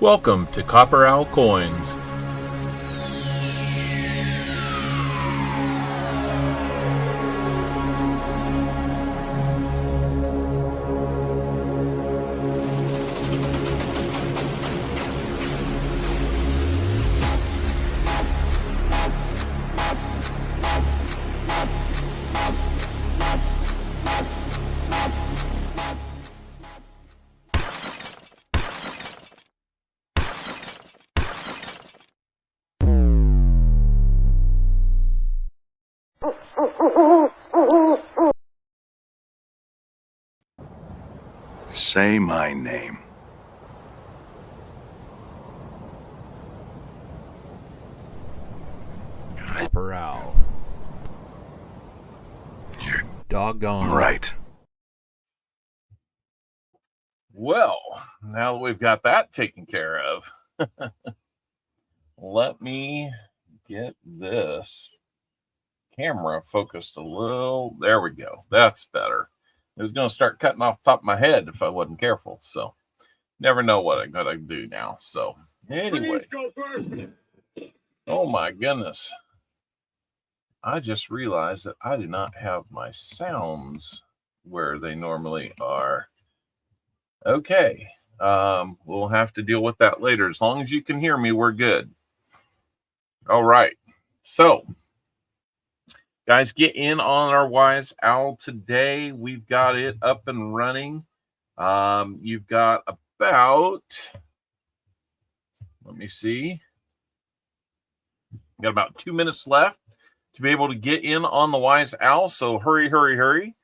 Welcome to CopperOwlCoins. Say my name. CopperOwl. You're doggone right. Well, now that we've got that taken care of, let me get this camera focused a little. There we go. That's better. It was going to start cutting off the top of my head if I wasn't careful. So never know what I'm going to do now. So anyway, oh my goodness. I just realized that I do not have my sounds where they normally are. Okay. We'll have to deal with that later. As long as you can hear me, we're good. All right. So, guys, get in on our Wise Owl today. We've got it up and running. You've got about, let me see, got about 2 minutes left to be able to get in on the Wise Owl. So hurry, hurry, hurry.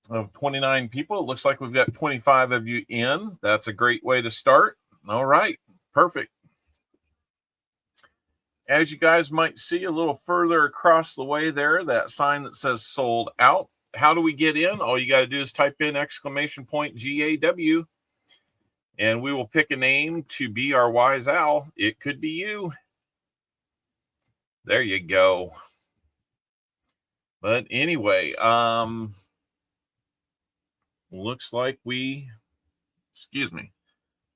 Of 29 people, it looks like we've got 25 of you in. That's a great way to start. All right, perfect. As you guys might see a little further across the way there, that sign that says sold out. How do we get in? All you got to do is type in !GAW, and we will pick a name to be our Wise Owl. It could be you. There you go. But anyway, looks like we, excuse me,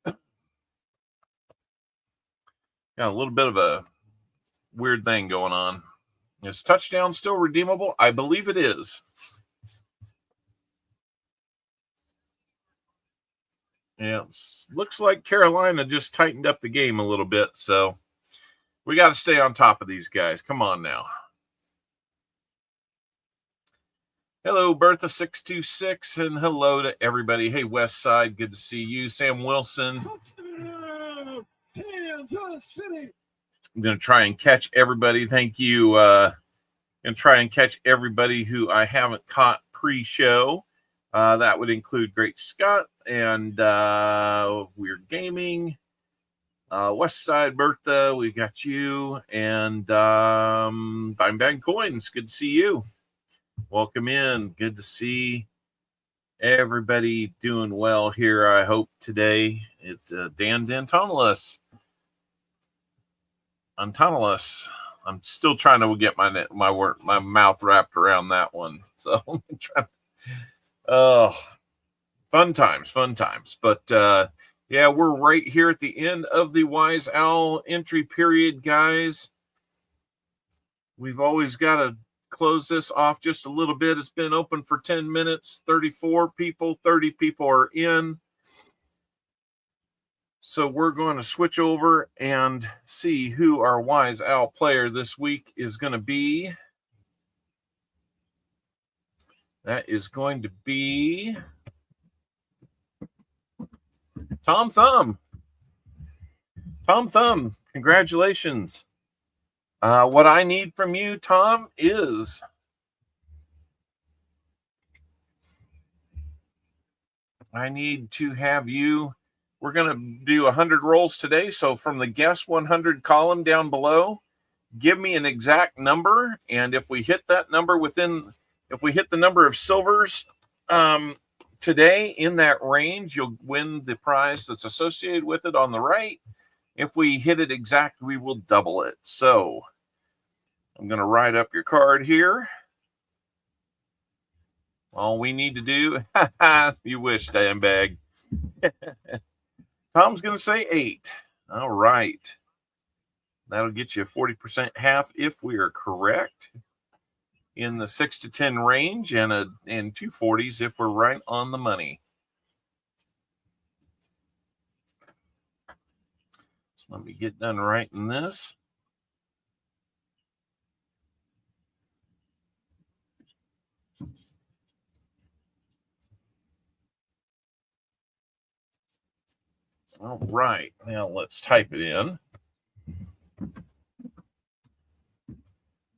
got a little bit of a weird thing going on. Is touchdown still redeemable? I believe it is. Yeah, looks like Carolina just tightened up the game a little bit, so we got to stay on top of these guys. Come on now. Hands Bertha626, and hello to everybody. Hey, West Side, good to see you. Sam Wilson. I'm going to try and catch everybody. Thank you. And try and catch everybody who I haven't caught pre-show. That would include Great Scott and Weird Gaming. West Side Bertha, we got you. And Fine Bag Coins, good to see you. Welcome in. Good to see everybody doing well here, I hope, today. It's Dan Dantonalis. Antonalis. I'm still trying to get my mouth wrapped around that one. So I'm trying. Fun times. But yeah, we're right here at the end of the Wise Owl entry period, guys. We've always got to close this off just a little bit. It's been open for 10 minutes, 34 people, 30 people are in. So we're going to switch over and see who our Wise Owl player this week is going to be. That is going to be Tom Thumb. Tom Thumb, congratulations. What I need from you, Tom, is I need to have you, we're going to do 100 rolls today. So from the guess 100 column down below, give me an exact number. And if we hit that number if we hit the number of silvers today in that range, you'll win the prize that's associated with it on the right. If we hit it exact, we will double it. So I'm going to write up your card here. All we need to do, you wish, Dan Bag. Tom's going to say 8. All right. That'll get you a 40% half if we are correct. In the 6 to 10 range, and 240s if we're right on the money. So let me get done writing this. All right, now let's type it in.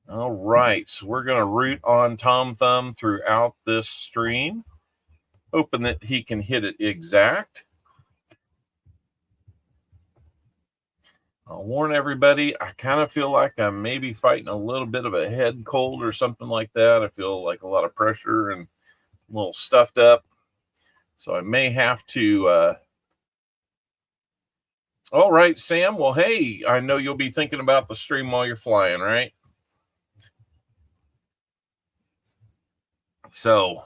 All right, so we're going to root on Tom Thumb throughout this stream, hoping that he can hit it exact. I'll warn everybody, I kind of feel like I'm maybe fighting a little bit of a head cold or something like that. I feel like a lot of pressure and a little stuffed up. So I may have to... All right, Sam. Well, hey, I know you'll be thinking about the stream while you're flying, right? So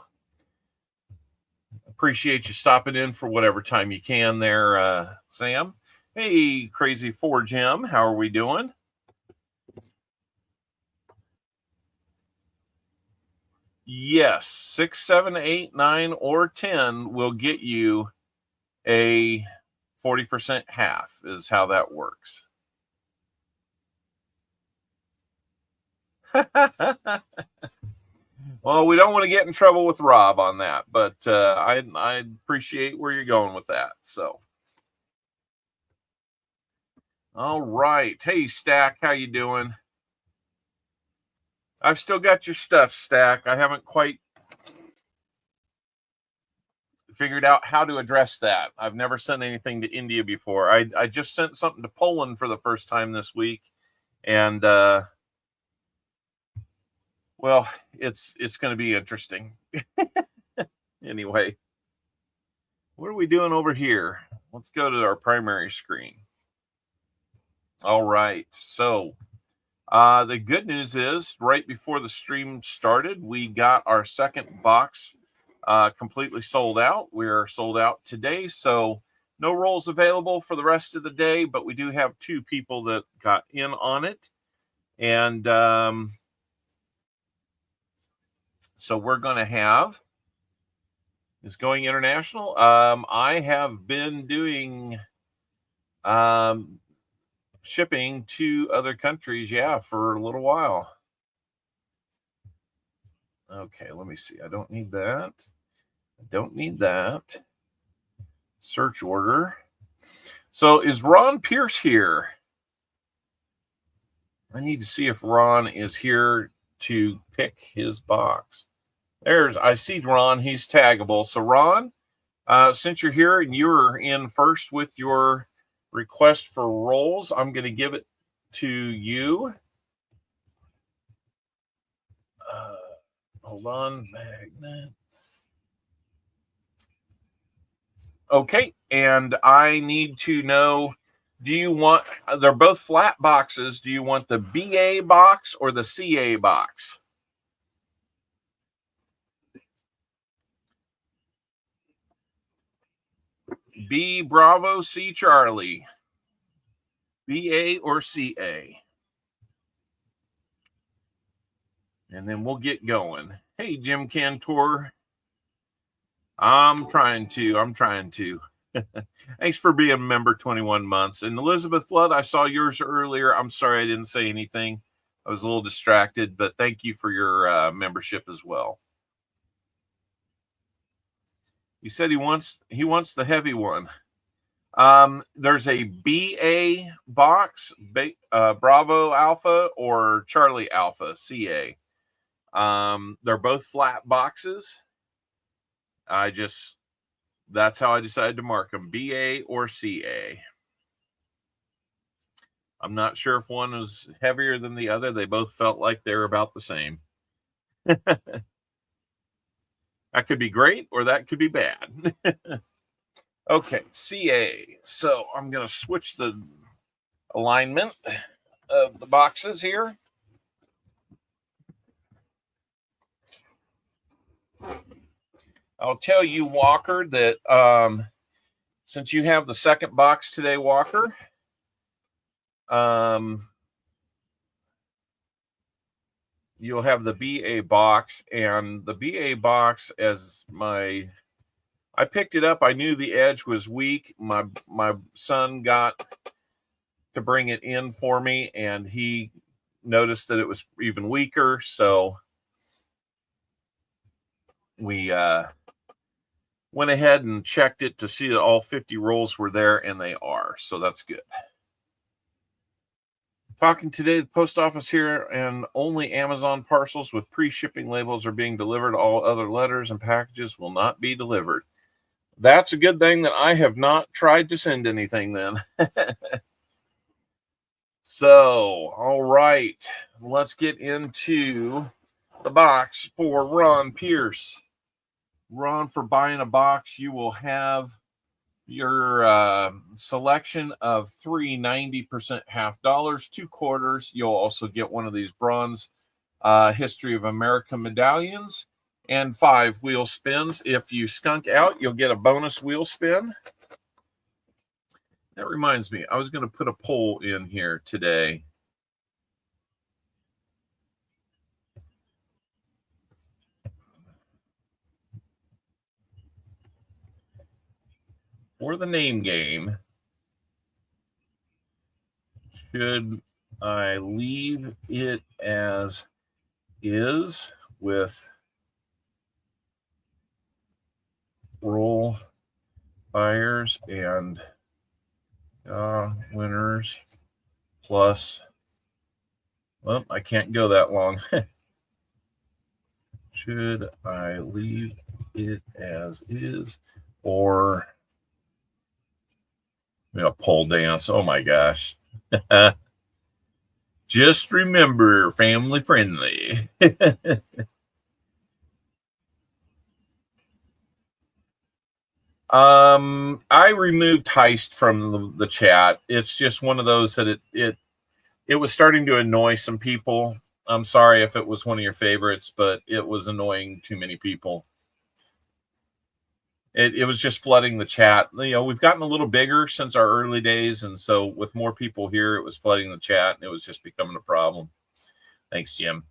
appreciate you stopping in for whatever time you can there, Sam. Hey, Crazy 4 Jim, how are we doing? Yes, 6, 7, 8, 9, or 10 will get you a 40% half is how that works. Well, we don't want to get in trouble with Rob on that, but I appreciate where you're going with that. So, all right. Hey, Stack, how you doing? I've still got your stuff, Stack. I haven't quite figured out how to address that. I've never sent anything to India before. I just sent something to Poland for the first time this week, and well, it's going to be interesting. Anyway, what are we doing over here? Let's go to our primary screen. All right, so the good news is right before the stream started, we got our second box completely sold out. We're sold out today, so no rolls available for the rest of the day, but we do have 2 people that got in on it. And so we're going to have is going international. I have been doing shipping to other countries, for a little while. Okay, let me see. I don't need that. I don't need that. Search order. So is Ron Pierce here? I need to see if Ron is here to pick his box. I see Ron. He's taggable. So Ron, since you're here and you're in first with your request for rolls, I'm going to give it to you. Hold on, magnet. Okay, and I need to know, do you want, they're both flat boxes, do you want the BA box or the CA box? B Bravo, C Charlie. BA or CA? And then we'll get going. Hey, Jim Cantor. I'm trying to. Thanks for being a member 21 months. And Elizabeth Flood, I saw yours earlier. I'm sorry I didn't say anything. I was a little distracted, but thank you for your membership as well. He said he wants the heavy one. There's a BA box, Bravo Alpha or Charlie Alpha, CA. They're both flat boxes. That's how I decided to mark them, BA or CA. I'm not sure if one was heavier than the other. They both felt like they were about the same. That could be great or that could be bad. Okay, CA. So I'm going to switch the alignment of the boxes here. I'll tell you, Walker, that since you have the second box today, Walker, you'll have the BA box, and the BA box, as I picked it up. I knew the edge was weak. My son got to bring it in for me, and he noticed that it was even weaker. So we went ahead and checked it to see that all 50 rolls were there, and they are. So that's good. Talking today, the post office here, and only Amazon parcels with pre-shipping labels are being delivered. All other letters and packages will not be delivered. That's a good thing that I have not tried to send anything then. So, all right, let's get into the box for Ron Pierce. Ron, for buying a box, you will have your selection of 3 90% half dollars, 2 quarters. You'll also get one of these bronze History of America medallions and 5 wheel spins. If you skunk out, you'll get a bonus wheel spin. That reminds me, I was going to put a poll in here today. For the name game, should I leave it as is with roll buyers and winners plus, well, I can't go that long. Should I leave it as is, or a pole dance? Oh my gosh. Just remember, family friendly. I removed Heist from the chat. It's just one of those that it was starting to annoy some people. I'm sorry if it was one of your favorites, but it was annoying too many people. It was just flooding the chat. You know, we've gotten a little bigger since our early days, and so with more people here, it was flooding the chat, and it was just becoming a problem. Thanks, Jim.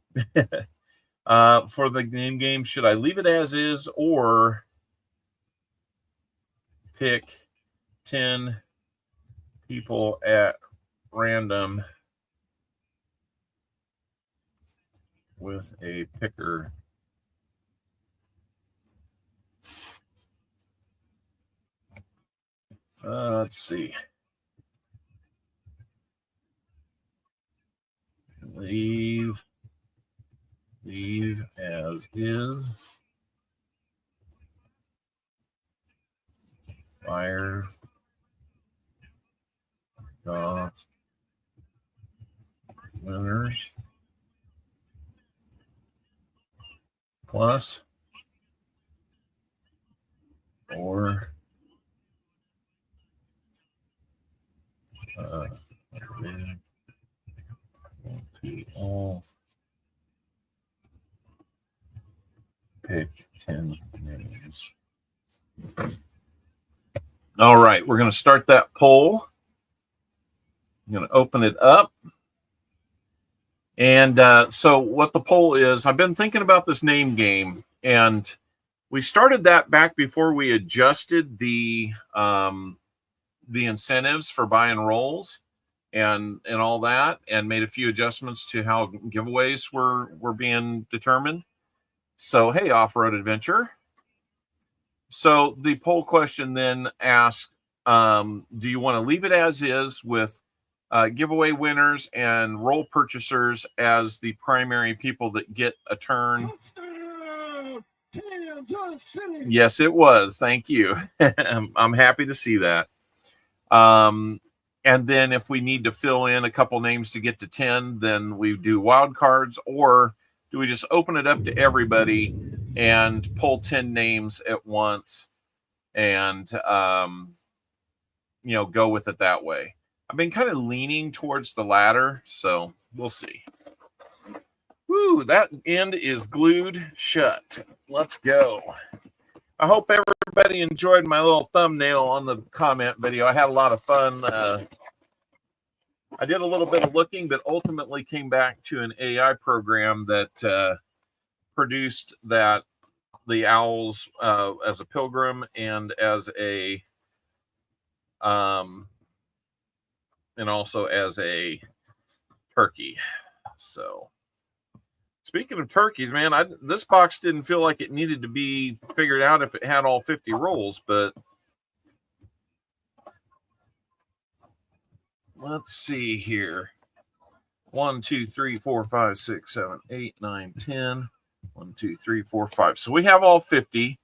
For the name game, should I leave it as is or pick 10 people at random with a picker? Let's see. Leave as is. Fire. Winners. Plus. Or. All pick 10 names. All right, we're going to start that poll. I'm going to open it up. And so what the poll is, I've been thinking about this name game, and we started that back before we adjusted the incentives for buying rolls and all that, and made a few adjustments to how giveaways were being determined. So, hey, Off-Road Adventure. So the poll question then asks, do you want to leave it as is with giveaway winners and roll purchasers as the primary people that get a turn? Yes, it was. Thank you. I'm happy to see that. And then if we need to fill in a couple names to get to 10, then we do wild cards, or do we just open it up to everybody and pull 10 names at once and, go with it that way? I've been kind of leaning towards the latter, so we'll see. Woo, that end is glued shut. Let's go. I hope anybody enjoyed my little thumbnail on the comment video. I had a lot of fun. I did a little bit of looking, but ultimately came back to an AI program that produced the owls as a pilgrim and as a and also as a turkey. So speaking of turkeys, man, this box didn't feel like it needed to be figured out if it had all 50 rolls, but let's see here. 1, 2, 3, 4, 5, 6, 7, 8, 9, 10. 1, 2, 3, 4, 5. So we have all 50.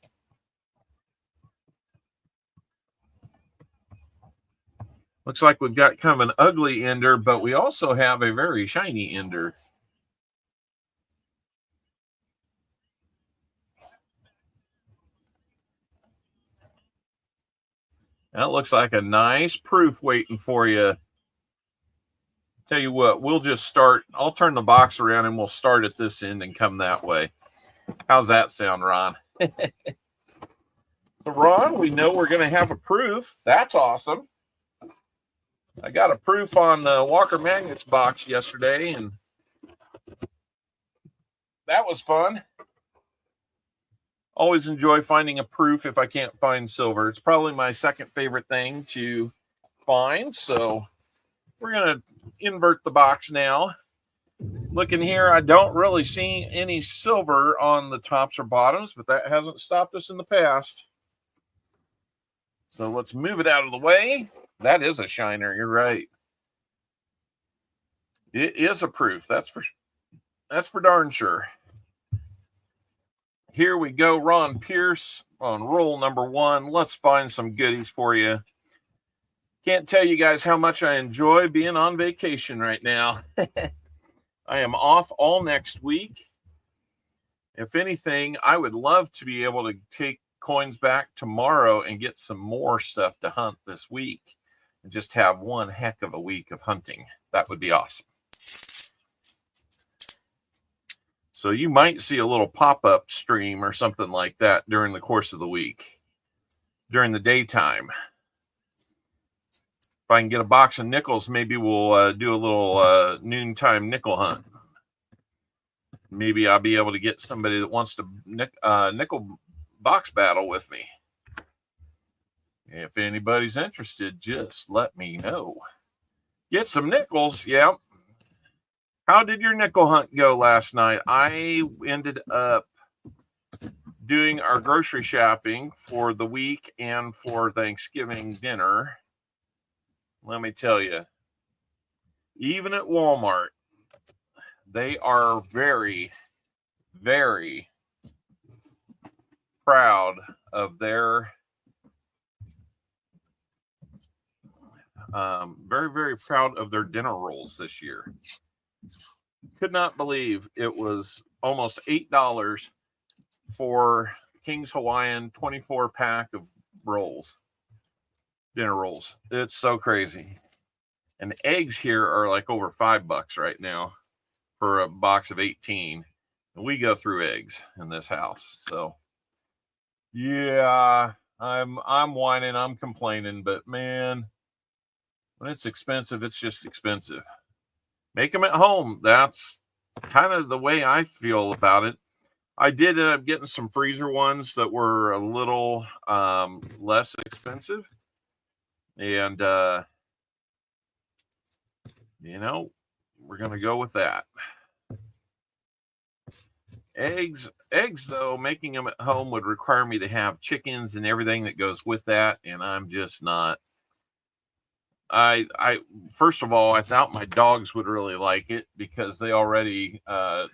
Looks like we've got kind of an ugly ender, but we also have a very shiny ender. That looks like a nice proof waiting for you. Tell you what, we'll just start. I'll turn the box around and we'll start at this end and come that way. How's that sound, Ron? So Ron, we know we're going to have a proof. That's awesome. I got a proof on the Walker Magnets box yesterday, and that was fun. Always enjoy finding a proof if I can't find silver. It's probably my second favorite thing to find. So we're going to invert the box now. Looking here, I don't really see any silver on the tops or bottoms, but that hasn't stopped us in the past. So let's move it out of the way. That is a shiner. You're right. It is a proof. That's for darn sure. Here we go, Ron Pierce on roll number 1. Let's find some goodies for you. Can't tell you guys how much I enjoy being on vacation right now. I am off all next week. If anything, I would love to be able to take coins back tomorrow and get some more stuff to hunt this week and just have one heck of a week of hunting. That would be awesome. So you might see a little pop-up stream or something like that during the course of the week, during the daytime. If I can get a box of nickels, maybe we'll do a little noontime nickel hunt. Maybe I'll be able to get somebody that wants to nickel box battle with me. If anybody's interested, just let me know. Get some nickels, yeah. How did your nickel hunt go last night? I ended up doing our grocery shopping for the week and for Thanksgiving dinner. Let me tell you, even at Walmart, they are very, very proud of their very proud of their dinner rolls this year. Could not believe it was almost $8 for King's Hawaiian 24-pack of rolls, dinner rolls. It's so crazy. And eggs here are like over $5 right now for a box of 18. And we go through eggs in this house. So yeah, I'm whining, I'm complaining, but man, when it's expensive, it's just expensive. Make them at home. That's kind of the way I feel about it. I did end up getting some freezer ones that were a little less expensive. And, you know, we're going to go with that. Eggs, though, making them at home would require me to have chickens and everything that goes with that. And I'm just not. First of all, I thought my dogs would really like it because they already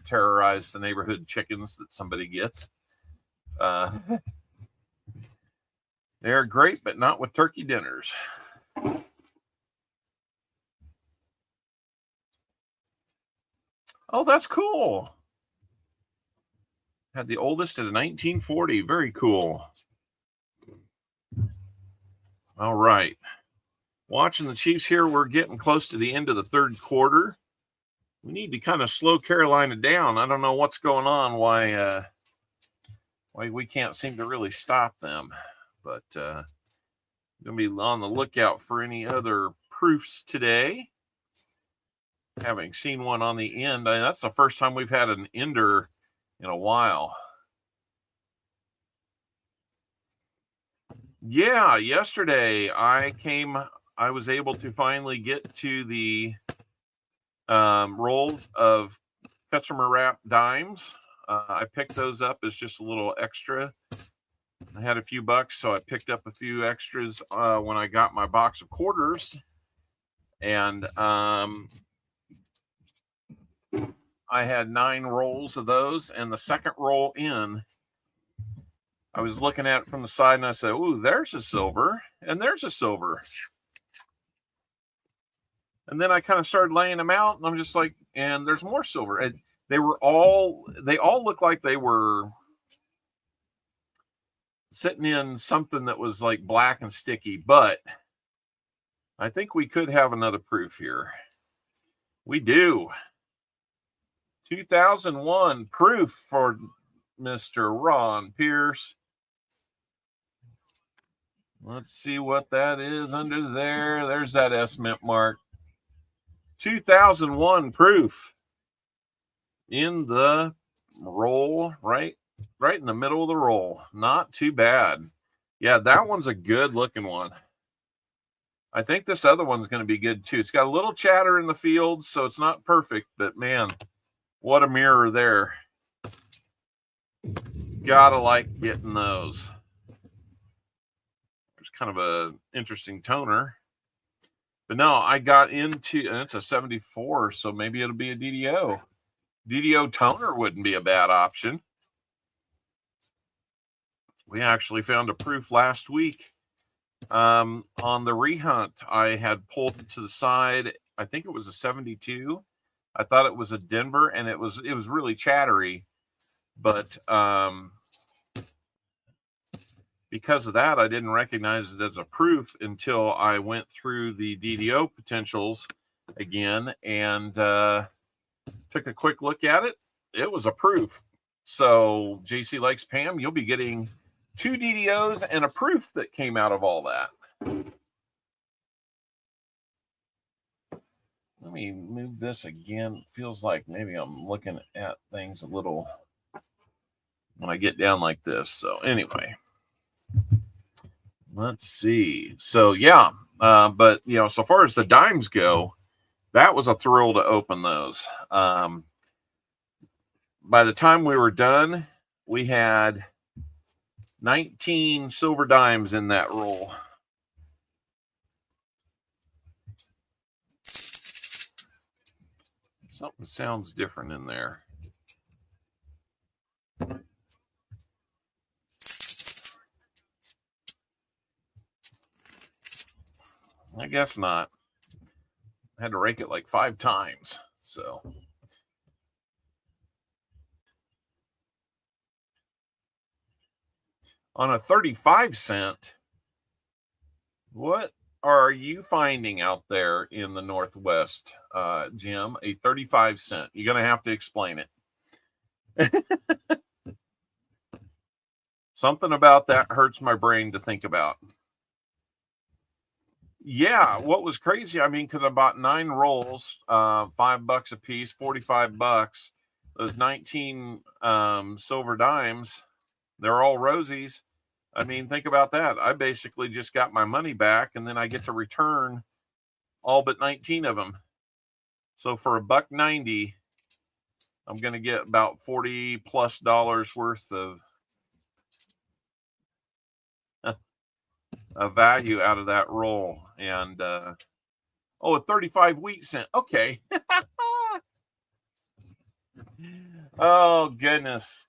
terrorize the neighborhood chickens that somebody gets. They're great, but not with turkey dinners. Oh, that's cool. Had the oldest at a 1940. Very cool. All right. Watching the Chiefs here, we're getting close to the end of the third quarter. We need to kind of slow Carolina down. I don't know what's going on, why we can't seem to really stop them. But going to be on the lookout for any other proofs today. Having seen one on the end, that's the first time we've had an ender in a while. Yeah, yesterday I was able to finally get to the rolls of customer wrap dimes. I picked those up as just a little extra. I had a few bucks, so I picked up a few extras when I got my box of quarters. And I had 9 rolls of those, and the second roll in, I was looking at it from the side, and I said, ooh, there's a silver, and there's a silver. And then I kind of started laying them out, and I'm just like, and there's more silver. And they all looked like they were sitting in something that was like black and sticky, but I think we could have another proof here. We do. 2001 proof for Mr. Ron Pierce. Let's see what that is under there. There's that S mint mark. 2001 proof in the roll, right in the middle of the roll. Not too bad. Yeah, that one's a good looking one. I think this other one's going to be good too. It's got a little chatter in the field, so it's not perfect, but man, what a mirror there. Gotta like getting those. There's kind of a interesting toner. But no, I got into, and it's a 74, so maybe it'll be a DDO. DDO toner wouldn't be a bad option. We actually found a proof last week on the rehunt. I had pulled it to the side. I think it was a 72. I thought it was a Denver, and it was really chattery. But because of that, I didn't recognize it as a proof until I went through the DDO potentials again and took a quick look at it. It was a proof. So JC Likes Pam, you'll be getting 2 DDOs and a proof that came out of all that. Let me move this again. Feels like maybe I'm looking at things a little when I get down like this. So anyway, let's see. So yeah, but you know, so far as the dimes go, that was a thrill to open those. By the time we were done, we had 19 silver dimes in that roll. Something sounds different in there. I guess not. I had to rake it like 5 times. So on a 35-cent, what are you finding out there in the Northwest, Jim? A 35-cent. You're going to have to explain it. Something about that hurts my brain to think about. Yeah, what was crazy, I mean, because I bought 9 rolls, $5 a piece, $45. Those 19 silver dimes, they're all rosies. I mean, think about that. I basically just got my money back, and then I get to return all but 19 of them. So for $1.90, I'm going to get about $40+ worth of a value out of that roll. And a 35 wheat cent. Okay. Oh goodness.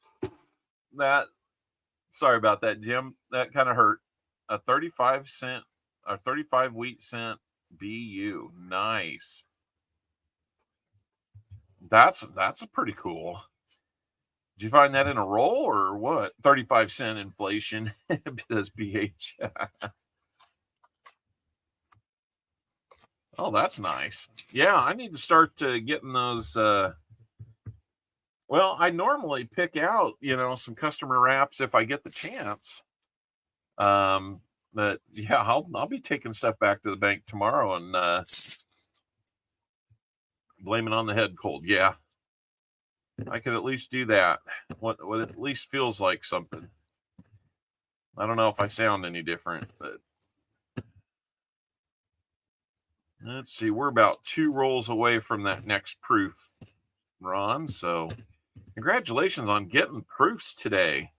Sorry about that, Jim. That kind of hurt. A 35-cent or 35 wheat cent BU. Nice. That's a pretty cool. Did you find that in a roll or what? 35-cent inflation. That's BH. Oh, that's nice. Yeah, I need to start getting those. Well, I normally pick out, some customer wraps if I get the chance. But yeah, I'll be taking stuff back to the bank tomorrow and blame it on the head cold. Yeah, I could at least do that. What at least feels like something. I don't know if I sound any different, but let's see. We're about 2 rolls away from that next proof, Ron. So congratulations on getting proofs today.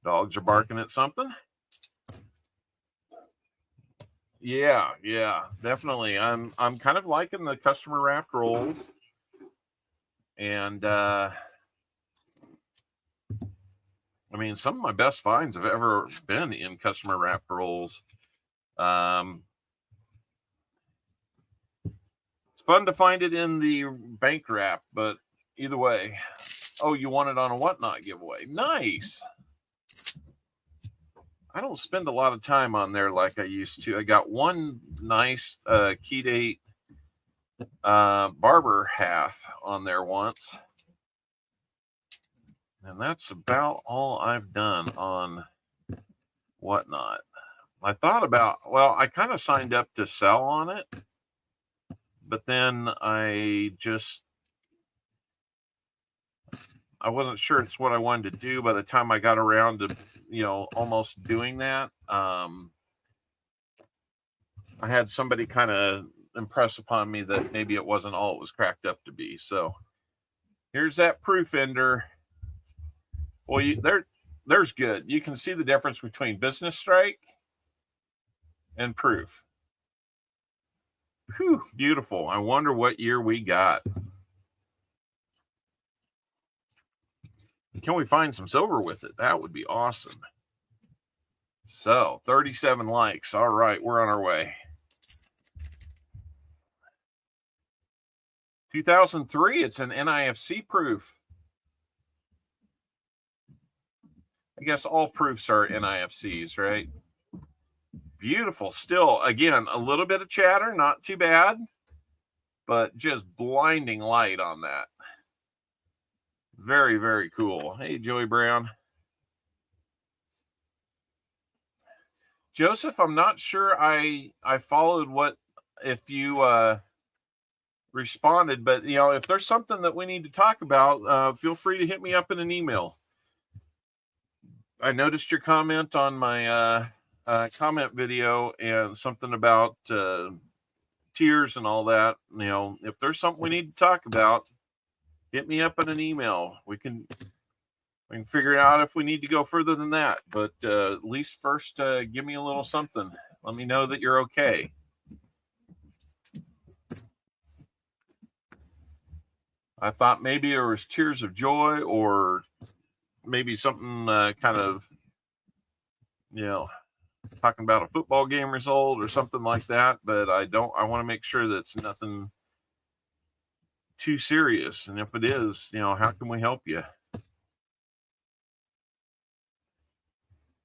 Dogs are barking at something. Yeah, definitely. I'm kind of liking the customer wrapped rolls. And I mean, some of my best finds have ever been in customer wrapped rolls. It's fun to find it in the bank wrap, but either way. Oh, you want it on a whatnot giveaway? Nice. I don't spend a lot of time on there like I used to. I got one nice key date barber half on there once. And that's about all I've done on whatnot. I thought about, well, I kind of signed up to sell on it, but then I wasn't sure it's what I wanted to do by the time I got around to, almost doing that. I had somebody kind of impress upon me that maybe it wasn't all it was cracked up to be. So here's that proof ender. Well, there's good. You can see the difference between business strike and proof. Whew, beautiful. I wonder what year we got. Can we find some silver with it? That would be awesome. So 37 likes. All right, we're on our way. 2003, it's an NIFC proof. I guess all proofs are NIFCs, right? Beautiful. Still, again, a little bit of chatter, not too bad, but just blinding light on that. Very, very cool. Hey, Joey Brown. Joseph, I'm not sure I followed if you responded, but if there's something that we need to talk about, feel free to hit me up in an email. I noticed your comment on my comment video and something about tiers and all that. If there's something we need to talk about, hit me up in an email. We can figure out if we need to go further than that. But at least first, give me a little something. Let me know that you're okay. I thought maybe there was tears of joy or maybe something kind of, talking about a football game result or something like that. But I want to make sure that it's nothing too serious. And if it is, how can we help you?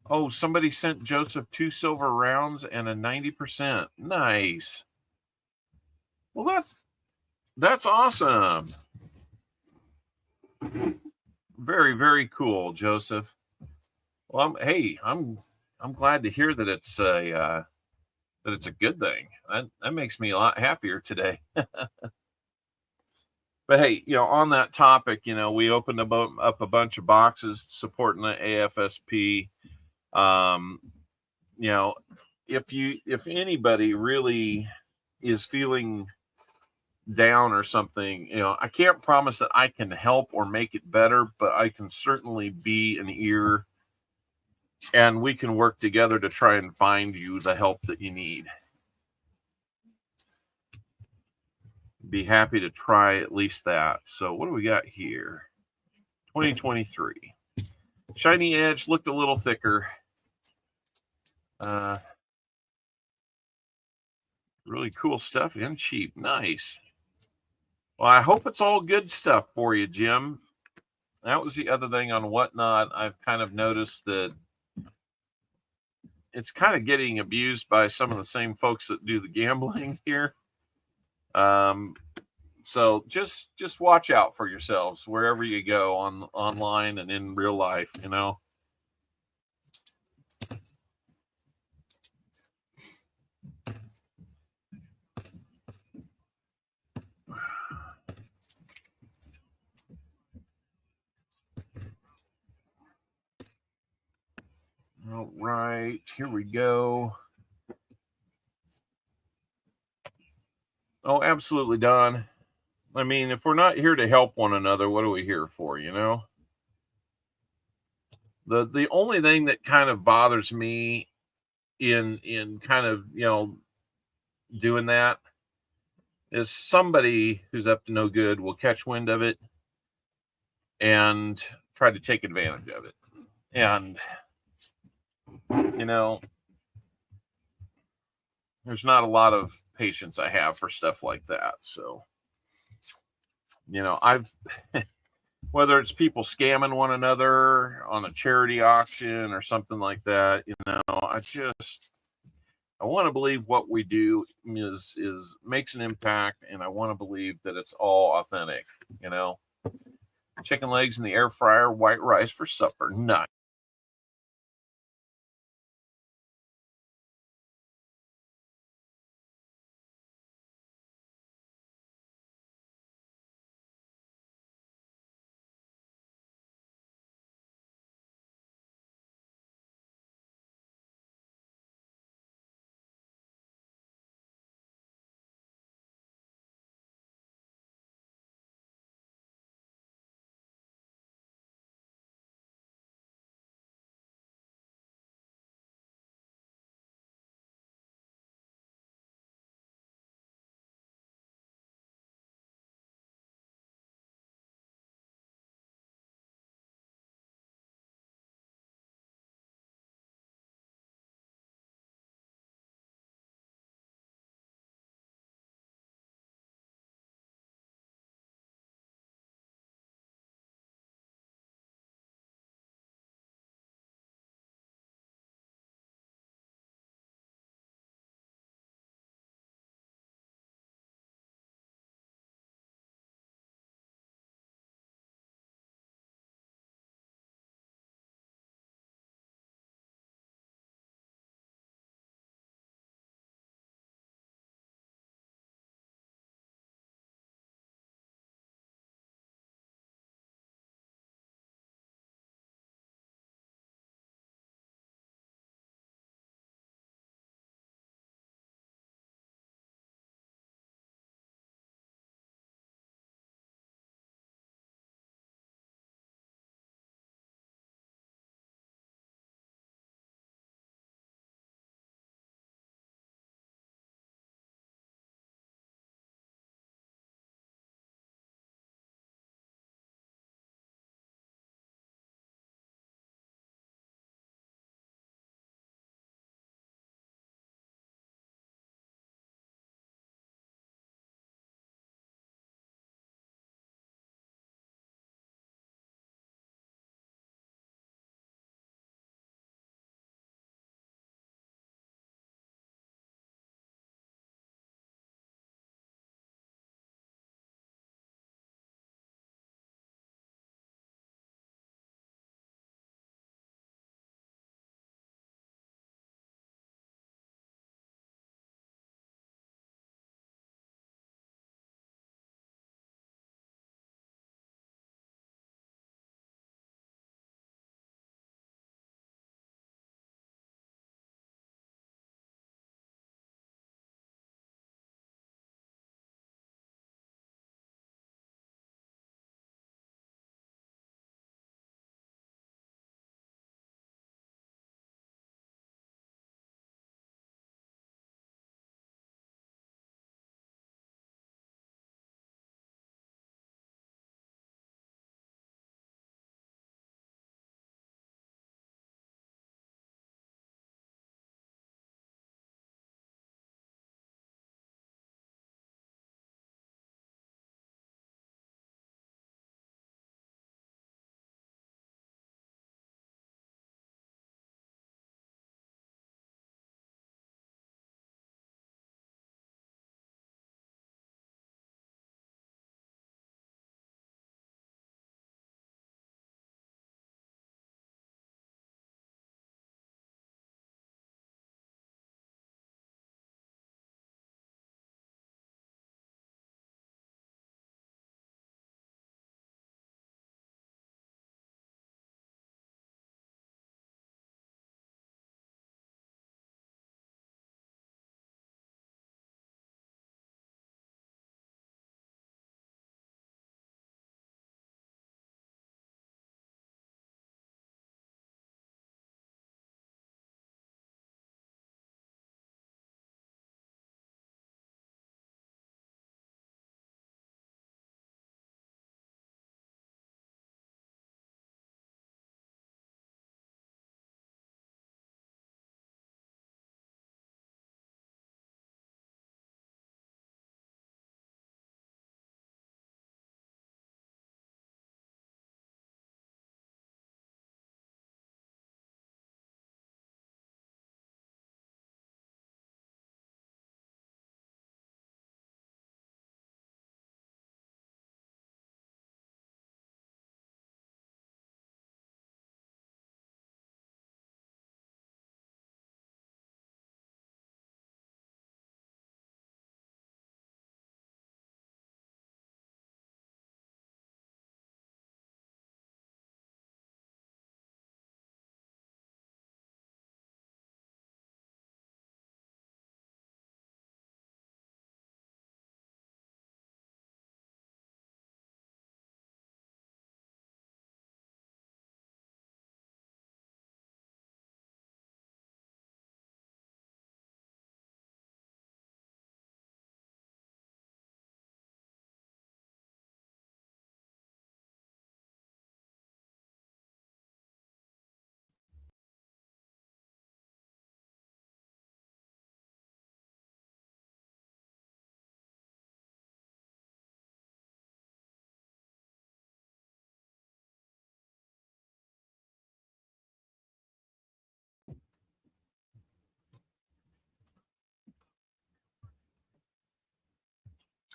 Oh, somebody sent Joseph 2 silver rounds and a 90%. Nice. Well, that's awesome. Very, very cool, Joseph. Well, I'm glad to hear that it's a good thing. That makes me a lot happier today. But hey, on that topic, we opened up a bunch of boxes supporting the AFSP. If anybody really is feeling down or something, I can't promise that I can help or make it better, but I can certainly be an ear, and we can work together to try and find you the help that you need. Be happy to try at least that. So what do we got here? 2023. Shiny edge looked a little thicker. Really cool stuff and cheap. Nice. Well, I hope it's all good stuff for you, Jim. That was the other thing on whatnot. I've kind of noticed that it's kind of getting abused by some of the same folks that do the gambling here. So just watch out for yourselves wherever you go online and in real life, you know. All right, here we go. Oh, absolutely, Don. I mean, if we're not here to help one another, what are we here for, you know? The only thing that kind of bothers me in kind of, you know, doing that is somebody who's up to no good will catch wind of it and try to take advantage of it. And, you know, there's not a lot of patience I have for stuff like that. So, you know, whether it's people scamming one another on a charity auction or something like that, you know, I want to believe what we do is makes an impact, and I want to believe that it's all authentic, you know. Chicken legs in the air fryer, white rice for supper. Nice.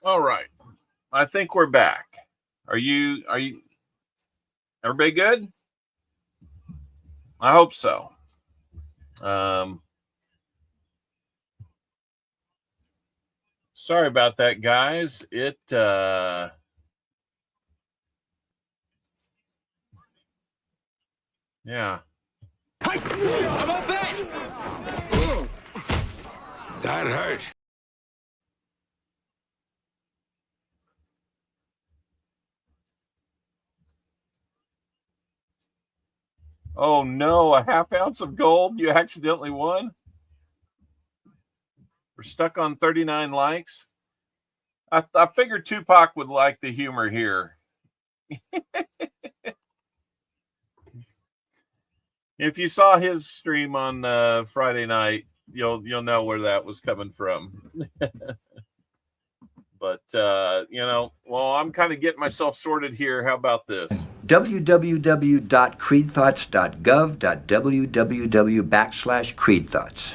All right. I think we're back. Are you everybody good? I hope so. Sorry about that, guys. Yeah. That hurt. Oh no, a half ounce of gold you accidentally won? We're stuck on 39 likes. I figured Tupac would like the humor here. If you saw his stream on Friday night, you'll know where that was coming from. But well, I'm kind of getting myself sorted here. How about this? www.creedthoughts.gov.www/creedthoughts.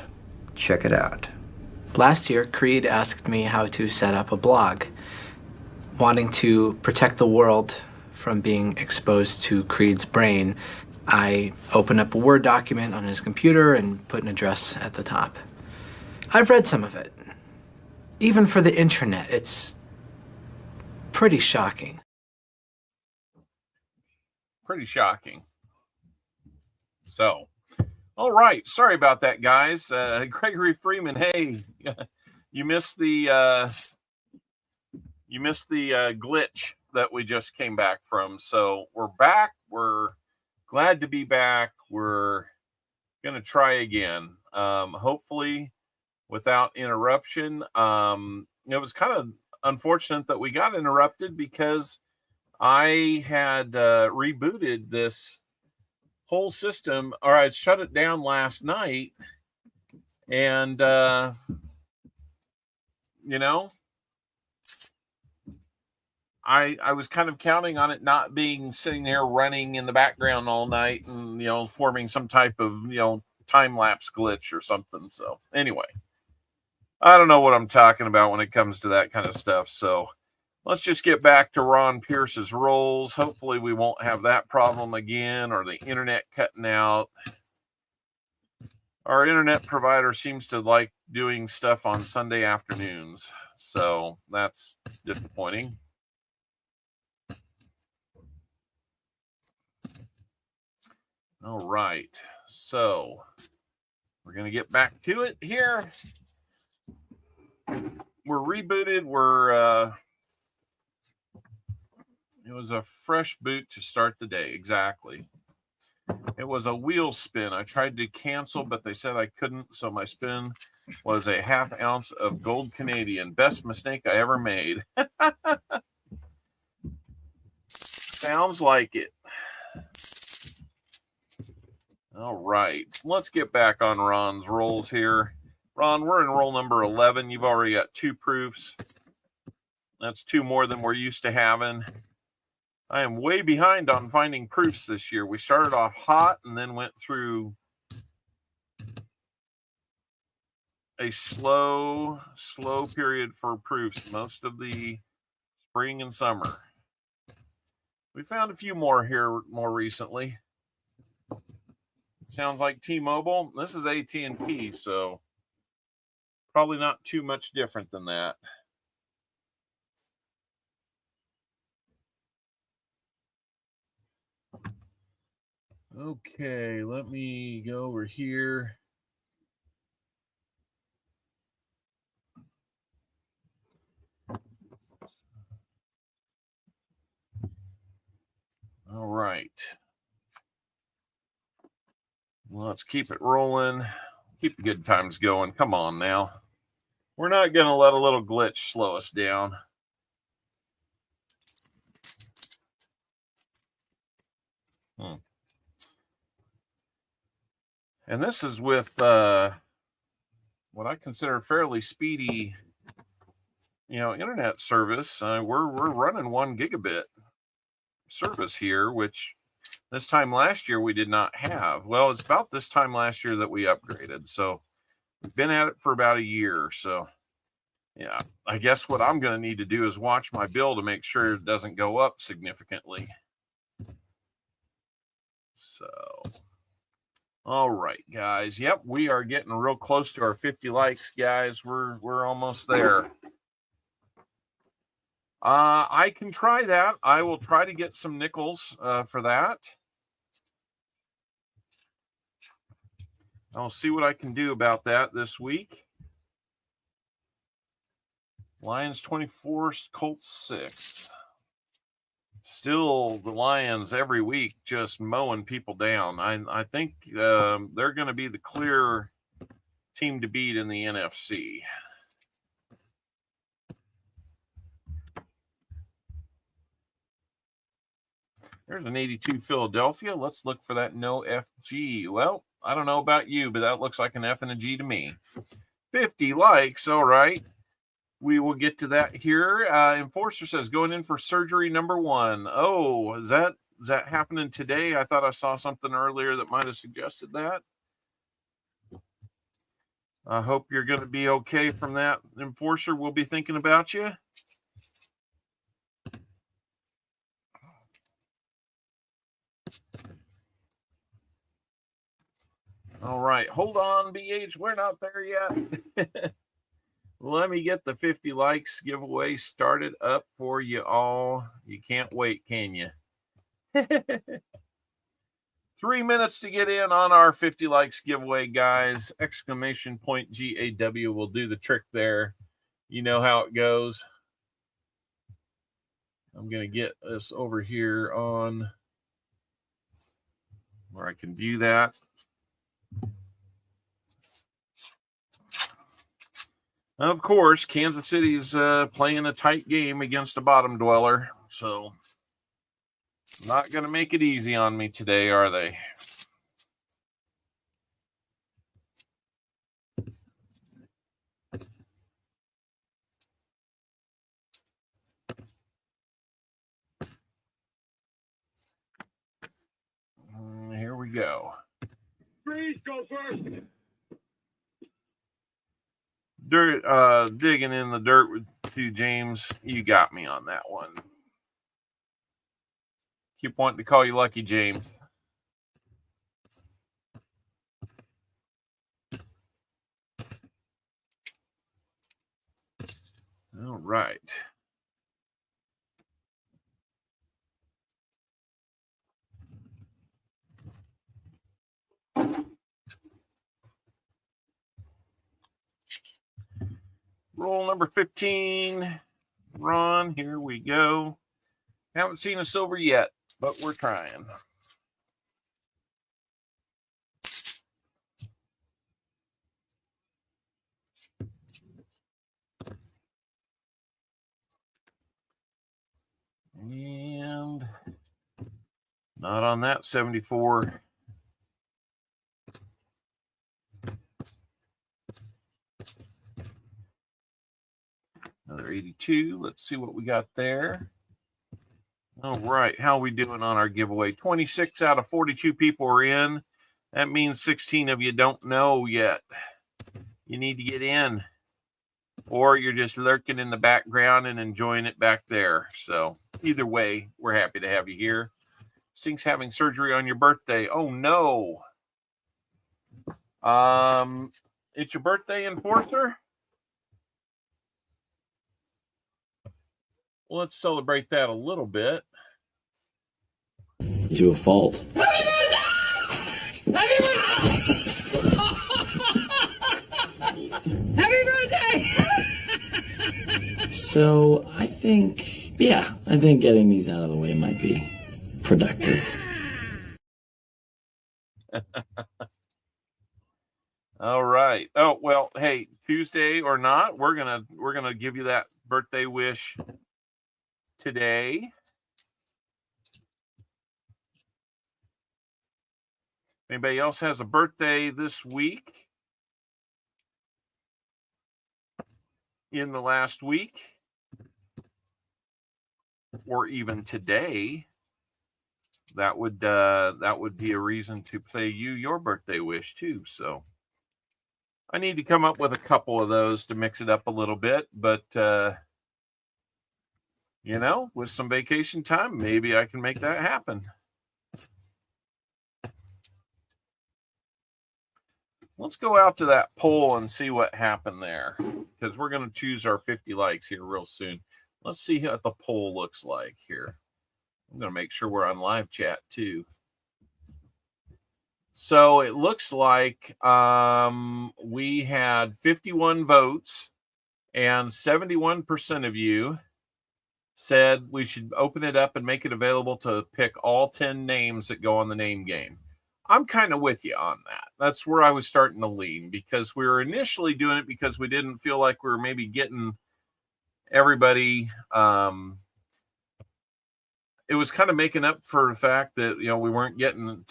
Check it out. Last year, Creed asked me how to set up a blog. Wanting to protect the world from being exposed to Creed's brain, I opened up a Word document on his computer and put an address at the top. I've read some of it. Even for the internet, it's pretty shocking. Pretty shocking. So, all right. Sorry about that, guys. Gregory Freeman, hey, you missed the glitch that we just came back from. So we're back. We're glad to be back. We're going to try again. Hopefully without interruption. It was kind of unfortunate that we got interrupted because I had rebooted this whole system, or I shut it down last night, and I was kind of counting on it not being sitting there running in the background all night and forming some type of time lapse glitch or something. So anyway, I don't know what I'm talking about when it comes to that kind of stuff. So let's just get back to Ron Pierce's rolls. Hopefully we won't have that problem again or the internet cutting out. Our internet provider seems to like doing stuff on Sunday afternoons. So that's disappointing. All right. So we're going to get back to it here. We're rebooted. It was a fresh boot to start the day. Exactly. It was a wheel spin. I tried to cancel, but they said I couldn't. So my spin was a half ounce of gold Canadian. Best mistake I ever made. Sounds like it. All right. Let's get back on Ron's rolls here. Ron, we're in roll number 11. You've already got 2 proofs. That's 2 more than we're used to having. I am way behind on finding proofs this year. We started off hot and then went through a slow period for proofs most of the spring and summer. We found a few more here more recently. Sounds like T-Mobile. This is AT&T, so probably not too much different than that. Okay, let me go over here. All right. Let's keep it rolling. Keep the good times going. Come on now. We're not going to let a little glitch slow us down. And this is with what I consider fairly speedy, internet service. We're running 1 gigabit service here, which this time last year we did not have. Well, it's about this time last year that we upgraded. So we've been at it for about a year or so. Yeah, I guess what I'm going to need to do is watch my bill to make sure it doesn't go up significantly. So, all right, guys. Yep, we are getting real close to our 50 likes, guys. We're almost there. I can try that. I will try to get some nickels for that. I'll see what I can do about that this week. Lions 24, Colts 6. Still the Lions every week just mowing people down. I think they're going to be the clear team to beat in the NFC. There's an 82 Philadelphia. Let's look for that no FG. Well, I don't know about you, but that looks like an F and a G to me. 50 likes. All right. We will get to that here. Enforcer says going in for surgery number 1. Oh, is that happening today? I thought I saw something earlier that might have suggested that. I hope you're going to be okay from that, Enforcer. We'll be thinking about you. All right. Hold on, BH. We're not there yet. Let me get the 50 likes giveaway started up for you all. You can't wait, can you? 3 minutes to get in on our 50 likes giveaway, guys. Exclamation point GAW will do the trick there. You know how it goes. I'm going to get this over here on where I can view that. Of course, Kansas City's playing a tight game against a bottom dweller, so not going to make it easy on me today, are they? Here we go. Please go first. Dirt, digging in the dirt with you, James. You got me on that one. Keep wanting to call you Lucky James. All right. Roll number 15. Ron, here we go. Haven't seen a silver yet, but we're trying. And not on that 74. Another 82. Let's see what we got there. All right. How are we doing on our giveaway? 26 out of 42 people are in. That means 16 of you don't know yet. You need to get in. Or you're just lurking in the background and enjoying it back there. So either way, we're happy to have you here. Stink's having surgery on your birthday. Oh, no. It's your birthday, Enforcer? Well, let's celebrate that a little bit. To a fault. Happy birthday! Happy birthday! So I think getting these out of the way might be productive. All right. Oh, well, hey, Tuesday or not, we're gonna give you that birthday wish today. Anybody else has a birthday this week? In the last week? Or even today? That would be a reason to play you your birthday wish too. So I need to come up with a couple of those to mix it up a little bit, but you know, with some vacation time, maybe I can make that happen. Let's go out to that poll and see what happened there, because we're going to choose our 50 likes here real soon. Let's see what the poll looks like here. I'm going to make sure we're on live chat too. So it looks like we had 51 votes and 71% of you said we should open it up and make it available to pick all 10 names that go on the name game. I'm kind of with you on that. That's where I was starting to lean, because we were initially doing it because we didn't feel like we were maybe getting everybody. It was kind of making up for the fact that, you know, we weren't getting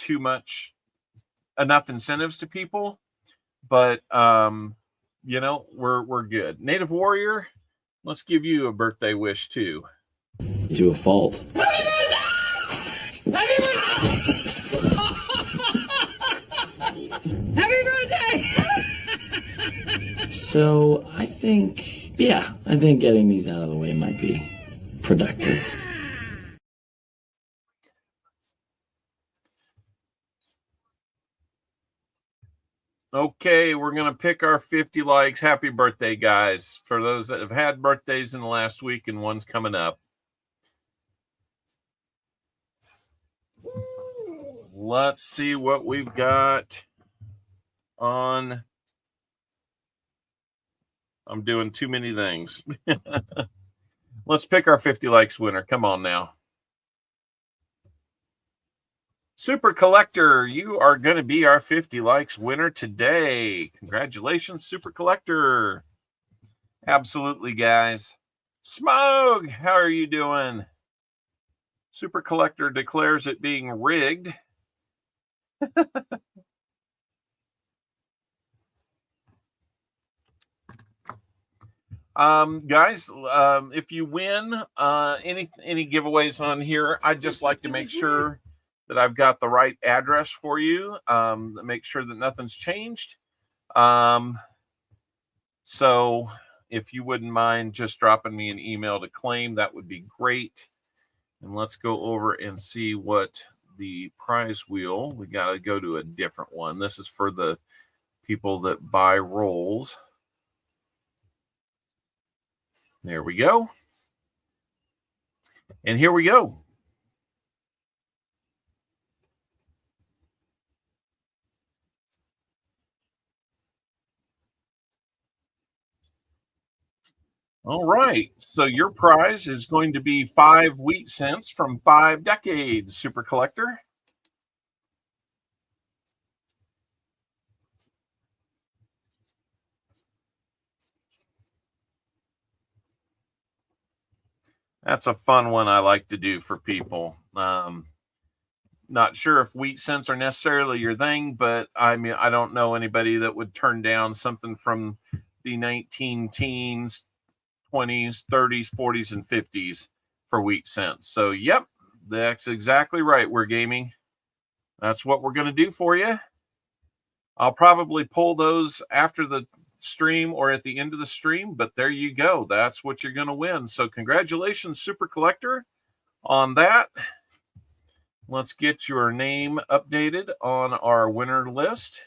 enough incentives to people, but you know, we're good. Native Warrior, let's give you a birthday wish too. To a fault. Happy birthday! So I think getting these out of the way might be productive. Okay, we're going to pick our 50 likes. Happy birthday, guys. For those that have had birthdays in the last week and one's coming up. Let's see what we've got on. I'm doing too many things. Let's pick our 50 likes winner. Come on now. Super Collector, you are going to be our 50 likes winner today. Congratulations, Super Collector. Absolutely, guys. Smog, how are you doing? Super Collector declares it being rigged. Guys, if you win any giveaways on here, I'd just like to make sure that I've got the right address for you. Make sure that nothing's changed. So if you wouldn't mind just dropping me an email to claim, that would be great. And let's go over and see what the prize wheel. We got to go to a different one. This is for the people that buy rolls. There we go. And here we go. All right. So your prize is going to be 5 wheat cents from 5 decades, Super Collector. That's a fun one I like to do for people. Not sure if wheat cents are necessarily your thing, but I mean, I don't know anybody that would turn down something from the 19 teens, 20s, 30s, 40s, and 50s for wheat cents. So, yep, that's exactly right. We're gaming. That's what we're going to do for you. I'll probably pull those after the stream or at the end of the stream, but there you go. That's what you're going to win. So congratulations, Super Collector, on that. Let's get your name updated on our winner list.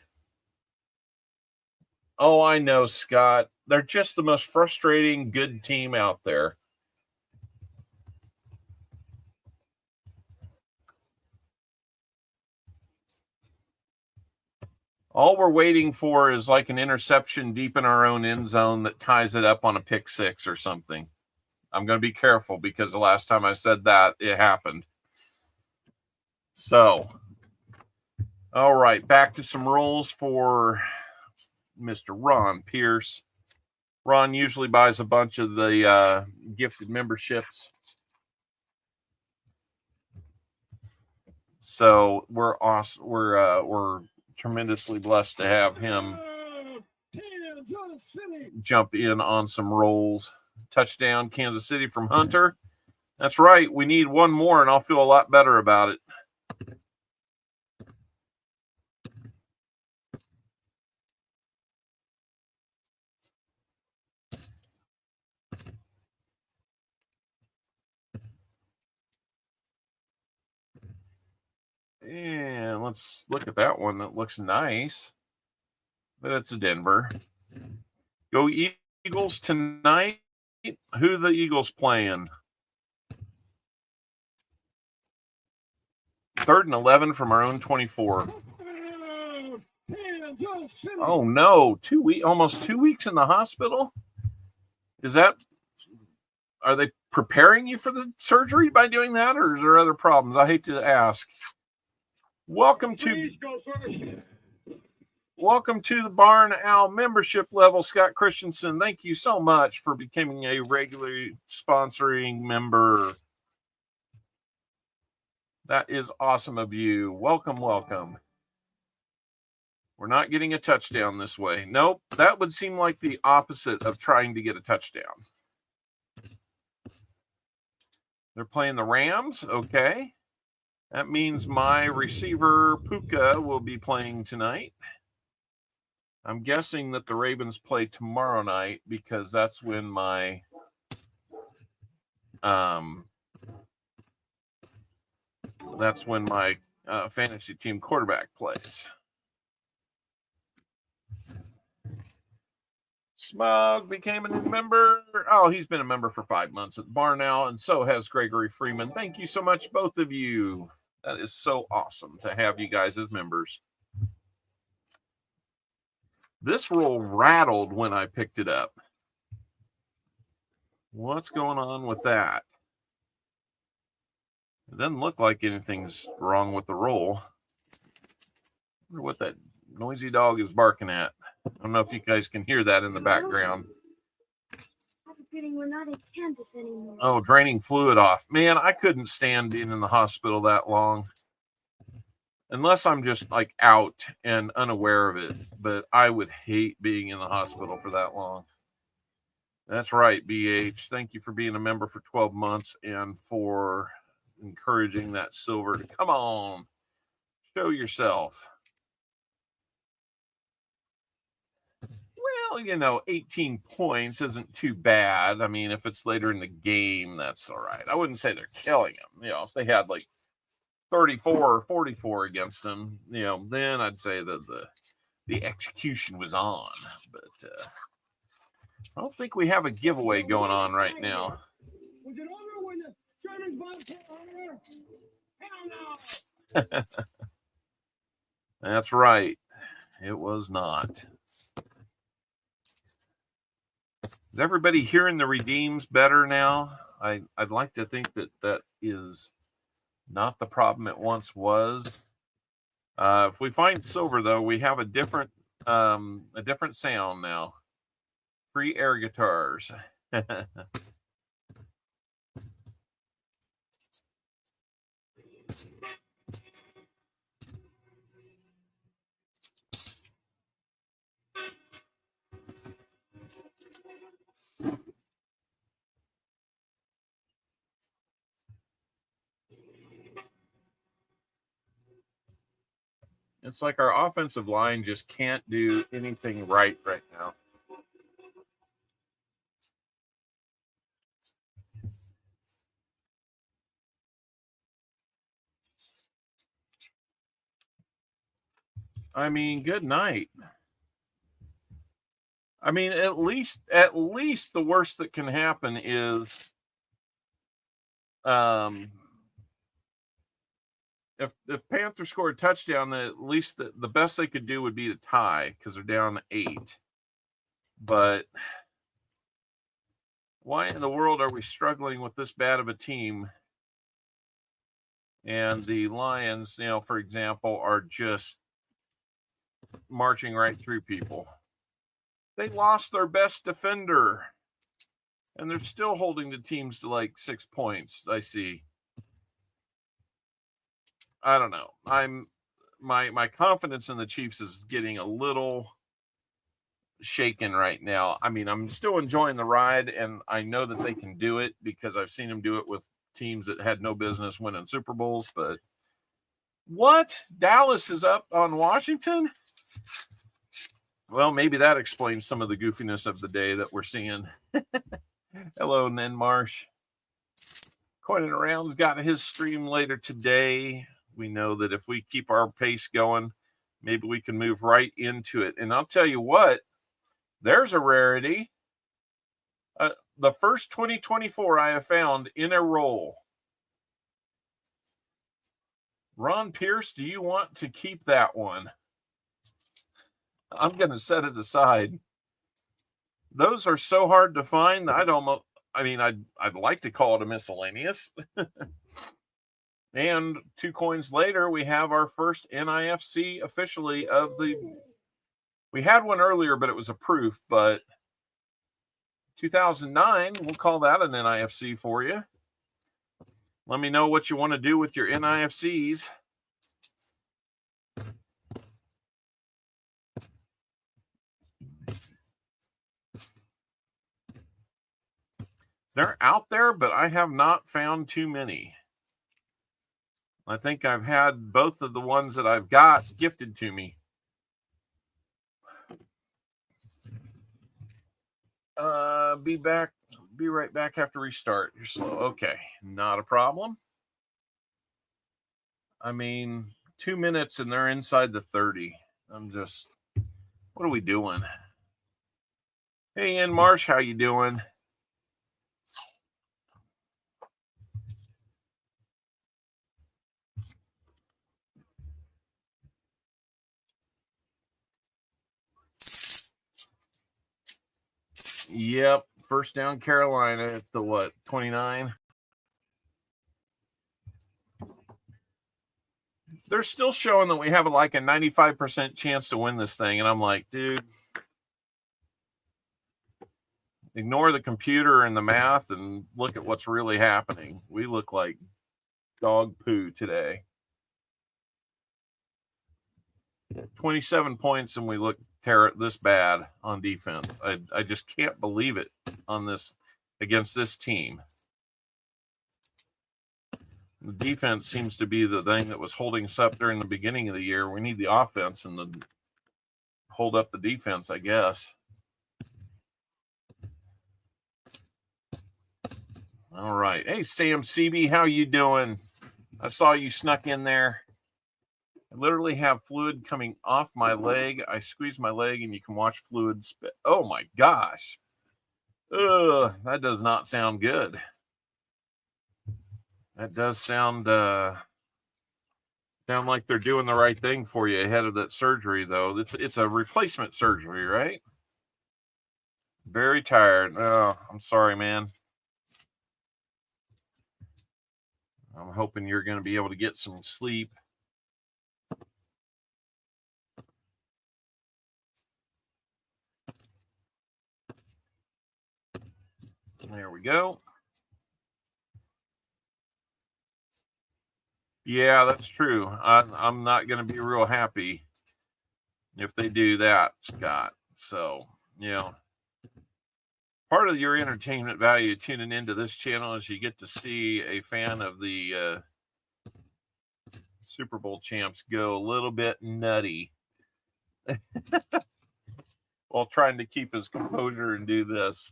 Oh, I know, Scott. They're just the most frustrating good team out there. All we're waiting for is like an interception deep in our own end zone that ties it up on a pick six or something. I'm going to be careful because the last time I said that, it happened. So, all right, back to some rolls for Mr. Ron Pierce. Ron usually buys a bunch of the gifted memberships. So we're awesome. We're tremendously blessed to have him jump in on some rolls. Touchdown, Kansas City from Hunter. That's right. We need one more, and I'll feel a lot better about it. And let's look at that one. That looks nice. But it's a Denver. Go Eagles tonight. Who the Eagles playing? 3rd and 11 from our own 24. Oh no, almost 2 weeks in the hospital. Are they preparing you for the surgery by doing that, or is there other problems? I hate to ask. Welcome to the Barn Owl membership level, Scott Christensen. Thank you so much for becoming a regularly sponsoring member. That is awesome of you. Welcome, welcome. We're not getting a touchdown this way. Nope, that would seem like the opposite of trying to get a touchdown. They're playing the Rams. Okay. That means my receiver, Puka, will be playing tonight. I'm guessing that the Ravens play tomorrow night because that's when my fantasy team quarterback plays. Smug became a new member. Oh, he's been a member for 5 months at Barn now, and so has Gregory Freeman. Thank you so much, both of you. That is so awesome to have you guys as members. This roll rattled when I picked it up. What's going on with that? It doesn't look like anything's wrong with the roll. I wonder what that noisy dog is barking at. I don't know if you guys can hear that in the background. We're not in Kansas anymore. Oh, draining fluid off. Man, I couldn't stand being in the hospital that long. Unless I'm just like out and unaware of it. But I would hate being in the hospital for that long. That's right, BH. Thank you for being a member for 12 months and for encouraging that silver to come on. Show yourself. Well, 18 points isn't too bad. I mean, if it's later in the game, that's all right. I wouldn't say they're killing them. If they had like 34 or 44 against them, then I'd say that the execution was on. But I don't think we have a giveaway going on right now. Was it over when the Germans bombed Hell no! That's right. It was not. Is everybody hearing the redeems better now? I'd like to think that is not the problem it once was. If we find silver, though, we have a different sound now. Free air guitars. It's like our offensive line just can't do anything right now. I mean, good night. I mean, at least the worst that can happen is if Panthers score a touchdown, then at least the best they could do would be to tie because they're down 8. But why in the world are we struggling with this bad of a team? And the Lions, for example, are just marching right through people. They lost their best defender, and they're still holding the teams to like 6 points. I see. I don't know. My confidence in the Chiefs is getting a little shaken right now. I mean, I'm still enjoying the ride, and I know that they can do it because I've seen them do it with teams that had no business winning Super Bowls. But what? Dallas is up on Washington? Well, maybe that explains some of the goofiness of the day that we're seeing. Hello, Nen Marsh. Coining Around's got his stream later today. we know that if we keep our pace going, maybe we can move right into it. And I'll tell you what, there's a rarity. The first 2024 I have found in a roll. Ron Pierce, do you want to keep that one? I'm going to set it aside. Those are so hard to find. I'd like to call it a miscellaneous. And 2 coins later, we have our first NIFC officially of the... We had one earlier, but it was a proof, but 2009, we'll call that an NIFC for you. Let me know what you want to do with your NIFCs. They're out there, but I have not found too many. I think I've had both of the ones that I've got gifted to me. Be right back after restart. You're slow. Okay, not a problem. I mean, 2 minutes and they're inside the 30. What are we doing? Hey, Ian Marsh, how you doing? Yep, first down Carolina at the what, 29? They're still showing that we have like a 95% chance to win this thing. And I'm like, dude, ignore the computer and the math and look at what's really happening. We look like dog poo today. 27 points and we look this bad on defense. I just can't believe it on this against this team. The defense seems to be the thing that was holding us up during the beginning of the year. We need the offense and the hold up the defense, I guess. All right. Hey, Sam CB, how you doing? I saw you snuck in there. I literally have fluid coming off my leg. I squeeze my leg and you can watch fluid spit. Oh my gosh. Ugh, that does not sound good. That does sound like they're doing the right thing for you ahead of that surgery, though. It's a replacement surgery, right? Very tired. Oh, I'm sorry, man. I'm hoping you're going to be able to get some sleep. There we go. Yeah, that's true. I'm not going to be real happy if they do that, Scott. So, part of your entertainment value tuning into this channel is you get to see a fan of the Super Bowl champs go a little bit nutty while trying to keep his composure and do this.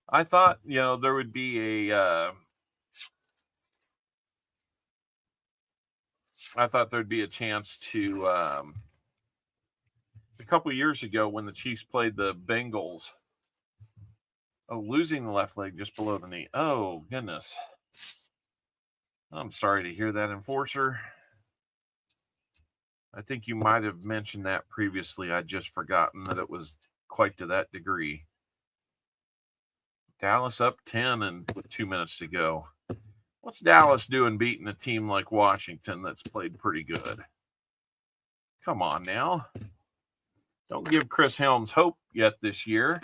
I thought, there would be I thought there'd be a chance to, a couple of years ago when the Chiefs played the Bengals, losing the left leg just below the knee. Oh, goodness. I'm sorry to hear that, Enforcer. I think you might have mentioned that previously. I'd just forgotten that it was quite to that degree. Dallas up 10 and with 2 minutes to go. What's Dallas doing beating a team like Washington that's played pretty good? Come on now. Don't give Chris Helms hope yet this year.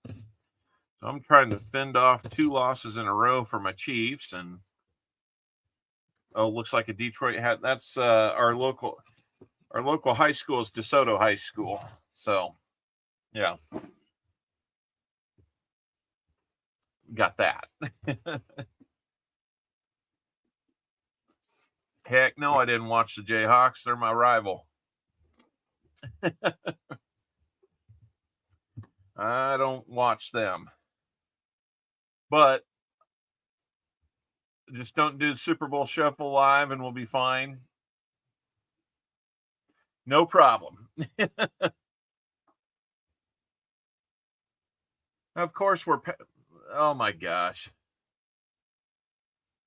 So I'm trying to fend off 2 losses in a row for my Chiefs. And, looks like a Detroit hat. That's our local high school is DeSoto High School. So, yeah. Got that. Heck no, I didn't watch the Jayhawks. They're my rival. I don't watch them. But just don't do Super Bowl Shuffle live and we'll be fine. No problem. Of course, oh my gosh.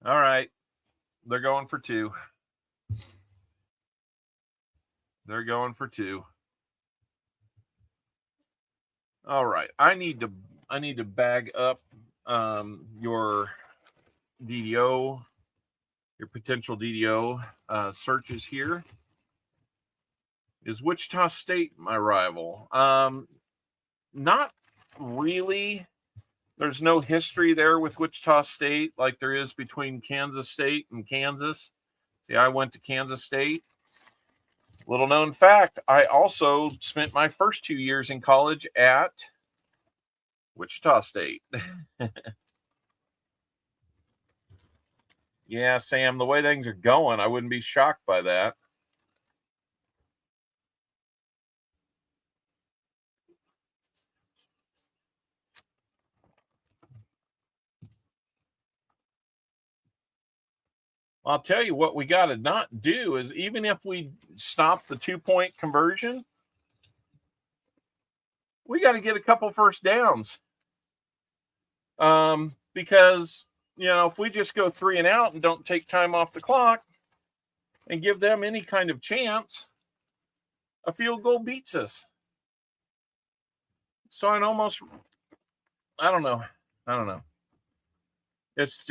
All right. They're going for 2. They're going for 2. All right. I need to bag up your DDO, your potential DDO searches here. Is Wichita State my rival? Not really. There's no history there with Wichita State like there is between Kansas State and Kansas. See, I went to Kansas State. Little known fact, I also spent my first 2 years in college at Wichita State. Yeah, Sam, the way things are going, I wouldn't be shocked by that. I'll tell you what we got to not do is even if we stop the 2-point conversion, we got to get a couple first downs. Because, if we just go 3 and out and don't take time off the clock and give them any kind of chance, a field goal beats us. So I don't know. It's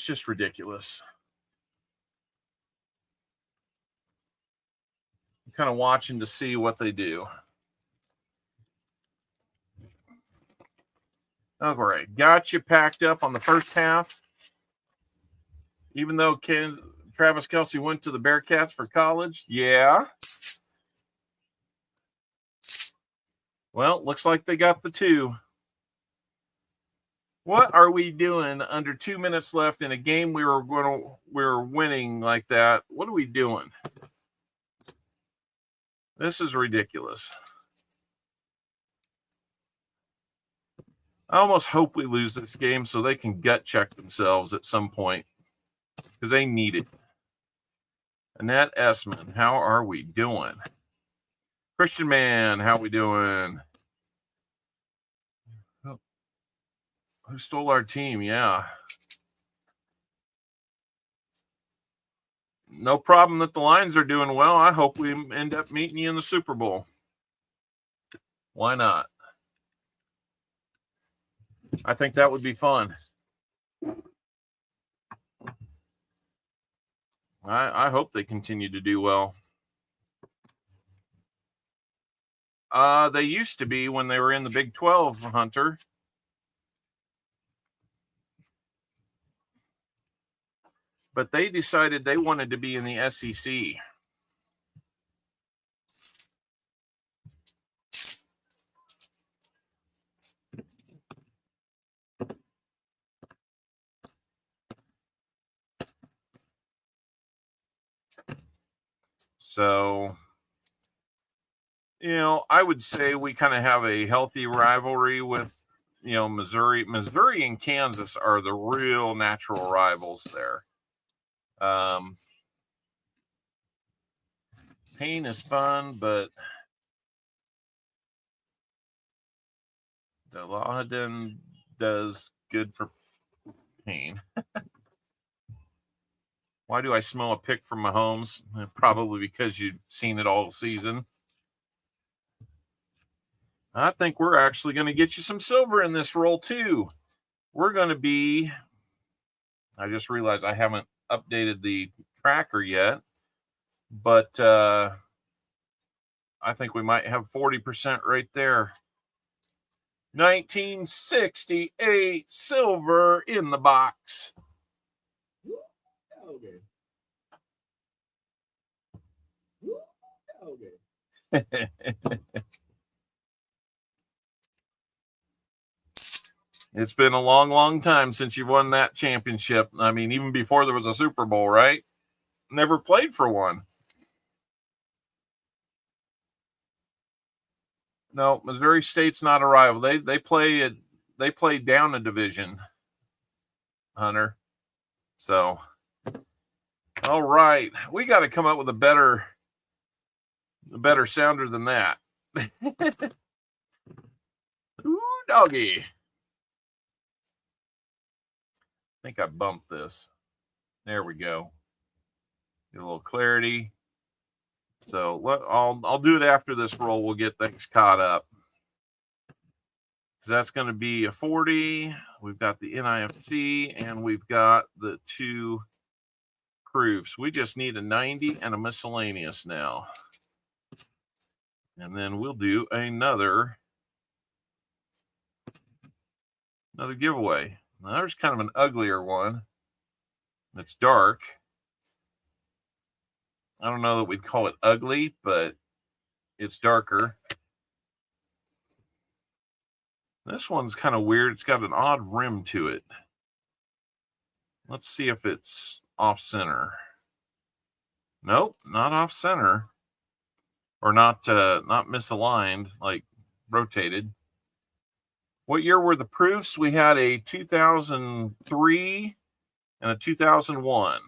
just ridiculous. I'm kind of watching to see what they do. All right, got you packed up on the first half. Even though Travis Kelce went to the Bearcats for college, yeah. Well, looks like they got the 2. What are we doing under 2 minutes left in a game we were winning like that? What are we doing? This is ridiculous. I almost hope we lose this game so they can gut check themselves at some point because they need it. Annette Essman, how are we doing? Christian Man, how we doing? Who stole our team? Yeah. No problem that the Lions are doing well. I hope we end up meeting you in the Super Bowl. Why not? I think that would be fun. I hope they continue to do well. They used to be when they were in the Big 12, Hunter. But they decided they wanted to be in the SEC. So, I would say we kind of have a healthy rivalry with, Missouri. Missouri and Kansas are the real natural rivals there. Pain is fun, but Delahaden does good for pain. Why do I smell a pick from Mahomes? Probably because you've seen it all season. I think we're actually going to get you some silver in this roll, too. We're going to be... I just realized I haven't updated the tracker yet, but I think we might have 40% right there. 1968 silver in the box. It's been a long, long time since you've won that championship. I mean, even before there was a Super Bowl, right? Never played for one. No, Missouri State's not a rival. They play down a division, Hunter. So, all right, we got to come up with a better sounder than that. Ooh, doggy. I think I bumped this. There we go. Get a little clarity. So I'll do it after this roll. We'll get things caught up. So that's going to be a 40. We've got the NIFC and we've got the 2 proofs. We just need a 90 and a miscellaneous now. And then we'll do another giveaway. Now, there's kind of an uglier one. It's dark. I don't know that we'd call it ugly, but it's darker. This one's kind of weird. It's got an odd rim to it. Let's see if it's off center. Nope, not off center. Or not misaligned, like rotated. What year were the proofs? We had a 2003 and a 2001.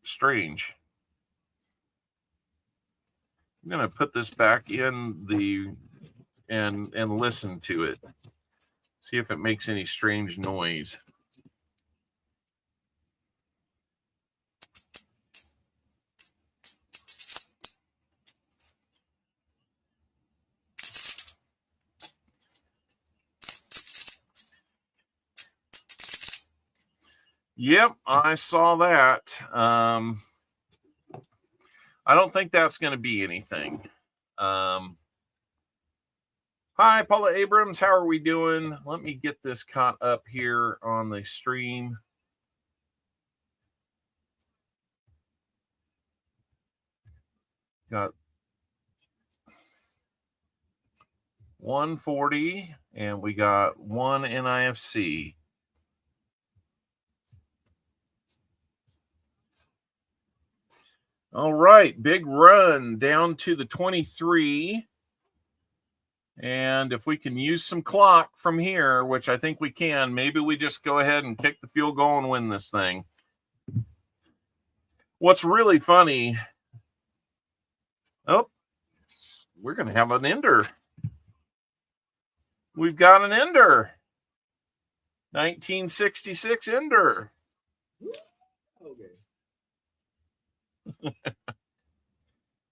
Strange. I'm going to put this back in and listen to it. See if it makes any strange noise. Yep, I saw that. I don't think that's going to be anything. Hi, Paula Abrams. How are we doing? Let me get this caught up here on the stream. Got 140, and we got 1 NIFC. All right, big run down to the 23. And if we can use some clock from here, which I think we can, maybe we just go ahead and kick the field goal and win this thing. What's really funny, oh, we're going to have an ender. We've got an ender. 1966 ender. Okay.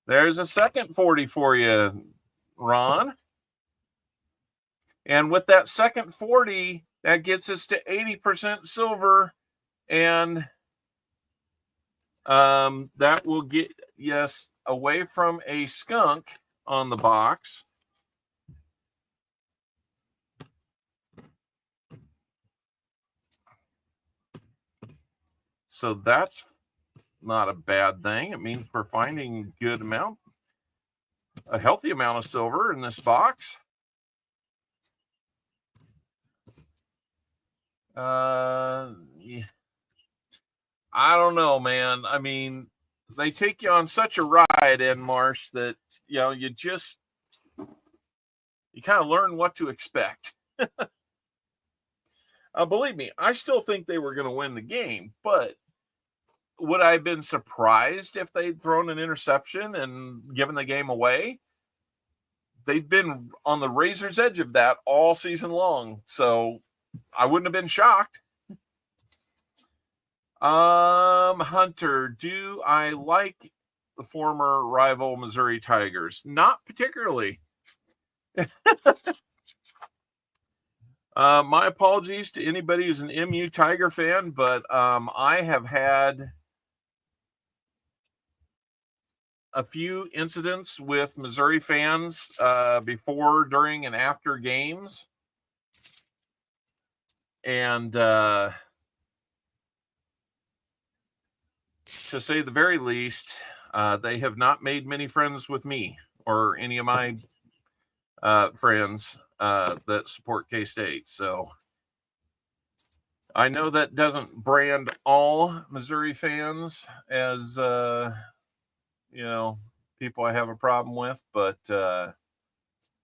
There's a second 40 for you, Ron. And with that second 40, that gets us to 80% silver. And that will get us away from a skunk on the box. So that's not a bad thing. It means we're finding a healthy amount of silver in this box. Yeah. I don't know, man. I mean, they take you on such a ride in Marsh that, you kind of learn what to expect. Believe me, I still think they were going to win the game, but would I have been surprised if they'd thrown an interception and given the game away? They've been on the razor's edge of that all season long, so I wouldn't have been shocked. Hunter, do I like the former rival Missouri Tigers? Not particularly. My apologies to anybody who's an MU Tiger fan, but I have had a few incidents with Missouri fans before, during, and after games. And to say the very least, they have not made many friends with me or any of my friends that support K-State. So I know that doesn't brand all Missouri fans as, people I have a problem with, but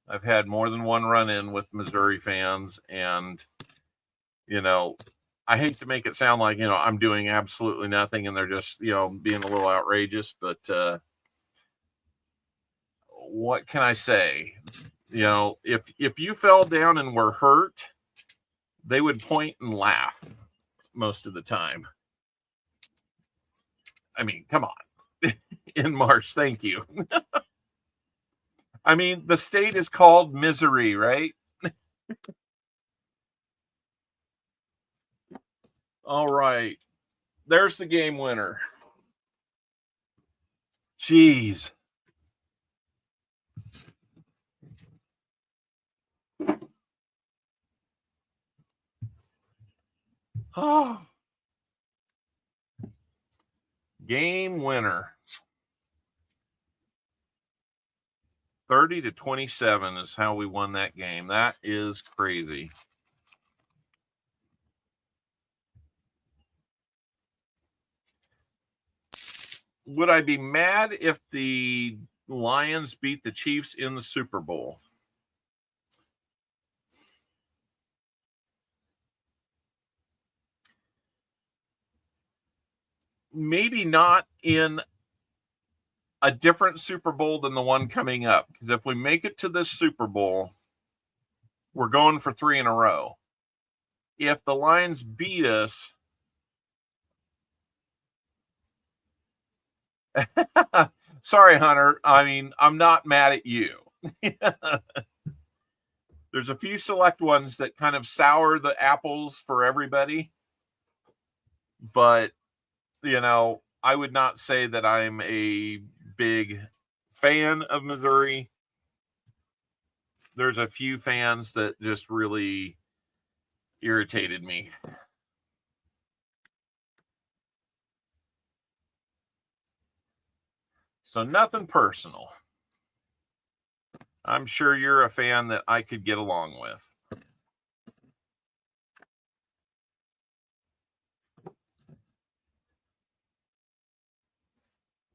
I've had more than one run-in with Missouri fans, and, I hate to make it sound like, I'm doing absolutely nothing and they're just, being a little outrageous, but what can I say? If you fell down and were hurt, they would point and laugh most of the time. I mean, come on. In March, thank you. I mean, the state is called Misery, right? All right. There's the game winner. Jeez. Oh. Game winner. 30-27 is how we won that game. That is crazy. Would I be mad if the Lions beat the Chiefs in the Super Bowl? Maybe not in a different Super Bowl than the one coming up. Because if we make it to this Super Bowl, we're going for 3 in a row. If the Lions beat us, sorry, Hunter. I mean, I'm not mad at you. There's a few select ones that kind of sour the apples for everybody. But, I would not say that I'm a big fan of Missouri. There's a few fans that just really irritated me. So nothing personal. I'm sure you're a fan that I could get along with.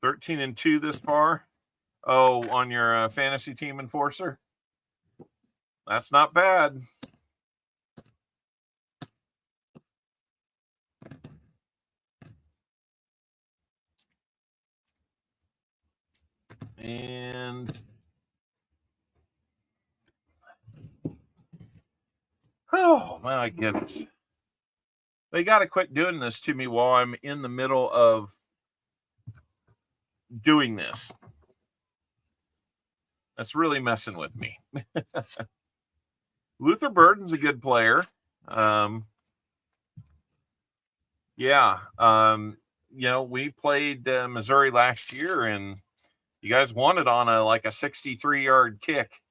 (13-2) this far. Oh, on your fantasy team enforcer? That's not bad. And oh my goodness. They got to quit doing this to me while I'm in the middle of doing this. That's really messing with me. Luther Burden's a good player. We played Missouri last year, and you guys won it on a 63-yard kick.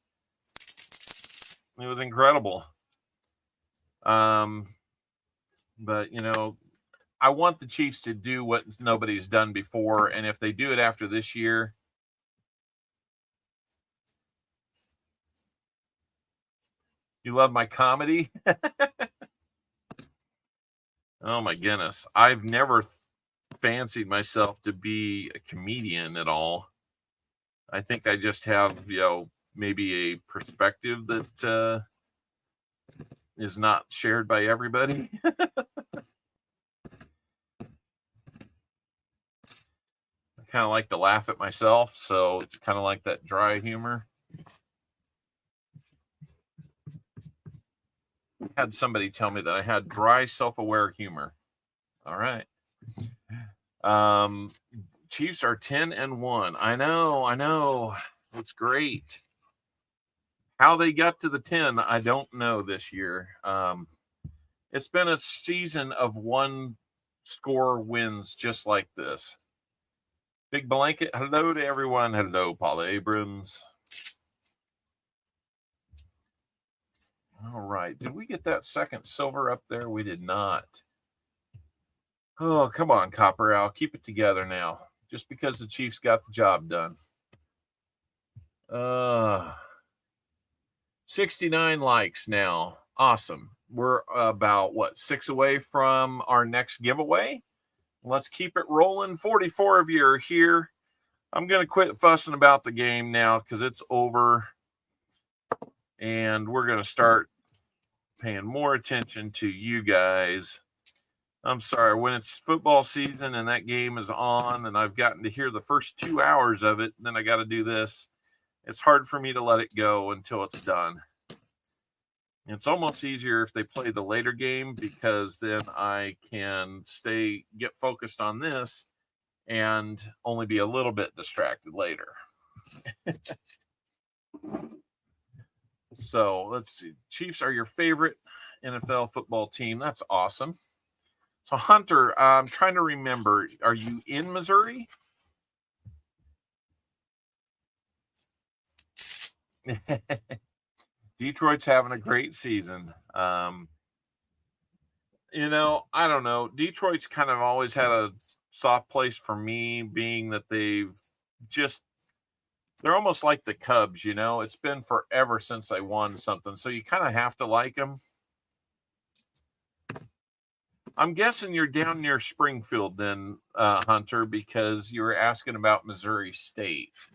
It was incredible. But I want the Chiefs to do what nobody's done before, and if they do it after this year, you love my comedy? Oh my goodness. I've never fancied myself to be a comedian at all. I think I just have, maybe a perspective that is not shared by everybody. I kind of like to laugh at myself, so it's kind of like that dry humor. I had somebody tell me that I had dry, self-aware humor. All right. Chiefs are 10-1. I know. It's great. How they got to the 10, I don't know this year. It's been a season of one-score wins just like this. Big Blanket, hello to everyone. Hello, Paula Abrams. All right. Did we get that second silver up there? We did not. Oh, come on, Copper Owl. Keep it together now. Just because the Chiefs got the job done. 69 likes now. Awesome. we're about, 6 away from our next giveaway. Let's keep it rolling. 44 of you are here. I'm going to quit fussing about the game now because it's over. And we're going to start paying more attention to you guys. I'm sorry, when it's football season and that game is on and I've gotten to hear the first 2 hours of it, and then I got to do this, it's hard for me to let it go until it's done. It's almost easier if they play the later game because then I can get focused on this and only be a little bit distracted later. So let's see. Chiefs are your favorite NFL football team. That's awesome. So Hunter, I'm trying to remember, are you in Missouri? Detroit's having a great season. I don't know. Detroit's kind of always had a soft place for me, being that they're almost like the Cubs, It's been forever since they won something, so you kind of have to like them. I'm guessing you're down near Springfield then, Hunter, because you were asking about Missouri State.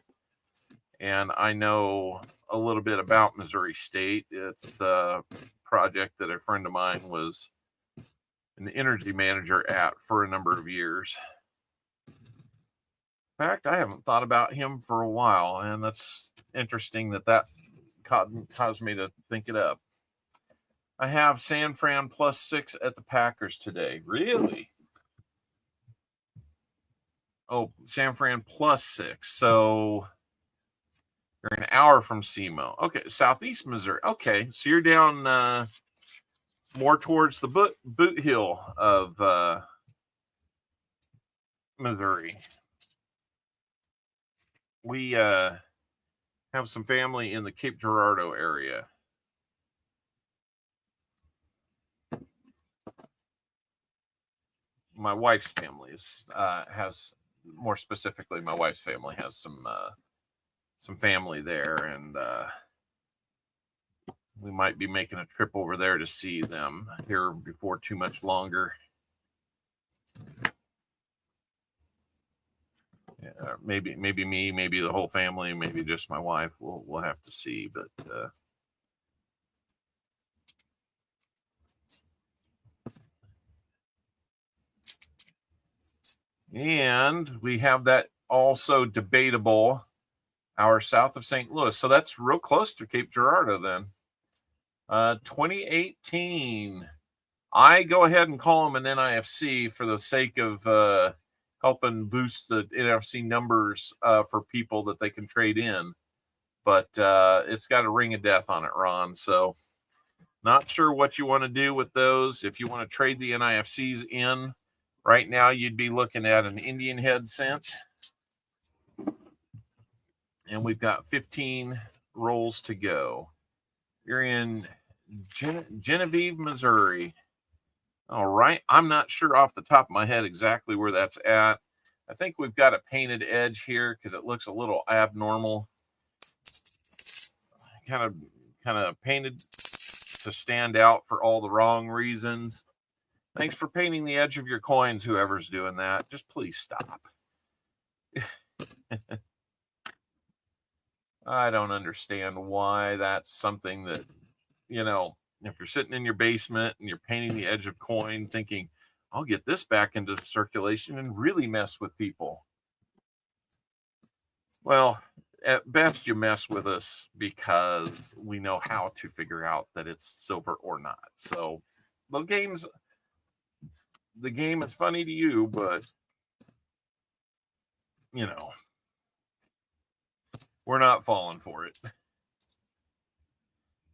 And I know a little bit about Missouri State. It's a project that a friend of mine was an energy manager at for a number of years. In fact, I haven't thought about him for a while, and that's interesting that caused me to think it up. I have San Fran +6 at the Packers today. Really? Oh, San Fran +6. So you're an hour from SEMO. Okay, Southeast Missouri. Okay, so you're down more towards the boot hill of Missouri. We have some family in the Cape Girardeau area. My wife's family has, more specifically, my wife's family has some family there, and we might be making a trip over there to see them here before too much longer. Yeah, maybe me, maybe the whole family, maybe just my wife. We'll have to see, but and we have that also debatable hour south of St. Louis. So that's real close to Cape Girardeau then. 2018. I go ahead and call them an NIFC for the sake of helping boost the NFC numbers for people that they can trade in. But it's got a ring of death on it, Ron. So not sure what you want to do with those. If you want to trade the NIFCs in, right now you'd be looking at an Indian head cent. And we've got 15 rolls to go. You're in Genevieve, Missouri. All right. I'm not sure off the top of my head exactly where that's at. I think we've got a painted edge here because it looks a little abnormal. Kind of painted to stand out for all the wrong reasons. Thanks for painting the edge of your coins, whoever's doing that. Just please stop. I don't understand why that's something that, if you're sitting in your basement and you're painting the edge of coin thinking, I'll get this back into circulation and really mess with people. Well, at best you mess with us because we know how to figure out that it's silver or not. So the game is funny to you, but we're not falling for it.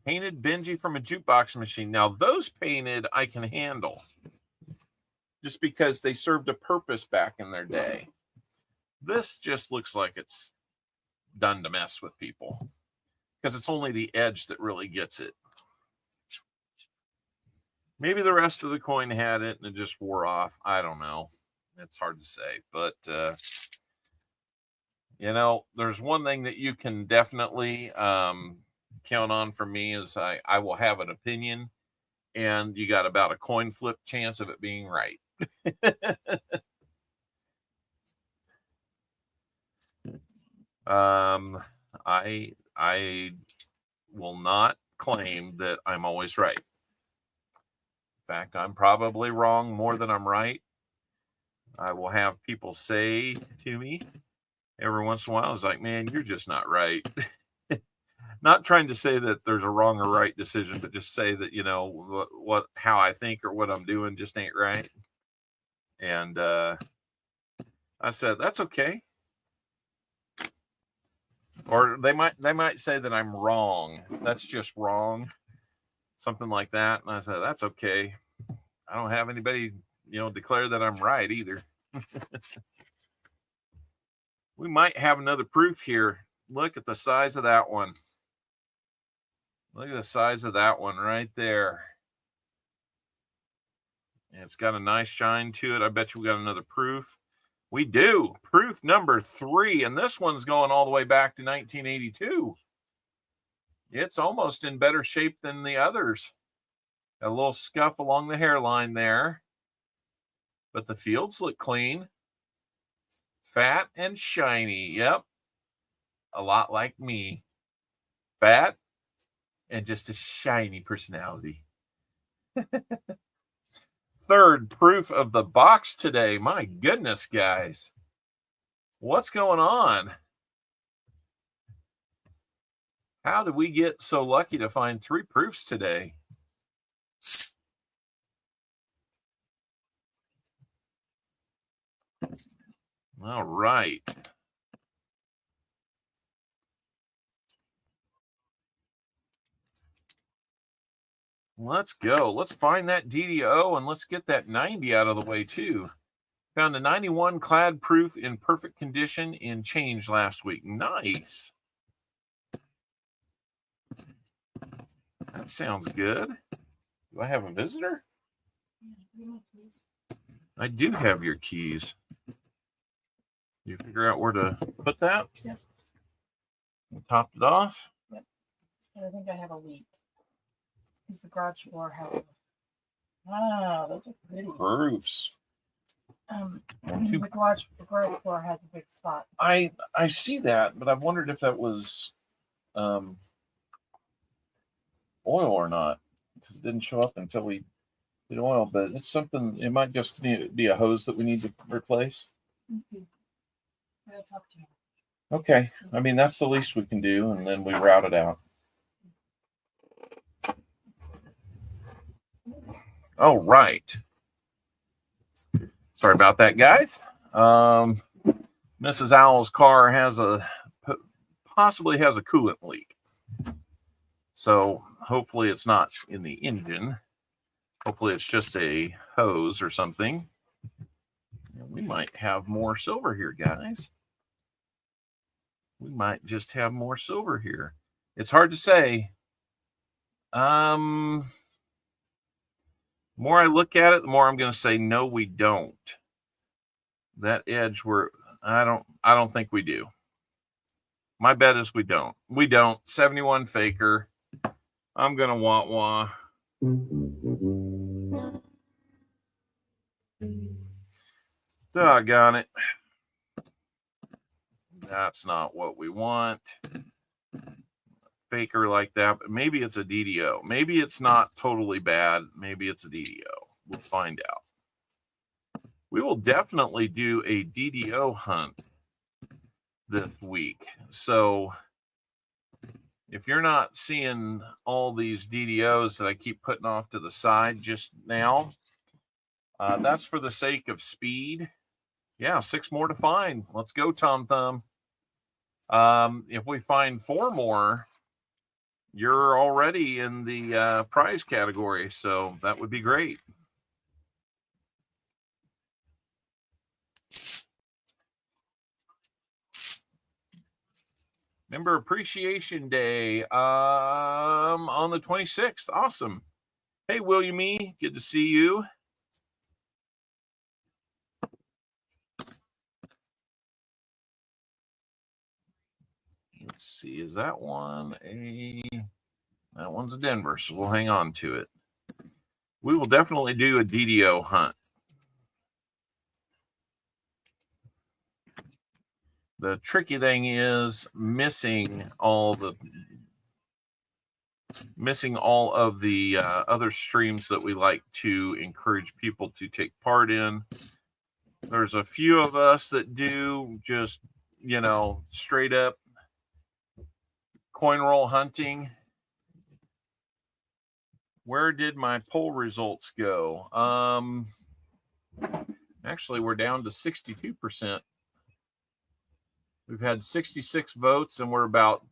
Painted Benji from a jukebox machine. Now, those painted I can handle just because they served a purpose back in their day. This just looks like it's done to mess with people because it's only the edge that really gets it. Maybe the rest of the coin had it and it just wore off. I don't know. It's hard to say, but there's one thing that you can definitely count on from me is I will have an opinion, and you got about a coin flip chance of it being right. I will not claim that I'm always right. In fact, I'm probably wrong more than I'm right. I will have people say to me every once in a while, it's like, man, you're just not right. Not trying to say that there's a wrong or right decision, but just say that, you know, how I think or what I'm doing just ain't right. And I said, that's okay. Or they might say that I'm wrong. That's just wrong. Something like that. And I said, that's okay. I don't have anybody, you know, declare that I'm right either. We might have another proof here. Look at the size of that one. Look at the size of that one right there. And it's got a nice shine to it. I bet you we got another proof. We do. Proof number 3. And this one's going all the way back to 1982. It's almost in better shape than the others. Got a little scuff along the hairline there. But the fields look clean. Fat and shiny. Yep. A lot like me. Fat and just a shiny personality. Third proof of the box today. My goodness, guys. What's going on? How did we get so lucky to find 3 proofs today? All right. Let's go. Let's find that DDO and let's get that 90 out of the way too. Found a 91 clad proof in perfect condition in change last week. Nice. That sounds good. Do I have a visitor? I do have your keys. You figure out where to put that? Yep. Topped it off? Yep. I think I have a leak. Because the garage floor has. Ah, those are pretty. Proofs. The garage floor has a big spot. I see that, but I've wondered if that was oil or not, because it didn't show up until we did oil. But it's something. It might just be a hose that we need to replace. Mm-hmm. I'll talk to you. Okay. I mean, that's the least we can do, and then we route it out. All right. Sorry about that, guys. Mrs. Owl's car possibly has a coolant leak. So hopefully it's not in the engine. Hopefully it's just a hose or something. We might have more silver here, guys. We might just have more silver here. It's hard to say. The more I look at it, the more I'm going to say no, we don't. That edge, I don't think we do. My bet is we don't. We don't. 71 faker. I'm going to wah-wah. Doggone it. That's not what we want. Faker like that, but maybe it's a DDO. Maybe it's not totally bad. Maybe it's a DDO. We'll find out. We will definitely do a DDO hunt this week. So if you're not seeing all these DDOs that I keep putting off to the side just now, that's for the sake of speed. Yeah, 6 more to find. Let's go, Tom Thumb. If we find 4 more, you're already in the prize category, so that would be great. Member Appreciation Day on the 26th. Awesome. Hey, William E., good to see you. Let's see, is that one that one's a Denver, so we'll hang on to it. We will definitely do a DDO hunt. The tricky thing is missing all of the other streams that we like to encourage people to take part in. There's a few of us that do just, straight up coin roll hunting. Where did my poll results go? Actually, we're down to 62%. We've had 66 votes, and we're about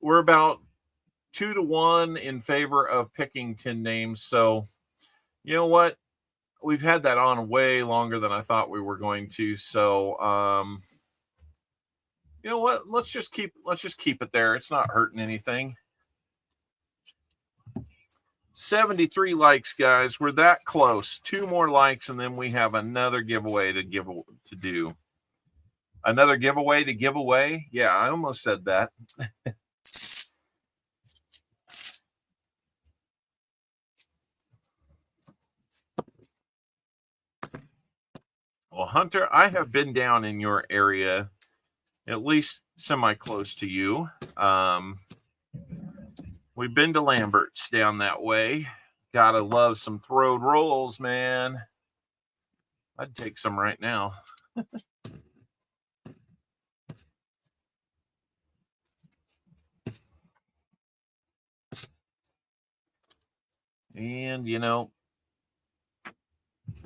2-1 in favor of picking 10 names. So, you know what? We've had that on way longer than I thought we were going to. So, you know what? Let's just keep it there. It's not hurting anything. 73 likes, guys. We're that close. 2 more likes, and then we have another giveaway to do. Another giveaway to give away? Yeah, I almost said that. Well, Hunter, I have been down in your area, at least semi-close to you. We've been to Lambert's down that way. Gotta love some throwed rolls, man. I'd take some right now. And,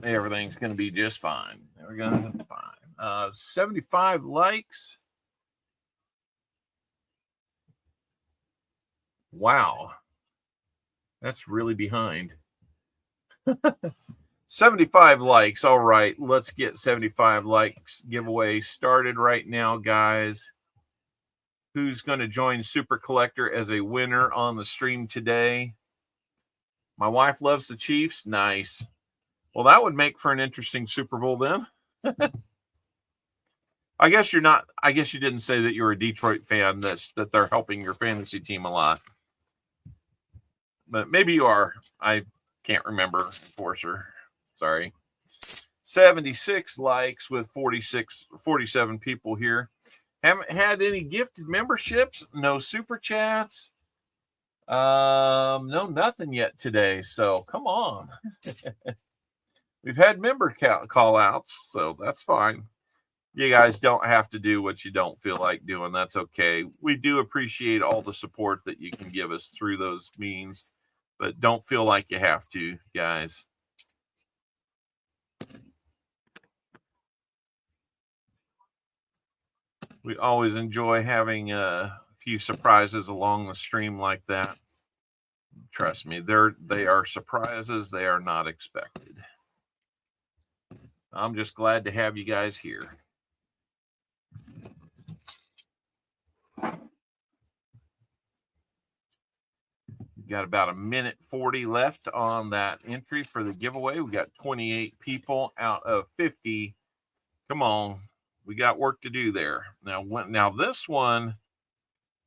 everything's going to be just fine. We're going to be fine. 75 likes. Wow. That's really behind. 75 likes. All right. Let's get 75 likes giveaway started right now, guys. Who's going to join Super Collector as a winner on the stream today? My wife loves the Chiefs. Nice. Well, that would make for an interesting Super Bowl then. I guess you're not. I guess you didn't say that you're a Detroit fan. That they're helping your fantasy team a lot. But maybe you are. I can't remember. Enforcer. Sorry. 76 likes with 47 people here. Haven't had any gifted memberships. No super chats. No, nothing yet today. So come on. We've had member call outs, so that's fine. You guys don't have to do what you don't feel like doing. That's okay. We do appreciate all the support that you can give us through those means, but don't feel like you have to, guys. We always enjoy having a few surprises along the stream like that. Trust me, they are surprises. They are not expected. I'm just glad to have you guys here. Got about a minute 40 left on that entry for the giveaway. We got 28 people out of 50. Come on. We got work to do there. Now this one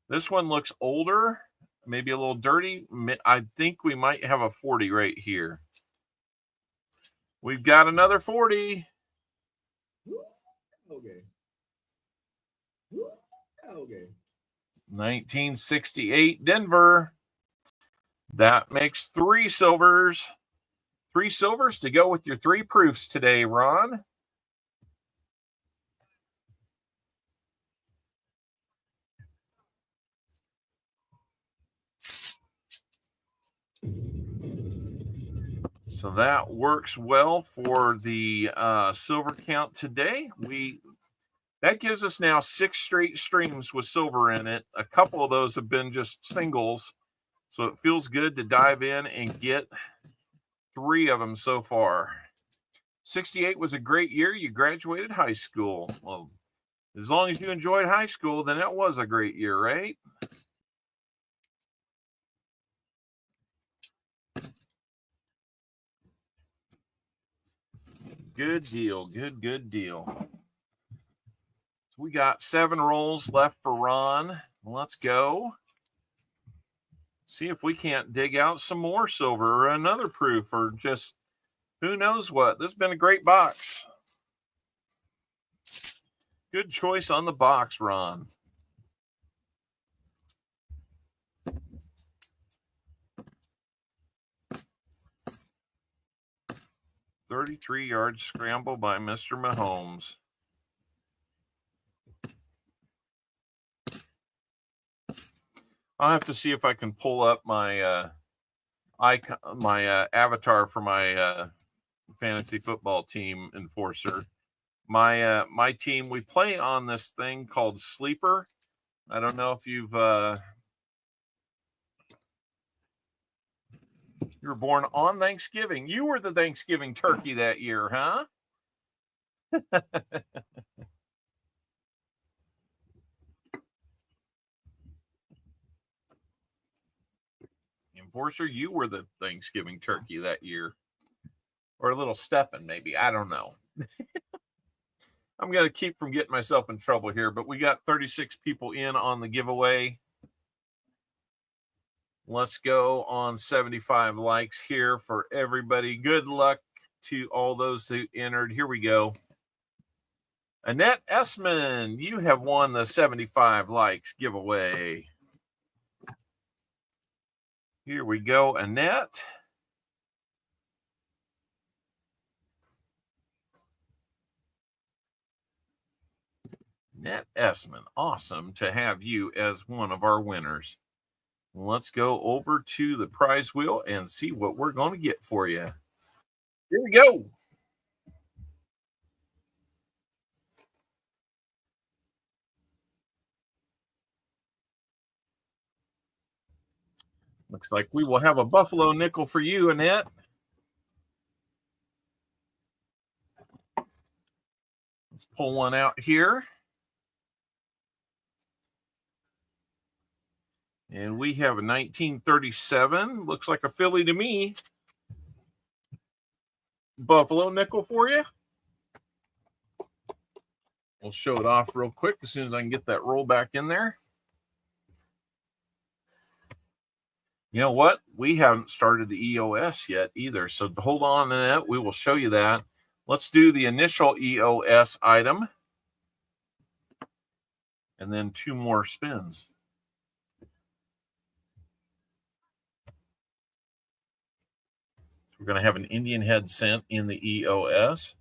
looks older, maybe a little dirty. I think we might have a 40 right here. We've got another 40. Okay. Okay. 1968 Denver. That makes 3 silvers. 3 silvers to go with your 3 proofs today, Ron. So that works well for the silver count today. That gives us now 6 straight streams with silver in it. A couple of those have been just singles. So it feels good to dive in and get 3 of them so far. 68 was a great year. You graduated high school. Well, as long as you enjoyed high school, then that was a great year, right? Good deal. Good deal. So we got 7 rolls left for Ron. Let's go. See if we can't dig out some more silver or another proof or just who knows what. This has been a great box. Good choice on the box, Ron. "33-yard scramble by Mr. Mahomes." I'll have to see if I can pull up my avatar for my fantasy football team enforcer. My team, we play on this thing called Sleeper. I don't know if you've you were born on Thanksgiving. You were the Thanksgiving turkey that year, huh? Enforcer, you were the Thanksgiving turkey that year. Or a little stepping, maybe. I don't know. I'm going to keep from getting myself in trouble here, but we got 36 people in on the giveaway. Let's go on 75 likes here for everybody. Good luck to all those who entered. Here we go. Annette Essman, you have won the 75 likes giveaway. Here we go, Annette. Annette Essman, awesome to have you as one of our winners. Let's go over to the prize wheel and see what we're going to get for you. Here we go. Looks like we will have a buffalo nickel for you, Annette. Let's pull one out here. And we have a 1937. Looks like a Philly to me. Buffalo nickel for you. We'll show it off real quick as soon as I can get that roll back in there. You know what? We haven't started the EOS yet either. So hold on to that. We will show you that. Let's do the initial EOS item. And then 2 more spins. We're going to have an Indian head cent in the EOS.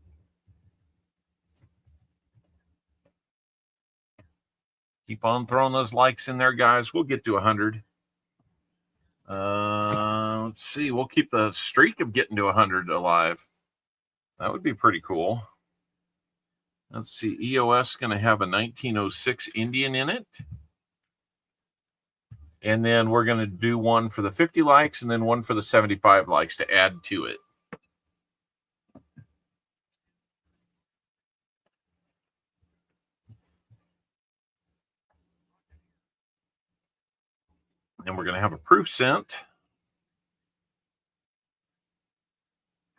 Keep on throwing those likes in there, guys. We'll get to 100. Let's see. We'll keep the streak of getting to 100 alive. That would be pretty cool. Let's see. EOS is going to have a 1906 Indian in it. And then we're going to do one for the 50 likes and then one for the 75 likes to add to it. And we're going to have a proof cent.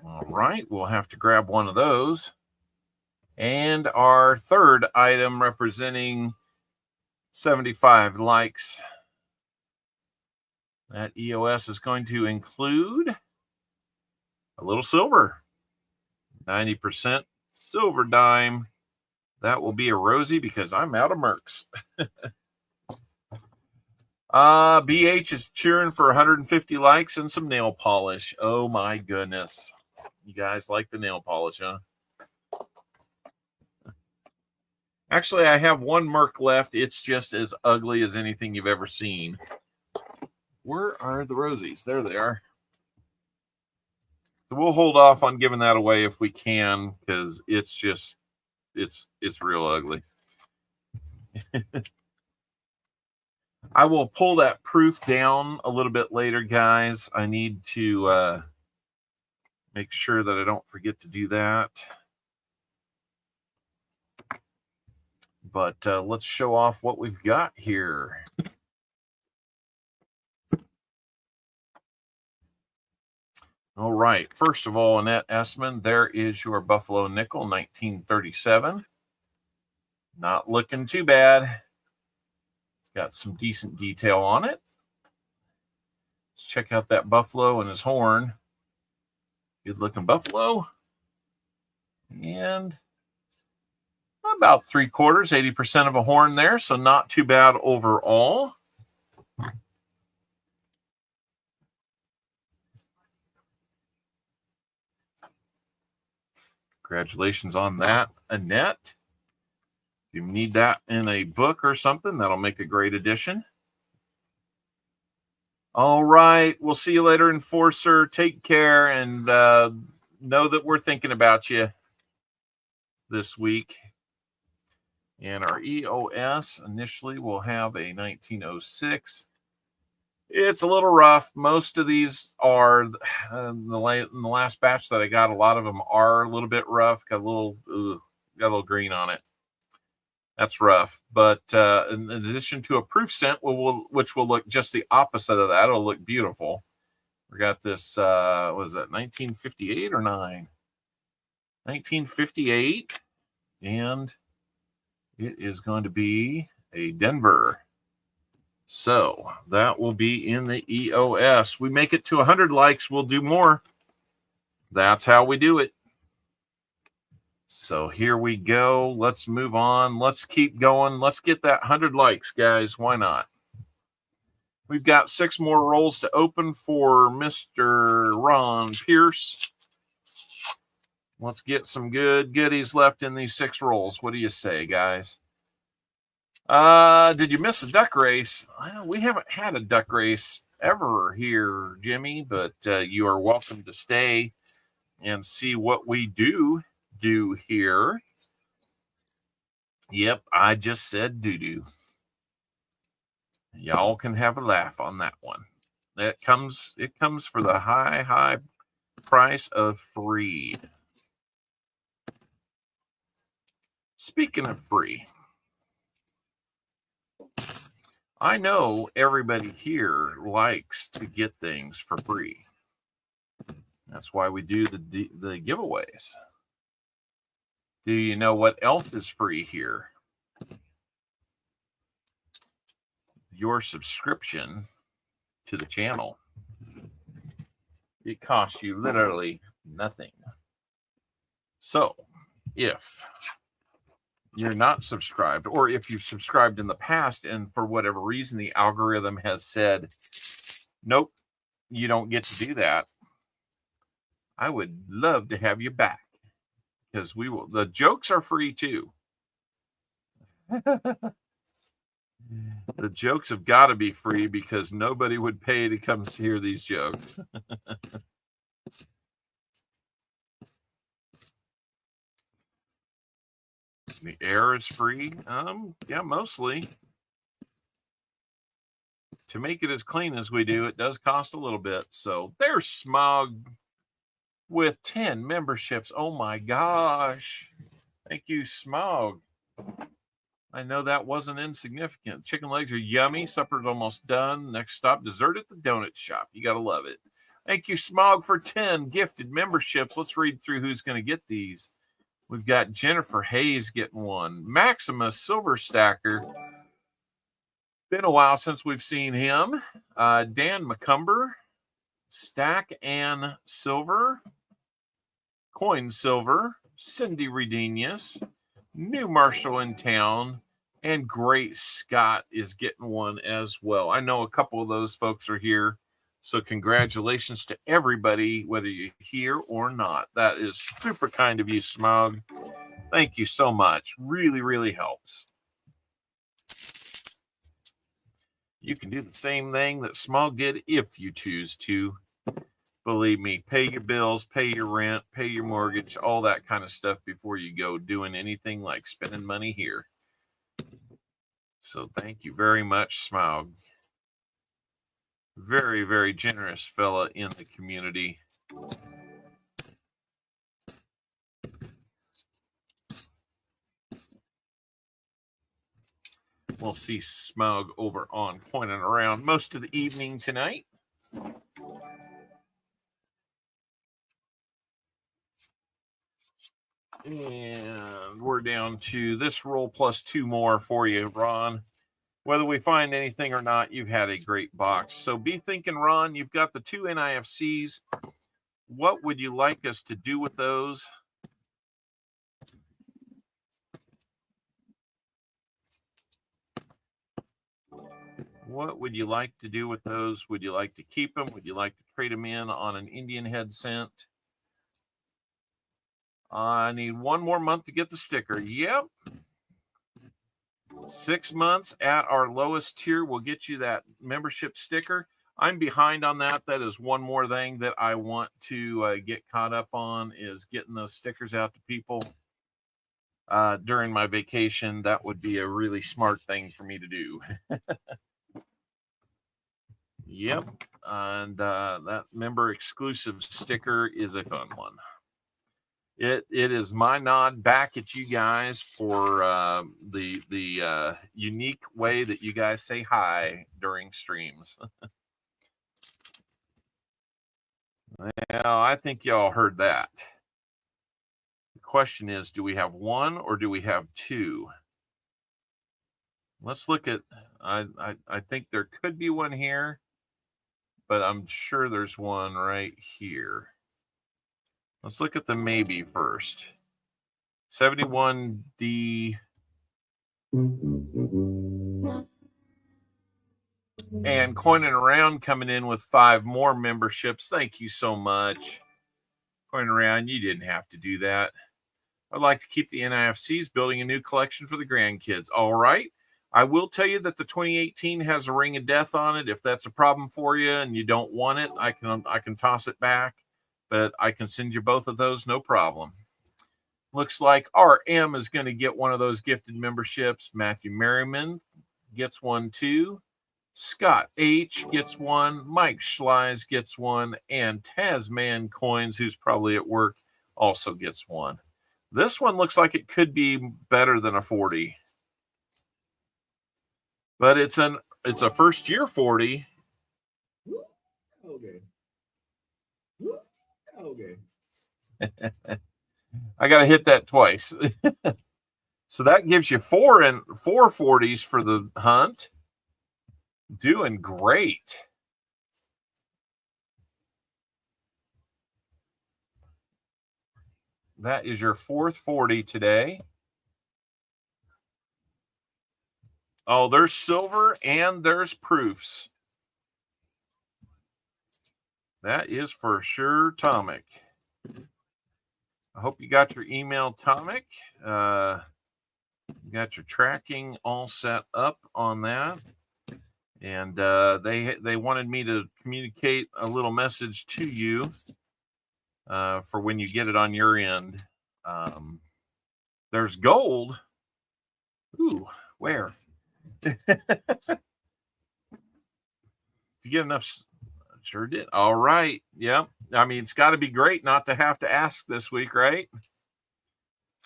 All right, we'll have to grab one of those. And our third item representing 75 likes. That EOS is going to include a little silver. 90% silver dime. That will be a Rosie because I'm out of Mercs. BH is cheering for 150 likes and some nail polish. Oh my goodness. You guys like the nail polish, huh? Actually, I have one Merc left. It's just as ugly as anything you've ever seen. Where are the Rosies? There they are. So we'll hold off on giving that away if we can, because it's just, it's real ugly. I will pull that proof down a little bit later, guys. I need to make sure that I don't forget to do that. But let's show off what we've got here. All right. First of all, Annette Essman, there is your Buffalo Nickel, 1937. Not looking too bad. It's got some decent detail on it. Let's check out that buffalo and his horn. Good looking buffalo. And about 3/4, 80% of a horn there. So not too bad overall. Congratulations on that, Annette. If you need that in a book or something, that'll make a great addition. All right. We'll see you later, Enforcer. Take care and know that we're thinking about you this week. And our EOS initially will have a 1906. It's a little rough. Most of these are in the last batch that I got. A lot of them are a little bit rough. Got a little green on it. That's rough. But in addition to a proof scent, which will look just the opposite of that, it'll look beautiful. We got this. Was that 1958 or 9? 1958, and it is going to be a Denver. So that will be in the EOS. We make it to 100 likes, we'll do more. That's how we do it. So here we go. Let's move on. Let's keep going. Let's get that 100 likes, guys. Why not? We've got 6 more rolls to open for Mr. Ron Pierce. Let's get some good goodies left in these 6 rolls. What do you say, guys? Did you miss a duck race? Well, we haven't had a duck race ever here, Jimmy, but you are welcome to stay and see what we do here. Yep, I just said doo-doo. Y'all can have a laugh on that one. It comes for the high price of free. Speaking of free, I know everybody here likes to get things for free. That's why we do the giveaways. Do you know what else is free here? Your subscription to the channel. It costs you literally nothing. So, if you're not subscribed, or if you've subscribed in the past and for whatever reason the algorithm has said, nope, you don't get to do that, I would love to have you back, because the jokes are free too. The jokes have got to be free, because nobody would pay to come hear these jokes. The air is free. Yeah, mostly. To make it as clean as we do, it does cost a little bit. So there's Smog with 10 memberships. Oh my gosh. Thank you, Smog. I know that wasn't insignificant. Chicken legs are yummy. Supper's almost done. Next stop, dessert at the donut shop. You got to love it. Thank you, Smog, for 10 gifted memberships. Let's read through who's going to get these. We've got Jennifer Hayes getting one. Maximus Silver Stacker. Been a while since we've seen him. Dan McCumber. Stack Ann Silver. Coin Silver. Cindy Redenius. New Marshall in town. And Great Scott is getting one as well. I know a couple of those folks are here. So congratulations to everybody, whether you're here or not. That is super kind of you, Smog. Thank you so much. Really, really helps. You can do the same thing that Smog did if you choose to. Believe me, pay your bills, pay your rent, pay your mortgage, all that kind of stuff before you go doing anything like spending money here. So thank you very much, Smog. Very, very generous fella in the community. We'll see Smug over on Coin and Around most of the evening tonight. And we're down to this roll plus 2 more for you, Ron. whether we find anything or not, you've had a great box. So be thinking, Ron, you've got the 2 NIFCs. What would you like us to do with those? What would you like to do with those? Would you like to keep them? Would you like to trade them in on an Indian head cent? I need 1 more month to get the sticker. Yep. 6 months at our lowest tier will get you that membership sticker. I'm behind on that. That is one more thing that I want to get caught up on, is getting those stickers out to people during my vacation. That would be a really smart thing for me to do. Yep. And that member exclusive sticker is a fun one. It is my nod back at you guys for the unique way that you guys say hi during streams. Well, I think y'all heard that. The question is, do we have 1 or do we have 2? Let's look at, I think there could be 1 here, but I'm sure there's 1 right here. Let's look at the maybe first. 71D. And Coining Around coming in with 5 more memberships. Thank you so much. Coining Around, you didn't have to do that. I'd like to keep the NIFCs, building a new collection for the grandkids. All right. I will tell you that the 2018 has a ring of death on it. If that's a problem for you and you don't want it, I can toss it back. But I can send you both of those, no problem. Looks like RM is going to get 1 of those gifted memberships. Matthew Merriman gets 1 too. Scott H gets 1. Mike Schleiz gets 1. And Tasman Coins, who's probably at work, also gets 1. This one looks like it could be better than a 40. But it's a first year 40. Okay. Okay. I got to hit that twice. So that gives you 4 40s for the hunt. Doing great. That is your 4th 40 today. Oh, there's silver and there's proofs. That is for sure, Tomic. I hope you got your email, Tomic. You got your tracking all set up on that. And they wanted me to communicate a little message to you for when you get it on your end. There's gold. Ooh, where? If you get enough... Sure did. All right. Yeah. I mean, it's got to be great not to have to ask this week, right?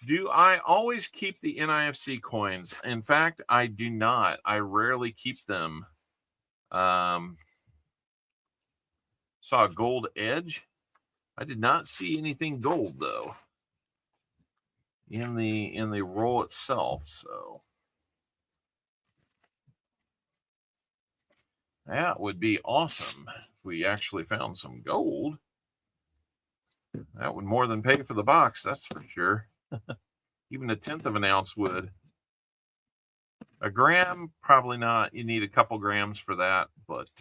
Do I always keep the NIFC coins? In fact, I do not. I rarely keep them. Saw a gold edge. I did not see anything gold though in the roll itself. So that would be awesome if we actually found some gold. That would more than pay for the box, that's for sure. Even 1/10 of an ounce would. A gram, probably not. You need a couple grams for that, but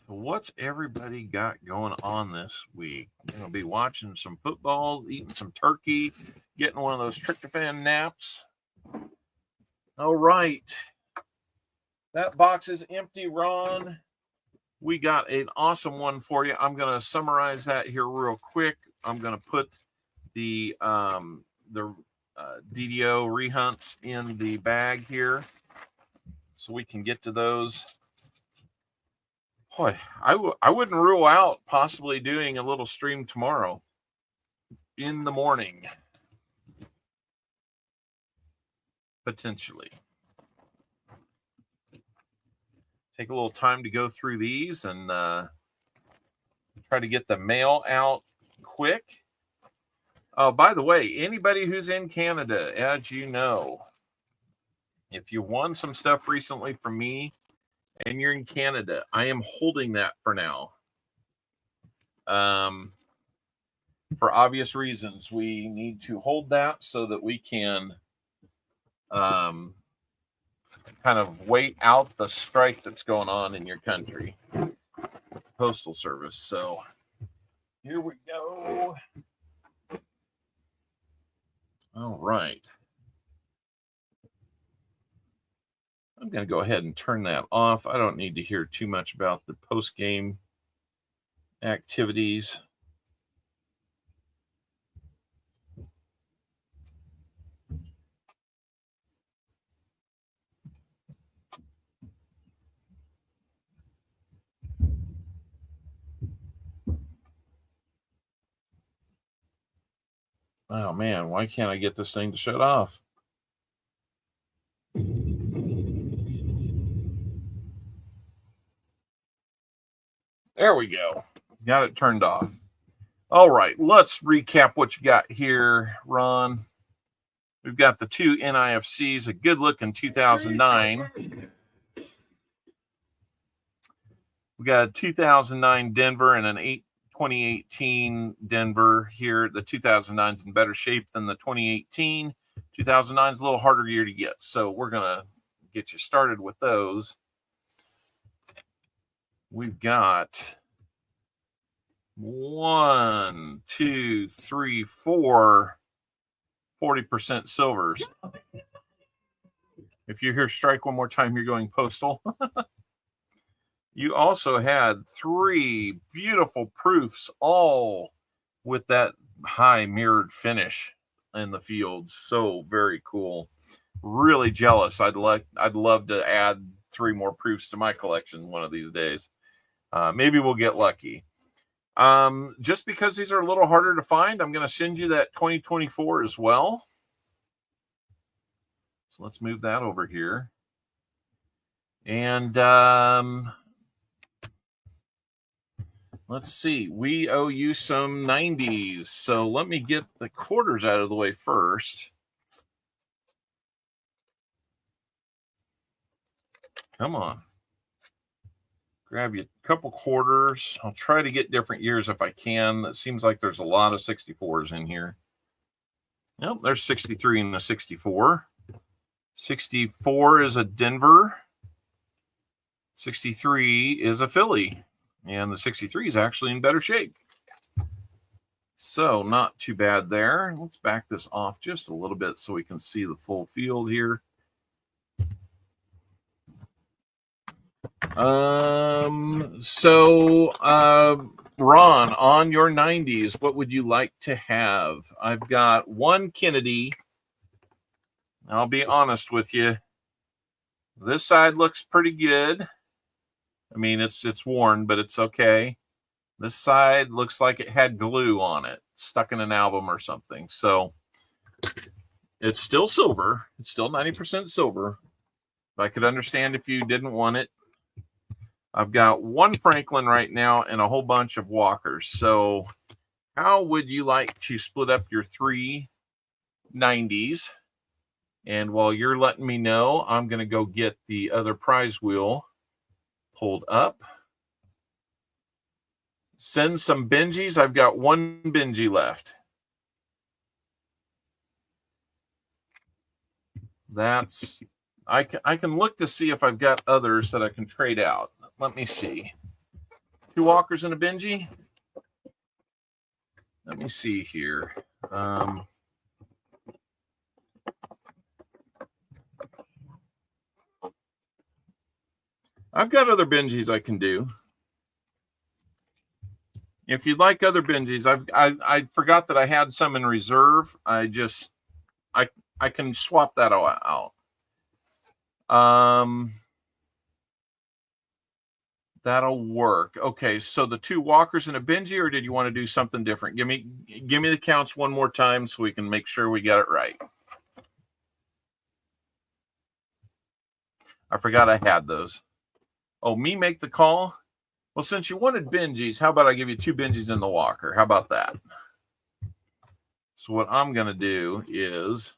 what's everybody got going on this week? You're going to be watching some football, eating some turkey, getting one of those tryptophan naps. All right. That box is empty, Ron. We got an awesome one for you. I'm going to summarize that here real quick. I'm going to put the DDO rehunts in the bag here so we can get to those. Boy, I wouldn't rule out possibly doing a little stream tomorrow in the morning. Potentially. Take a little time to go through these and try to get the mail out quick. Oh, by the way, anybody who's in Canada, as you know, if you won some stuff recently from me and you're in Canada, I am holding that for now. For obvious reasons, we need to hold that so that we can kind of wait out the strike that's going on in your country. Postal Service. So here we go. All right. I'm going to go ahead and turn that off. I don't need to hear too much about the post-game activities. Oh, man, why can't I get this thing to shut off? There we go. Got it turned off. All right, let's recap what you got here, Ron. We've got the two NIFCs, a good-looking 2009. We got a 2009 Denver and an 2018 Denver here. The 2009 is in better shape than the 2018. 2009 is a little harder year to get, so we're going to get you started with those. We've got 1, 2, 3, 4 40% silvers. If you hear strike one more time, you're going postal. You also had 3 beautiful proofs, all with that high mirrored finish in the field. So very cool. Really jealous. I'd love to add 3 more proofs to my collection one of these days. Maybe we'll get lucky. Just because these are a little harder to find, I'm going to send you that 2024 as well. So let's move that over here. And let's see. We owe you some 90s. So let me get the quarters out of the way first. Come on. Grab you a couple quarters. I'll try to get different years if I can. It seems like there's a lot of 64s in here. Nope, there's 63 and the 64. 64 is a Denver. 63 is a Philly. And the 63 is actually in better shape. So not too bad there. Let's back this off just a little bit so we can see the full field here. Ron, on your 90s, what would you like to have? I've got 1 Kennedy. I'll be honest with you. This side looks pretty good. I mean, it's worn, but it's okay. This side looks like it had glue on it, stuck in an album or something. So it's still silver. It's still 90% silver. But I could understand if you didn't want it. I've got 1 Franklin right now and a whole bunch of Walkers. So how would you like to split up your 3 90s? And while you're letting me know, I'm going to go get the other prize wheel pulled up. Send some Benjis. I've got 1 Benji left. That's... I can look to see if I've got others that I can trade out. Let me see. 2 Walkers and a Benji. Let me see here. I've got other Benjis I can do. If you'd like other Benjis, I forgot that I had some in reserve. I can swap that out. That'll work. Okay, so the 2 Walkers and a Benji, or did you want to do something different? Give me the counts one more time so we can make sure we got it right. I forgot I had those. Oh, me make the call? Well, since you wanted Benjis, how about I give you 2 Benjis in the Walker? How about that? So what I'm going to do is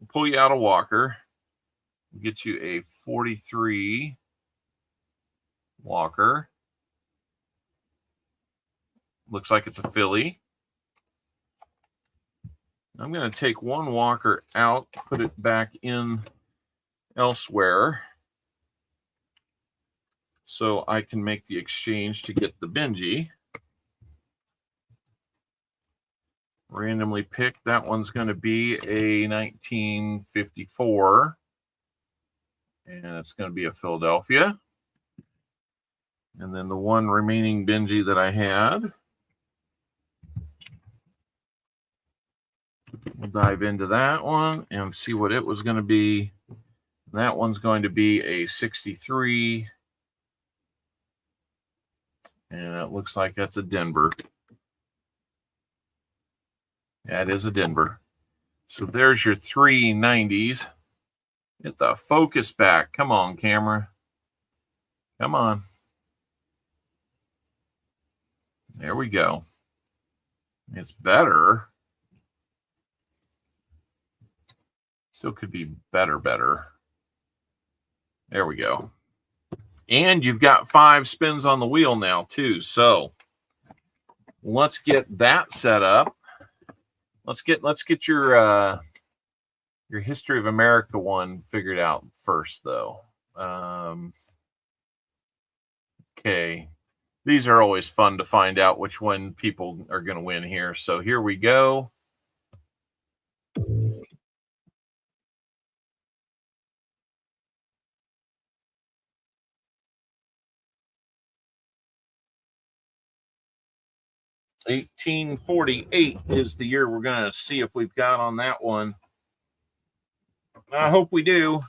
pull you out a walker, get you a 43 walker. Looks like it's a filly. I'm going to take one walker out, put it back in elsewhere so I can make the exchange to get the Benji. Randomly pick. That one's going to be a 1954. And it's going to be a Philadelphia. And then the one remaining Benji that I had. We'll dive into that one and see what it was going to be. That one's going to be a 63. And it looks like that's a Denver. That is a Denver. So there's your 390s. Get the focus back. Come on, camera. Come on. There we go. It's better. Still could be better. There we go. And you've got 5 spins on the wheel now, too. So let's get that set up. Let's get your History of America one figured out first, though. Okay. These are always fun to find out which one people are going to win here. So here we go. $1848 is the year we're going to see if we've got on that one. I hope we do.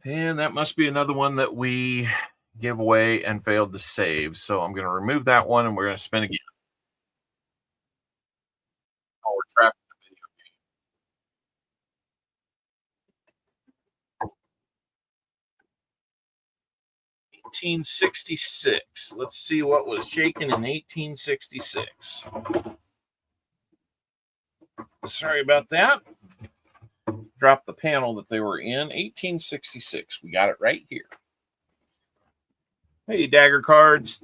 And that must be another one that we give away and failed to save. So I'm going to remove that one and we're going to spin again. Oh, we're trapped in the video game. 1866. Let's see what was shaken in 1866. Sorry about that. Dropped the panel that they were in. 1866. We got it right here. Hey, Dagger Cards.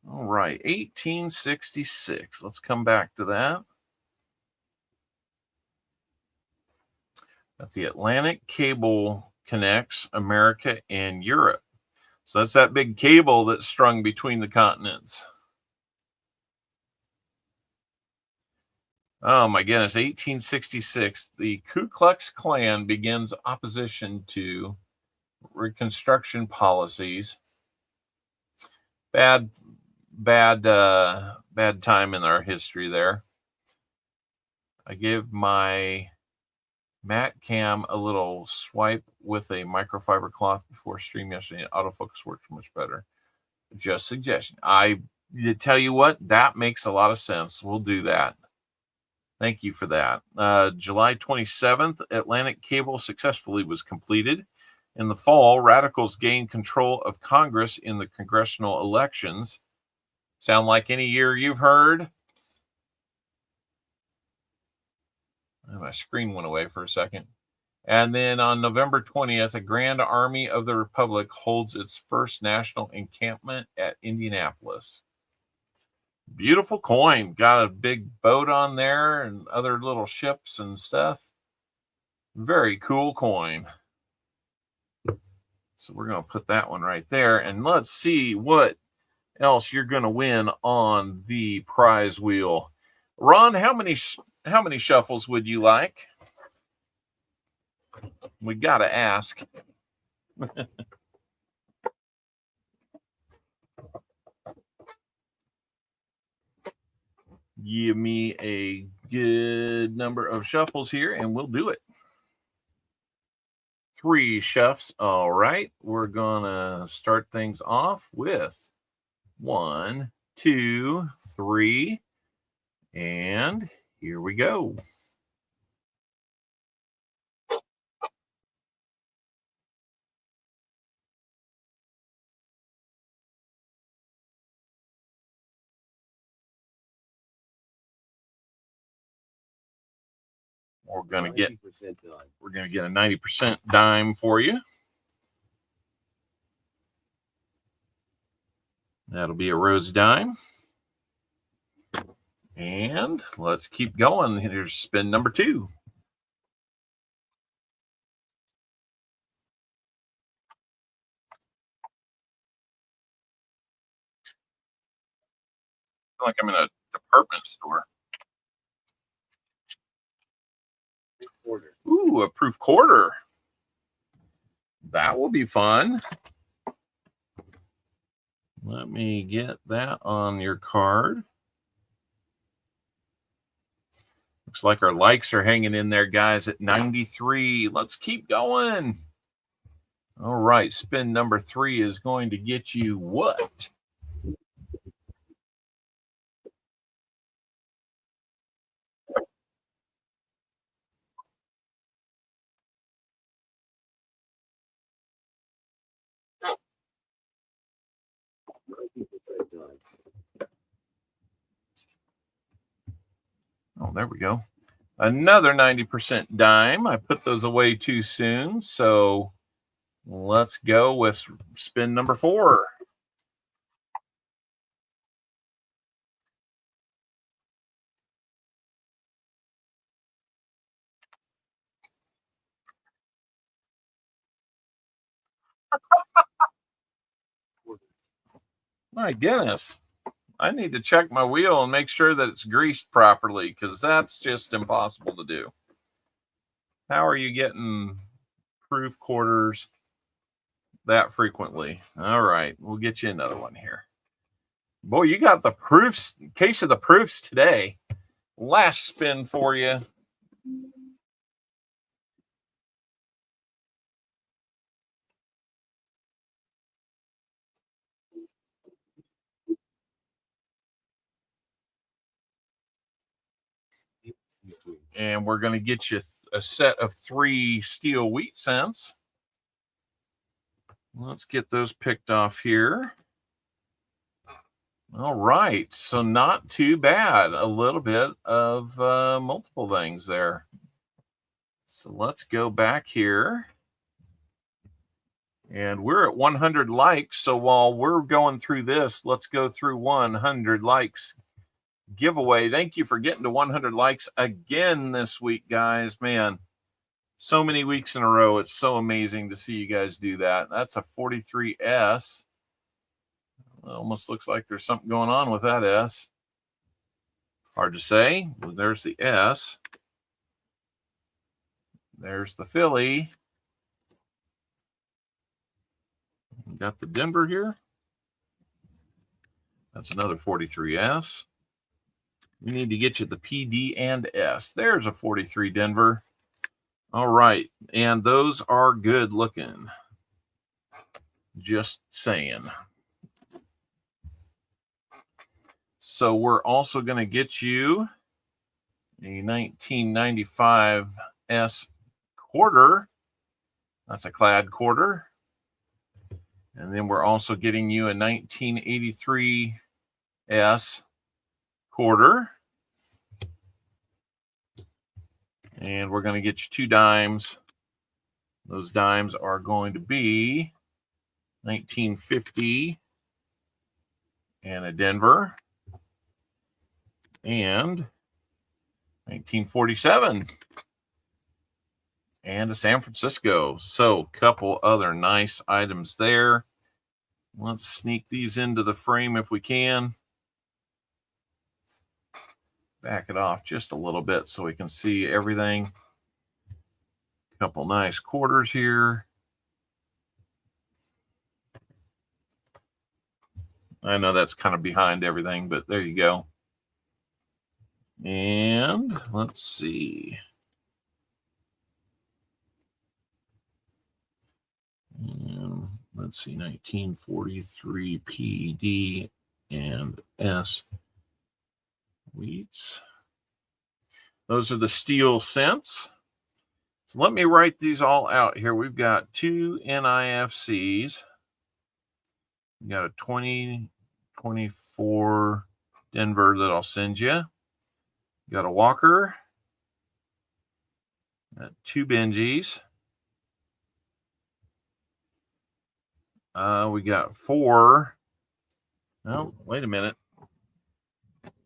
All right, 1866. Let's come back to that. Got the Atlantic Cable connects America and Europe. So that's that big cable that's strung between the continents. Oh my goodness, 1866. The Ku Klux Klan begins opposition to Reconstruction policies. Bad time in our history there. I gave my Matte Cam a little swipe with a microfiber cloth before stream yesterday, and autofocus works much better. Just suggestion. I tell you what, that makes a lot of sense. We'll do that. Thank you for that. July 27th, Atlantic Cable successfully was completed. In the fall, radicals gained control of Congress in the congressional elections. Sound like any year you've heard? My screen went away for a second. And then on November 20th, a Grand Army of the Republic holds its first national encampment at Indianapolis. Beautiful coin. Got a big boat on there and other little ships and stuff. Very cool coin. So we're going to put that one right there. And let's see what else you're going to win on the prize wheel. Ron, how many shuffles would you like? We got to ask. Give me a good number of shuffles here and we'll do it. 3 shuffles. All right. We're going to start things off with 1, 2, 3. And here we go. We're gonna get 90% done. we're gonna get a 90% dime for you. That'll be a rose dime. And let's keep going. Here's spin number 2. I feel like I'm in a department store. Quarter. Ooh, a proof quarter. That will be fun. Let me get that on your card. Looks like our likes are hanging in there, guys, at 93. Let's keep going. All right, spin number 3 is going to get you what? Oh, there we go. Another 90% dime. I put those away too soon, so let's go with spin number 4. My goodness. I need to check my wheel and make sure that it's greased properly, because that's just impossible to do. How are you getting proof quarters that frequently? All right, we'll get you another one here. Boy, you got the proofs, case of the proofs today. Last spin for you. And we're going to get you a set of 3 steel wheat cents. Let's get those picked off here. All right, so not too bad. A little bit of multiple things there. So let's go back here. And we're at 100 likes. So while we're going through this, let's go through 100 likes giveaway. Thank you for getting to 100 likes again this week, guys. Man, so many weeks in a row. It's so amazing to see you guys do that. That's a 43S. It almost looks like there's something going on with that S. Hard to say. Well, there's the S. There's the Philly. We got the Denver here. That's another 43S. We need to get you the PD and S. There's a 43 Denver. All right. And those are good looking. Just saying. So we're also going to get you a 1995 S quarter. That's a clad quarter. And then we're also getting you a 1983 S quarter. And we're going to get you 2 dimes. Those dimes are going to be 1950 and a Denver. And 1947 and a San Francisco. So a couple other nice items there. Let's sneak these into the frame if we can. Back it off just a little bit so we can see everything. Couple nice quarters here. I know that's kind of behind everything, but there you go. And let's see. And let's see, 1943 PD and S wheats. Those are the steel cents. So let me write these all out here. We've got 2 NIFCs. We got a 2024 Denver that I'll send you. Got a Walker. Got 2 Benjis. We got 4. Oh, wait a minute.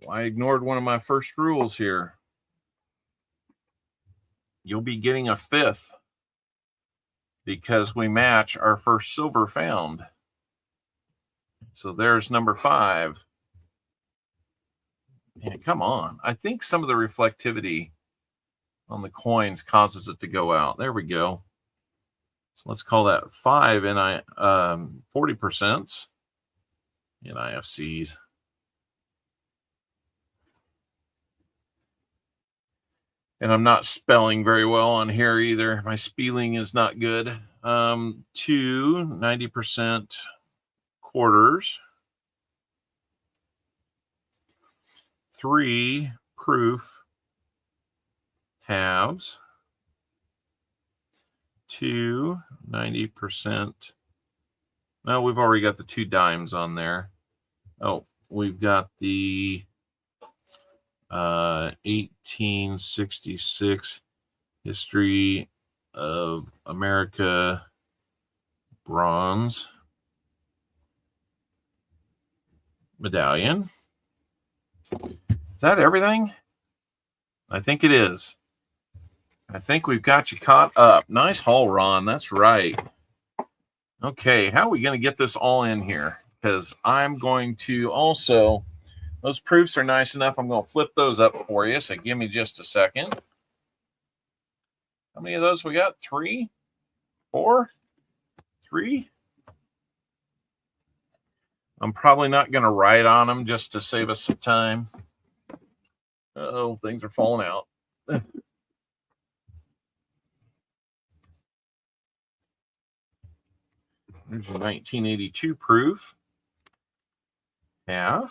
I ignored one of my first rules here. You'll be getting a 5th because we match our first silver found. So there's number 5. And come on. I think some of the reflectivity on the coins causes it to go out. There we go. So let's call that 5 40% NIFCs. And I'm not spelling very well on here either. My spelling is not good. 2 90% quarters. 3 proof halves. 2 90%. No, we've already got the 2 dimes on there. Oh, we've got the 1866 History of America bronze medallion. Is that everything? I think it is. I think we've got you caught up. Nice haul, Ron. That's right. Okay, how are we going to get this all in here? Because I'm going to also, those proofs are nice enough. I'm going to flip those up for you. So give me just a second. How many of those we got? 3, 4, 3. I'm probably not going to write on them just to save us some time. Uh-oh, things are falling out. There's your 1982 proof. Half.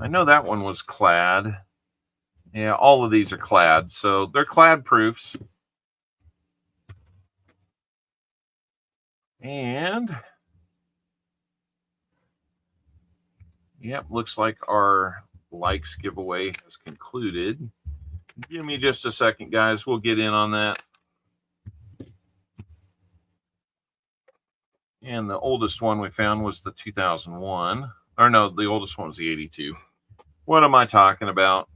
I know that one was clad. Yeah, all of these are clad. So they're clad proofs. And yep, looks like our likes giveaway has concluded. Give me just a second, guys. We'll get in on that. And the oldest one we found was the 2001. Or no, the oldest one was the 82. What am I talking about?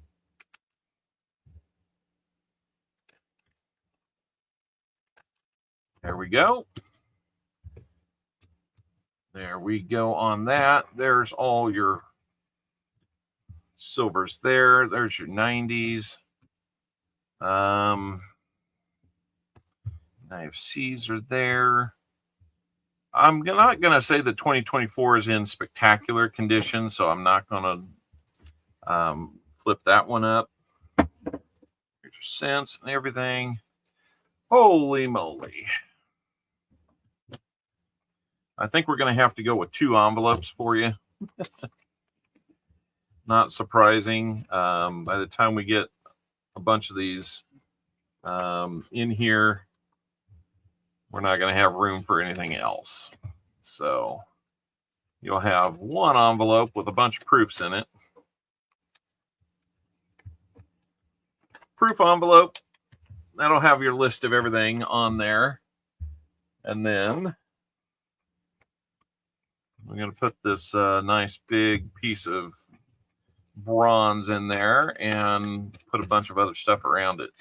There we go. There we go on that. There's all your silvers there. There's your 90s. IFCs are there. I'm not going to say the 2024 is in spectacular condition, so I'm not going to flip that one up. Here's your cents and everything. Holy moly. I think we're going to have to go with 2 envelopes for you. Not surprising. By the time we get a bunch of these in here, we're not going to have room for anything else. So you'll have 1 envelope with a bunch of proofs in it. Proof envelope. That'll have your list of everything on there. And then we're going to put this nice big piece of bronze in there and put a bunch of other stuff around it.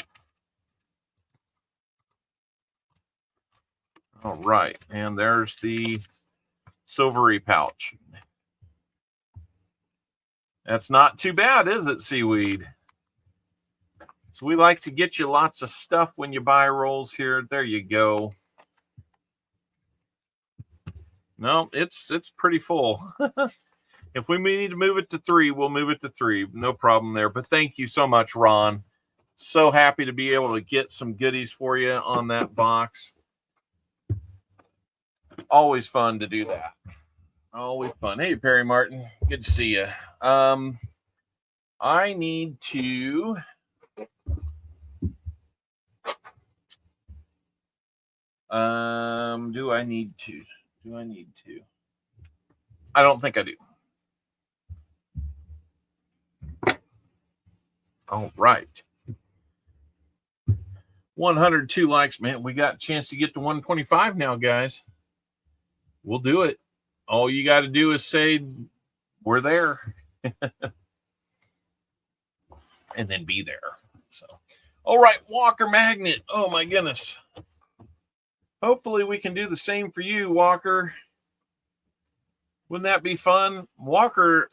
All right, and there's the silvery pouch. That's not too bad, is it, Seaweed? So we like to get you lots of stuff when you buy rolls here. There you go. No, it's pretty full. If we need to move it to 3, we'll move it to 3. No problem there. But thank you so much, Ron. So happy to be able to get some goodies for you on that box. Always fun to do that. Always fun. Hey, Perry Martin. Good to see you. I need to... Do I need to? I don't think I do. All right. 102 likes, man. We got a chance to get to 125 now, guys. We'll do it. All you got to do is say we're there and then be there. So, all right, Walker Magnet. Oh my goodness. Hopefully we can do the same for you, Walker. Wouldn't that be fun? Walker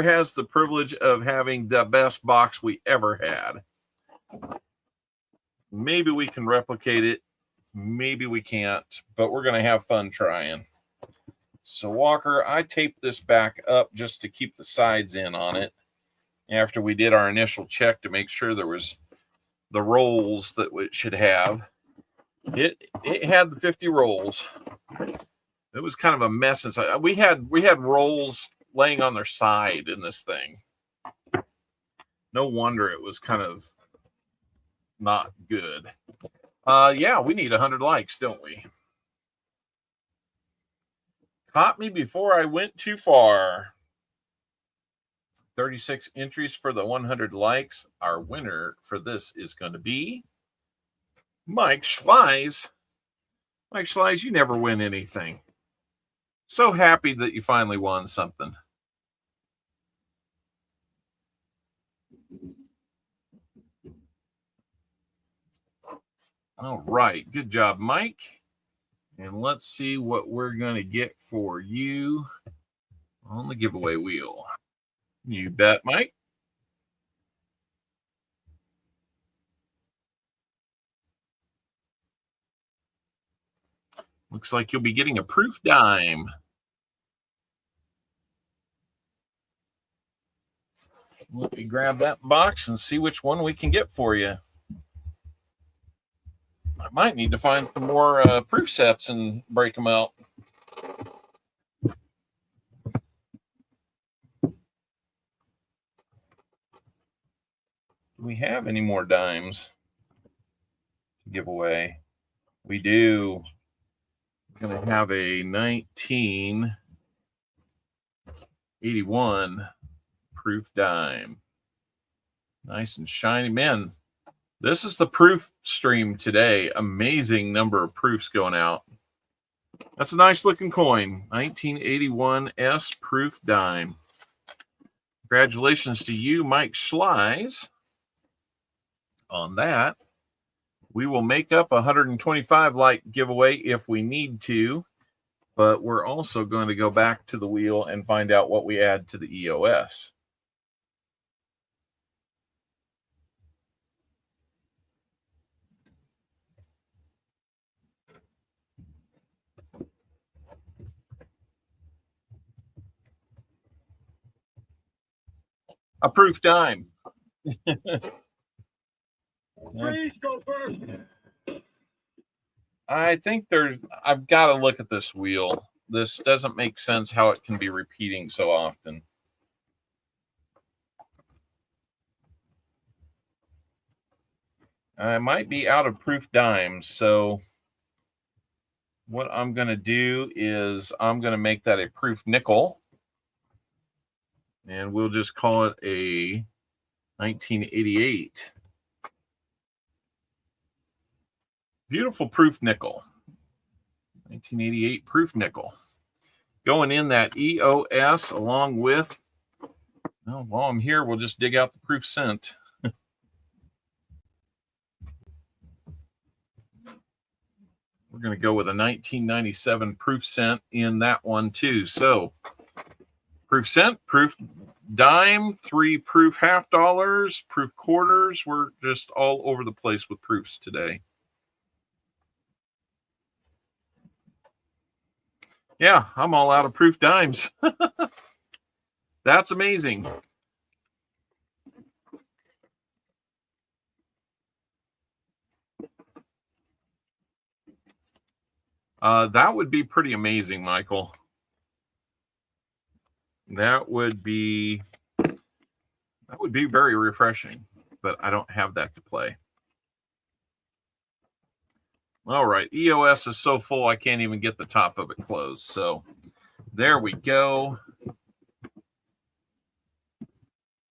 has the privilege of having the best box we ever had. Maybe we can replicate it. Maybe we can't, but we're going to have fun trying. So, Walker, I taped this back up just to keep the sides in on it after we did our initial check to make sure there was the rolls that it should have. It had the 50 rolls. It was kind of a mess inside. We had rolls laying on their side in this thing. No wonder it was kind of not good. Yeah, we need 100 likes, don't we? Caught me before I went too far. 36 entries for the 100 likes. Our winner for this is going to be Mike Schleiz. Mike Schleiz, you never win anything. So happy that you finally won something. All right. Good job, Mike. And let's see what we're going to get for you on the giveaway wheel. You bet, Mike. Looks like you'll be getting a proof dime. Let me grab that box and see which one we can get for you. I might need to find some more proof sets and break them out. Do we have any more dimes to give away? We do. We're going to have a 1981 proof dime. Nice and shiny. Man, this is the proof stream today. Amazing number of proofs going out. That's a nice looking coin. 1981 S proof dime. Congratulations to you, Mike Schleiz, on that. We will make up a 125 like giveaway if we need to, but we're also going to go back to the wheel and find out what we add to the EOS. A proof dime. Please go first. I think I've got to look at this wheel. This doesn't make sense how it can be repeating so often. I might be out of proof dimes, so what I'm going to do is I'm going to make that a proof nickel. And we'll just call it a 1988. Beautiful proof nickel. 1988 proof nickel. Going in that EOS along with, well, while I'm here, we'll just dig out the proof cent. We're going to go with a 1997 proof cent in that one too. So proof cent, proof dime, 3 proof half dollars, proof quarters. We're just all over the place with proofs today. Yeah, I'm all out of proof dimes. That's amazing. That would be pretty amazing, Michael. That would be very refreshing, but I don't have that to play. All right, EOS is so full I can't even get the top of it closed. So there we go.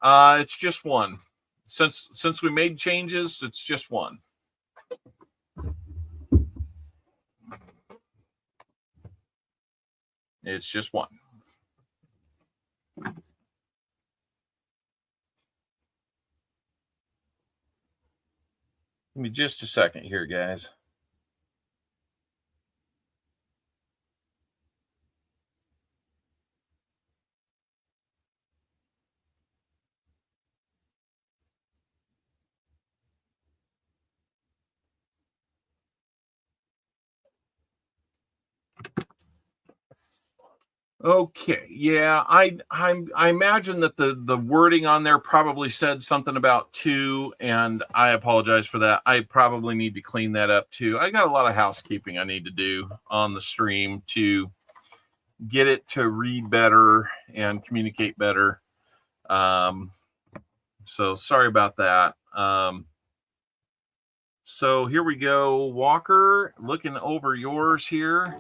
It's just one. since we made changes, it's just one. It's just one. Give me just a second here, guys. Okay, yeah, I imagine that the wording on there probably said something about 2, and I apologize for that. I probably need to clean that up too. I got a lot of housekeeping I need to do on the stream to get it to read better and communicate better. So sorry about that. So here we go, Walker, looking over yours here.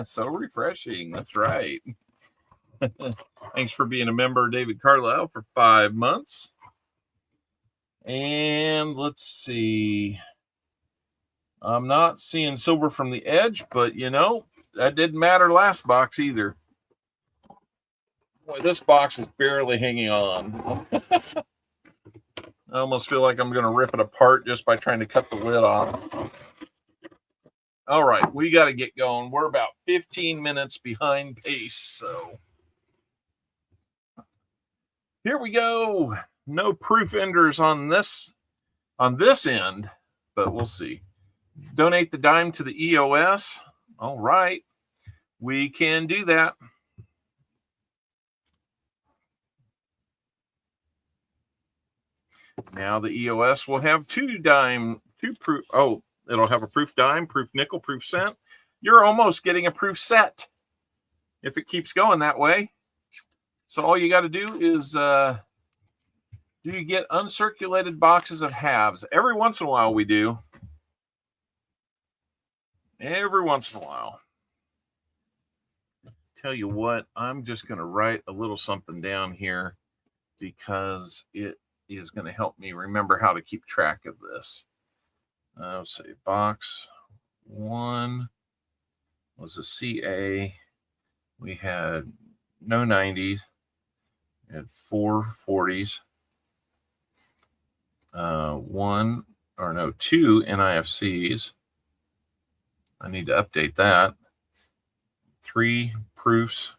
So refreshing. That's right. Thanks for being a member, David Carlisle, for 5 months. And let's see. I'm not seeing silver from the edge, but you know, that didn't matter last box either. Boy, this box is barely hanging on. I almost feel like I'm going to rip it apart just by trying to cut the lid off. All right, we got to get going. We're about 15 minutes behind pace, so here we go. No proof enders on this end, but we'll see. Donate the dime to the EOS. All right, we can do that. Now the EOS will have two proof. Oh, it'll have a proof dime, proof nickel, proof cent. You're almost getting a proof set if it keeps going that way. So all you got to do is do you get uncirculated boxes of halves? Every once in a while we do. Every once in a while. Tell you what, I'm just going to write a little something down here because it is going to help me remember how to keep track of this. Let's see, box 1 was a CA. We had no 90s. We had 4 40s. 2 NIFCs. I need to update that. 3 proofs.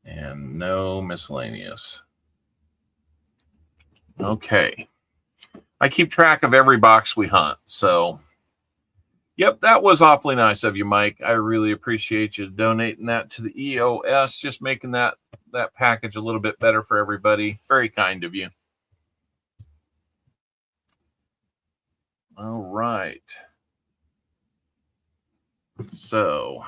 And no miscellaneous. Okay. I keep track of every box we hunt. So, yep, that was awfully nice of you, Mike. I really appreciate you donating that to the EOS, just making that package a little bit better for everybody. Very kind of you. All right. So,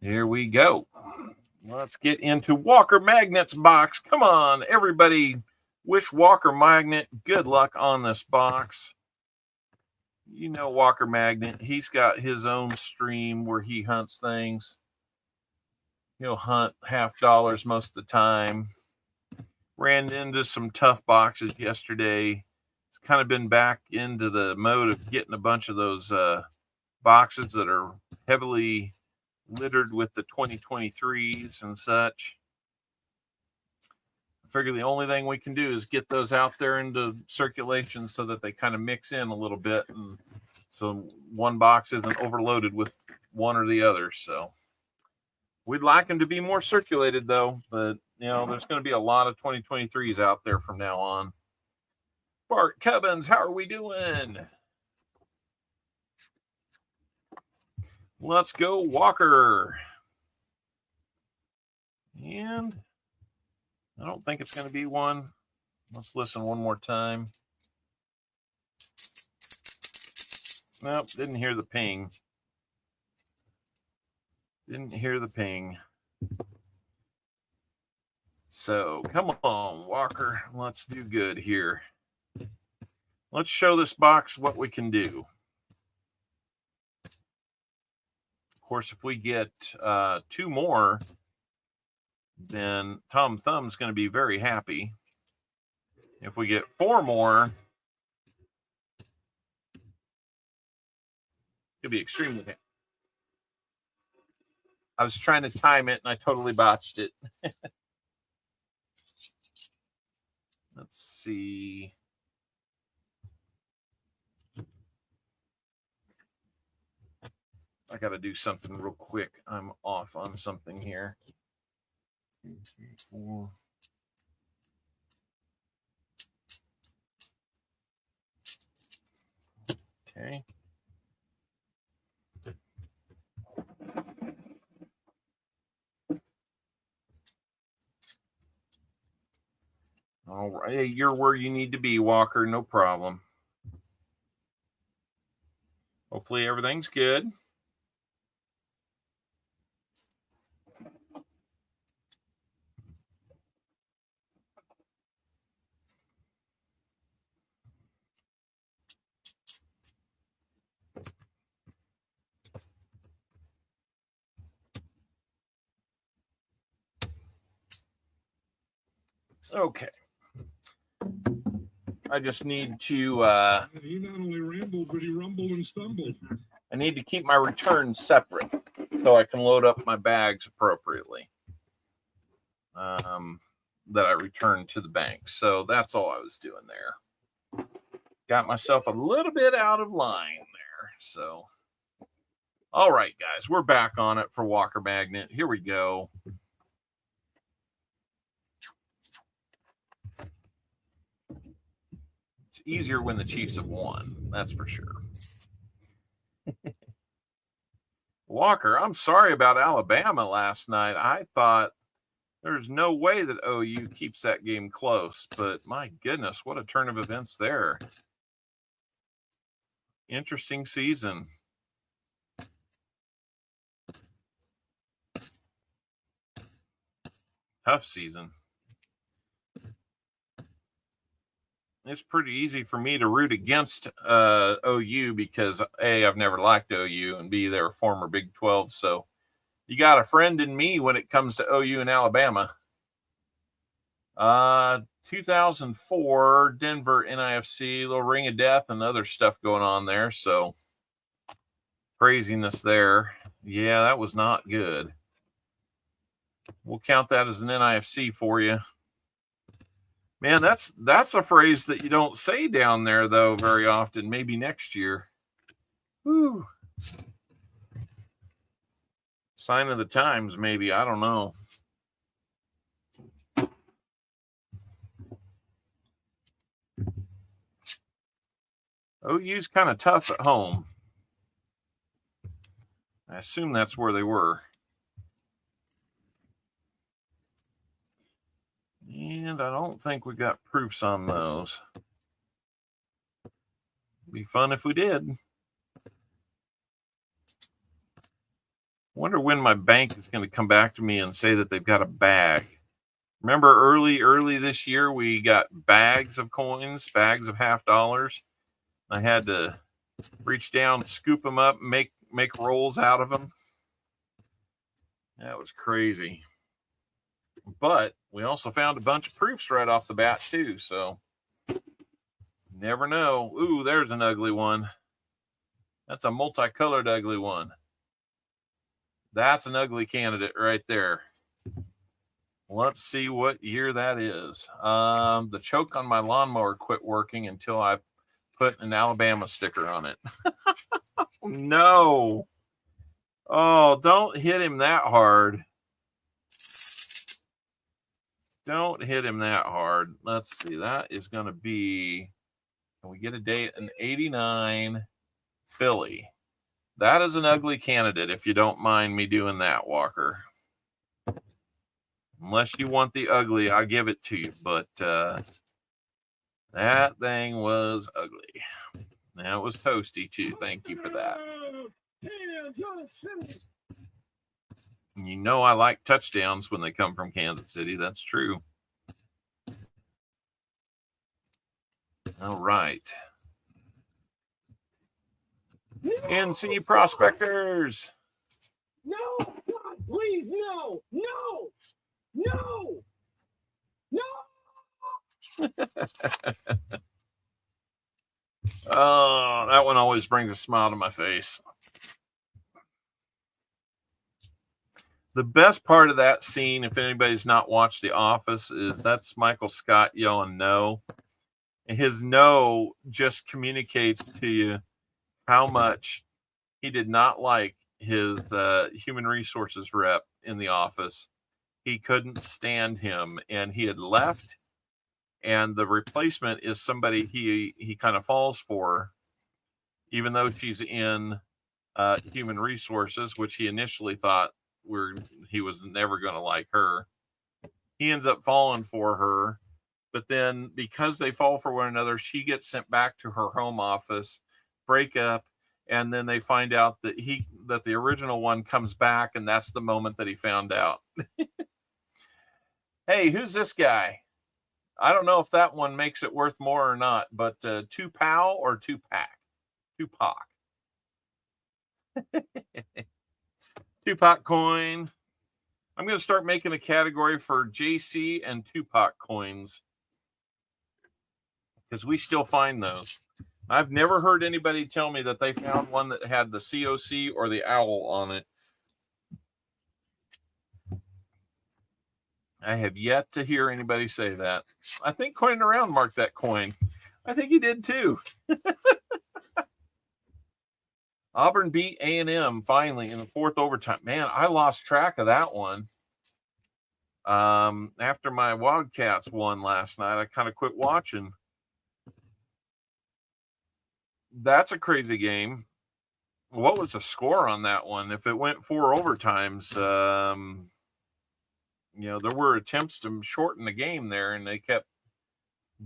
here we go. Let's get into Walker Magnet's box. Come on, everybody. Wish Walker Magnet good luck on this box. You know Walker Magnet. He's got his own stream where he hunts things. He'll hunt $50 most of the time. Ran into some tough boxes yesterday. He's kind of been back into the mode of getting a bunch of those boxes that are heavily littered with the 2023s and such. I figure the only thing we can do is get those out there into circulation so that they kind of mix in a little bit, and so one box isn't overloaded with one or the other. So we'd like them to be more circulated though, but you know, there's going to be a lot of 2023s out there from now on. Bart Cubbins, how are we doing? Let's go, Walker. And I don't think it's going to be one. Let's listen one more time. Nope, didn't hear the ping. Didn't hear the ping. So, come on, Walker. Let's do good here. Let's show this box what we can do. Of course, if we get 2 more, then Tom Thumb's going to be very happy. If we get 4 more, he'll be extremely happy. I was trying to time it, and I totally botched it. Let's see. I got to do something real quick. I'm off on something here. 2, 3, 4. Okay. All right. Hey, you're where you need to be, Walker. No problem. Hopefully everything's good. Okay. I just need to He not only rambled, but he rumbled and stumbled. I need to keep my returns separate so I can load up my bags appropriately. That I return to the bank. So that's all I was doing there. Got myself a little bit out of line there. So all right, guys, we're back on it for Walker Magnet. Here we go. It's easier when the Chiefs have won, that's for sure. Walker, I'm sorry about Alabama last night. I thought there's no way that OU keeps that game close, but my goodness, what a turn of events there. Interesting season. Tough season. It's pretty easy for me to root against OU because A, I've never liked OU, and B, they're a former Big 12. So you got a friend in me when it comes to OU and Alabama. 2004 Denver NIFC, little ring of death and other stuff going on there. So craziness there. Yeah, that was not good. We'll count that as an NIFC for you. Man, that's a phrase that you don't say down there, though, very often. Maybe next year. Whew. Sign of the times, maybe. I don't know. OU's kind of tough at home. I assume that's where they were. And I don't think we got proofs on those. Be fun if we did. Wonder when my bank is going to come back to me and say that they've got a bag. Remember early this year, we got bags of coins, bags of $50. I had to reach down, scoop them up, make rolls out of them. That was crazy. But we also found a bunch of proofs right off the bat, too. So never know. Ooh, there's an ugly one. That's a multicolored ugly one. That's an ugly candidate right there. Let's see what year that is. The choke on my lawnmower quit working until I put an Alabama sticker on it. No. Oh, don't hit him that hard. Don't hit him that hard. Let's see. That is going to be, can we get a date? An 89 Philly. That is an ugly candidate, if you don't mind me doing that, Walker. Unless you want the ugly, I'll give it to you. But that thing was ugly. That was toasty, too. Thank you for that. You know I like touchdowns when they come from Kansas City. That's true. All right. NC Prospectors. No, God, please, no, no. No! No! Oh, that one always brings a smile to my face. The best part of that scene, if anybody's not watched The Office, is that's Michael Scott yelling no. And his no just communicates to you how much he did not like his human resources rep in the office. He couldn't stand him, and he had left. And the replacement is somebody he kind of falls for, even though she's in human resources, which he initially thought he was never going to like her. He ends up falling for her, but then because they fall for one another, she gets sent back to her home office, break up, and then they find out that the original one comes back, and that's the moment that he found out. Hey, who's this guy? I don't know if that one makes it worth more or not, but Tupac or Tupac? Tupac. Tupac coin. I'm going to start making a category for JC and Tupac coins because we still find those. I've never heard anybody tell me that they found one that had the COC or the owl on it. I have yet to hear anybody say that. I think Coin Around marked that coin. I think he did too. Auburn beat A&M finally in the fourth overtime. Man, I lost track of that one. After my Wildcats won last night, I kind of quit watching. That's a crazy game. What was the score on that one? If it went 4 overtimes, there were attempts to shorten the game there, and they kept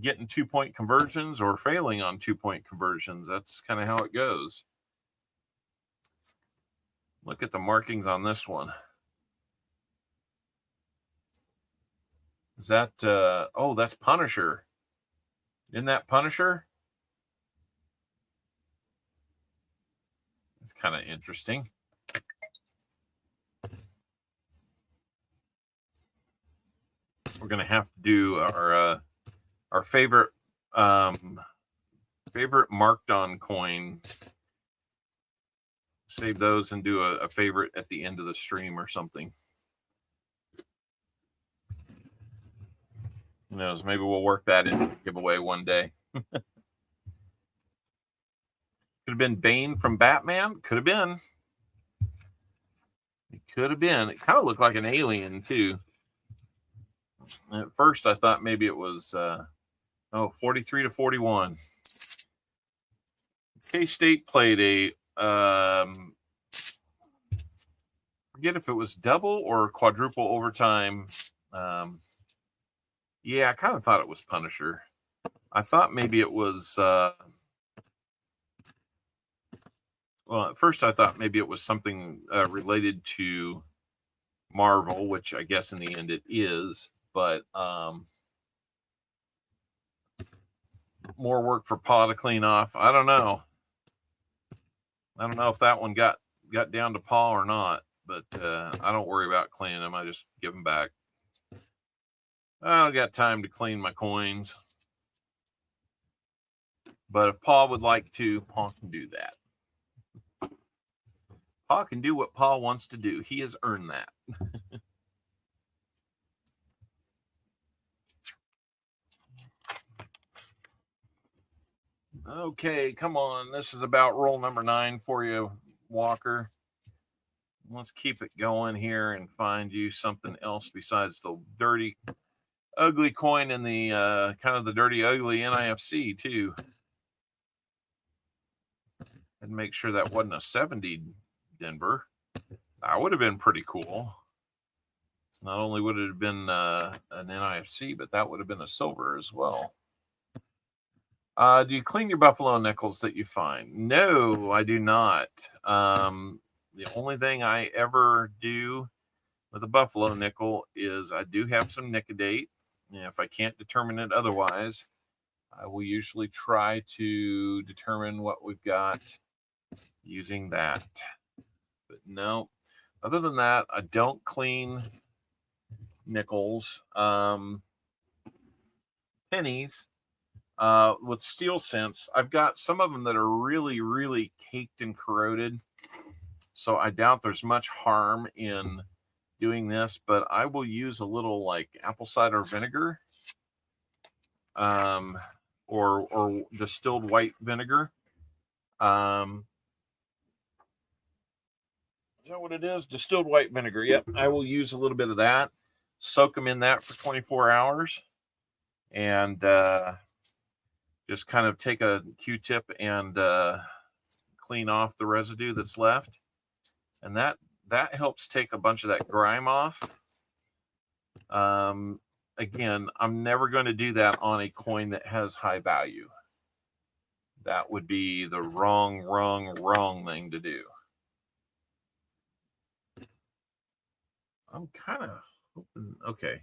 getting 2-point conversions or failing on 2-point conversions. That's kind of how it goes. Look at the markings on this one. Is that, that's Punisher. Isn't that Punisher? It's kind of interesting. We're going to have to do our favorite marked on coin. Save those and do a favorite at the end of the stream or something. Who knows? Maybe we'll work that into the giveaway one day. Could have been Bane from Batman. Could have been. It could have been. It kind of looked like an alien too. At first, I thought maybe it was 43-41. K-State played a forget if it was double or quadruple overtime. Yeah, I kind of thought it was Punisher. I thought maybe it was at first I thought maybe it was something related to Marvel, which I guess in the end it is, but more work for Paul to clean off. I don't know. I don't know if that one got down to Paul or not, but I don't worry about cleaning them. I just give them back. I don't got time to clean my coins. But if Paul would like to, Paul can do that. Paul can do what Paul wants to do. He has earned that. Okay, come on. This is about roll number 9 for you, Walker. Let's keep it going here and find you something else besides the dirty, ugly coin and the kind of the dirty, ugly NIFC too. And make sure that wasn't a 70 Denver. That would have been pretty cool. So not only would it have been an NIFC, but that would have been a silver as well. Do you clean your Buffalo nickels that you find? No, I do not. The only thing I ever do with a Buffalo nickel is I do have some Nicodate. And if I can't determine it otherwise, I will usually try to determine what we've got using that. But no, other than that, I don't clean nickels, pennies, with steel cents. I've got some of them that are really, really caked and corroded. So I doubt there's much harm in doing this, but I will use a little like apple cider vinegar, or distilled white vinegar. Is that what it is? Distilled white vinegar. Yep. I will use a little bit of that, soak them in that for 24 hours, and just kind of take a Q-tip and clean off the residue that's left. And that helps take a bunch of that grime off. Again, I'm never going to do that on a coin that has high value. That would be the wrong thing to do. I'm kind of hoping, okay.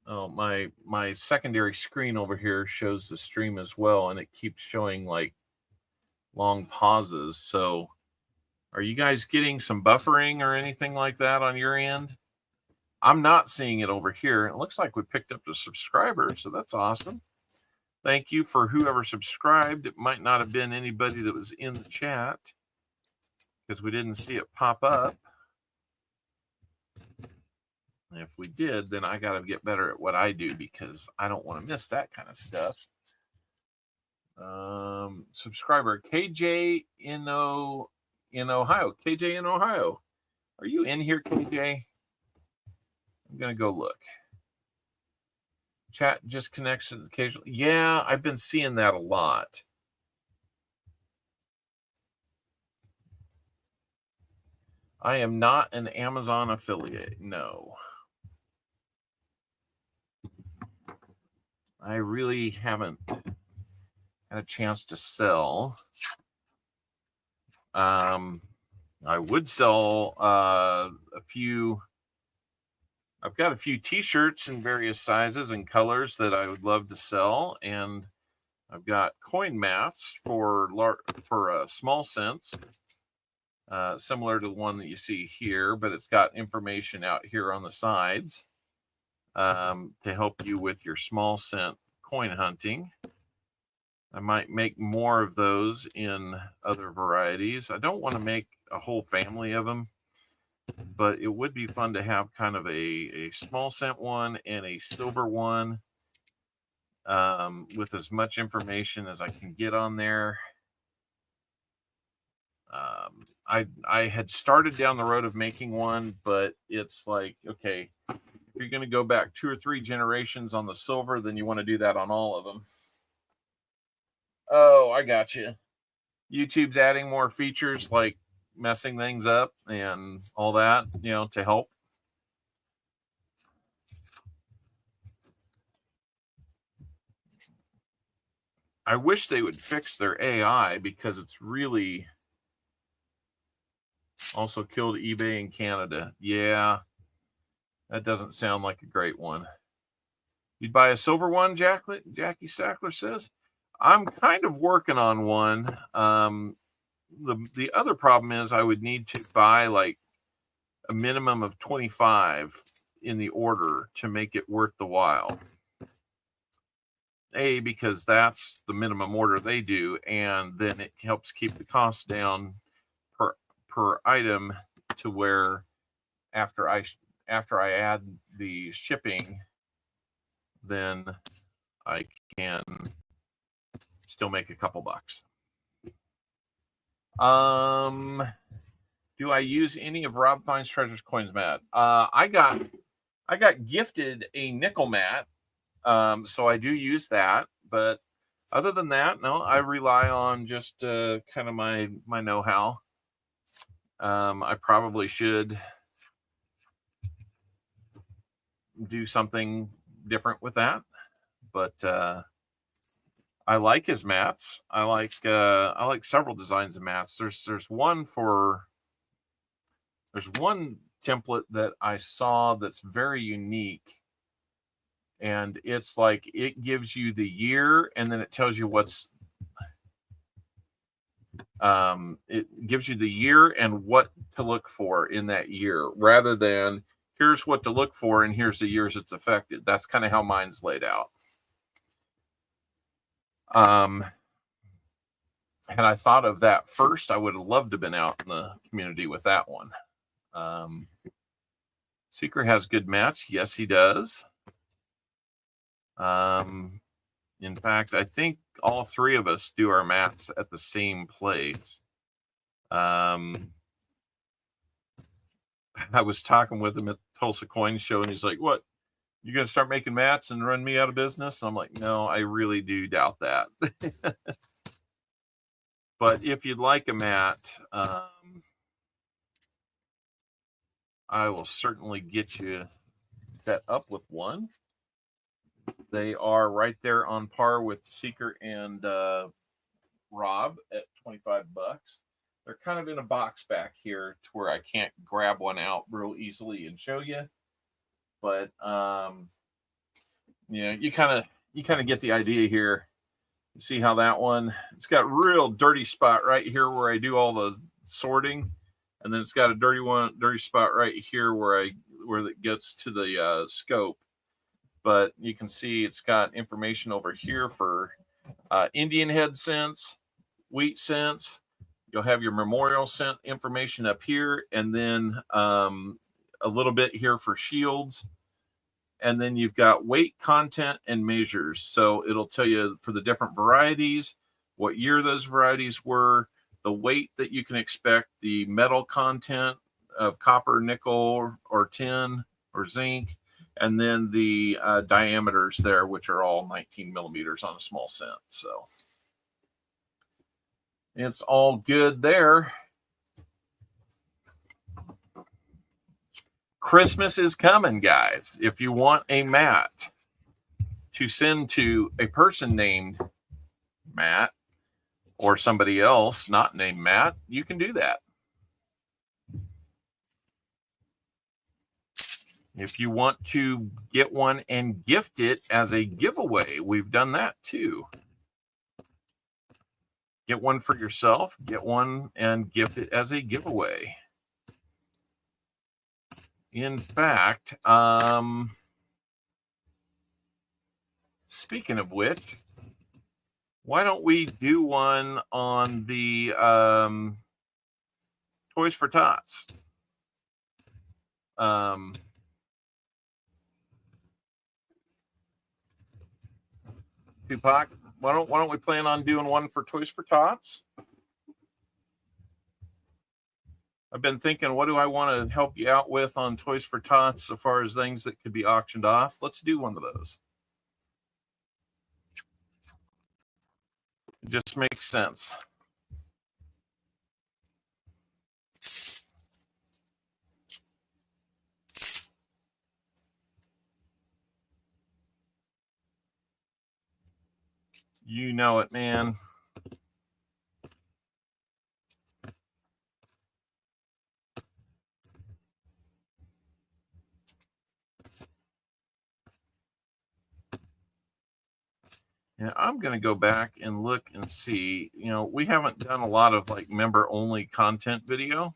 Oh, my secondary screen over here shows the stream as well, and it keeps showing like long pauses. So are you guys getting some buffering or anything like that on your end? I'm not seeing it over here. It looks like we picked up the subscriber, so that's awesome. Thank you for whoever subscribed. It might not have been anybody that was in the chat because we didn't see it pop up. If we did, then I got to get better at what I do because I don't want to miss that kind of stuff. Subscriber KJ in Ohio. KJ in Ohio. Are you in here, KJ? I'm going to go look. Chat just connects occasionally. Yeah, I've been seeing that a lot. I am not an Amazon affiliate. No. I really haven't had a chance to sell. I would sell a few. I've got a few t-shirts in various sizes and colors that I would love to sell, and I've got coin mats for small cents, similar to the one that you see here, but it's got information out here on the sides to help you with your small cent coin hunting. I might make more of those in other varieties. I don't want to make a whole family of them, but it would be fun to have kind of a small cent one and a silver one, with as much information as I can get on there. I had started down the road of making one, but it's like, okay, if you're going to go back 2 or 3 generations on the silver, then you want to do that on all of them. Oh, I got you. YouTube's adding more features like messing things up and all that, to help. I wish they would fix their AI because it's really also killed eBay in Canada. Yeah, that doesn't sound like a great one. You'd buy a silver one, Jackie Sackler says. I'm kind of working on one. The other problem is I would need to buy like a minimum of 25 in the order to make it worth the while. Because that's the minimum order they do, and then it helps keep the cost down per item to where after I add the shipping, then I can still make a couple bucks. Do I use any of Rob Fine's Treasures Coins mat? I got gifted a nickel mat, so I do use that. But other than that, no, I rely on just kind of my know-how. I probably should do something different with that, but I like his mats. I like several designs of mats. There's one template that I saw that's very unique, and it's like it gives you the year and then it tells you it gives you the year and what to look for in that year, rather than here's what to look for, and here's the years it's affected. That's kind of how mine's laid out. Had I thought of that first, I would have loved to have been out in the community with that one. Seeker has good match. Yes, he does. In fact, I think all three of us do our maths at the same place. I was talking with him at the Tulsa Coin Show, and he's like, what? You going to start making mats and run me out of business? And I'm like, no, I really do doubt that. But if you'd like a mat, I will certainly get you set up with one. They are right there on par with Seeker and Rob at $25. They're kind of in a box back here to where I can't grab one out real easily and show you. But you know, you kind of get the idea here. You see how that one, it's got real dirty spot right here where I do all the sorting, and then it's got a dirty spot right here where it gets to the scope. But you can see it's got information over here for Indian head cents, wheat cents. You'll have your memorial cent information up here, and then a little bit here for shields. And then you've got weight, content, and measures. So it'll tell you for the different varieties, what year those varieties were, the weight that you can expect, the metal content of copper, nickel, or tin, or zinc, and then the diameters there, which are all 19 millimeters on a small cent. So it's all good there. Christmas is coming, guys. If you want a mat to send to a person named Matt or somebody else not named Matt, you can do that. If you want to get one and gift it as a giveaway, we've done that too. Get one for yourself, get one and gift it as a giveaway. In fact, speaking of which, why don't we do one on the Toys for Tots? Tupac, why don't we plan on doing one for Toys for Tots? I've been thinking, what do I want to help you out with on Toys for Tots as far as things that could be auctioned off? Let's do one of those. It just makes sense. You know it, man. Yeah, I'm going to go back and look and see. You know, we haven't done a lot of like member only content video.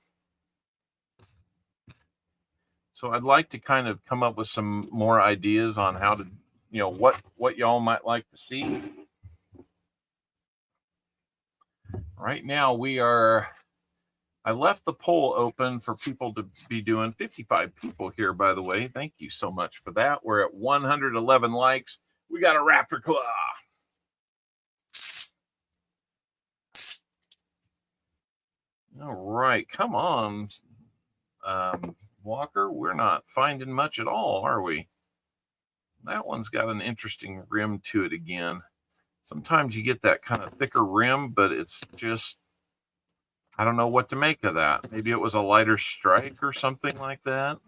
So I'd like to kind of come up with some more ideas on how to, you know, what y'all might like to see. Right now I left the poll open for people to be doing. 55 people here, by the way. Thank you so much for that. We're at 111 likes. We got a raptor claw. All right, come on, Walker. We're not finding much at all, are we? That one's got an interesting rim to it again. Sometimes you get that kind of thicker rim, but it's just, I don't know what to make of that. Maybe it was a lighter strike or something like that.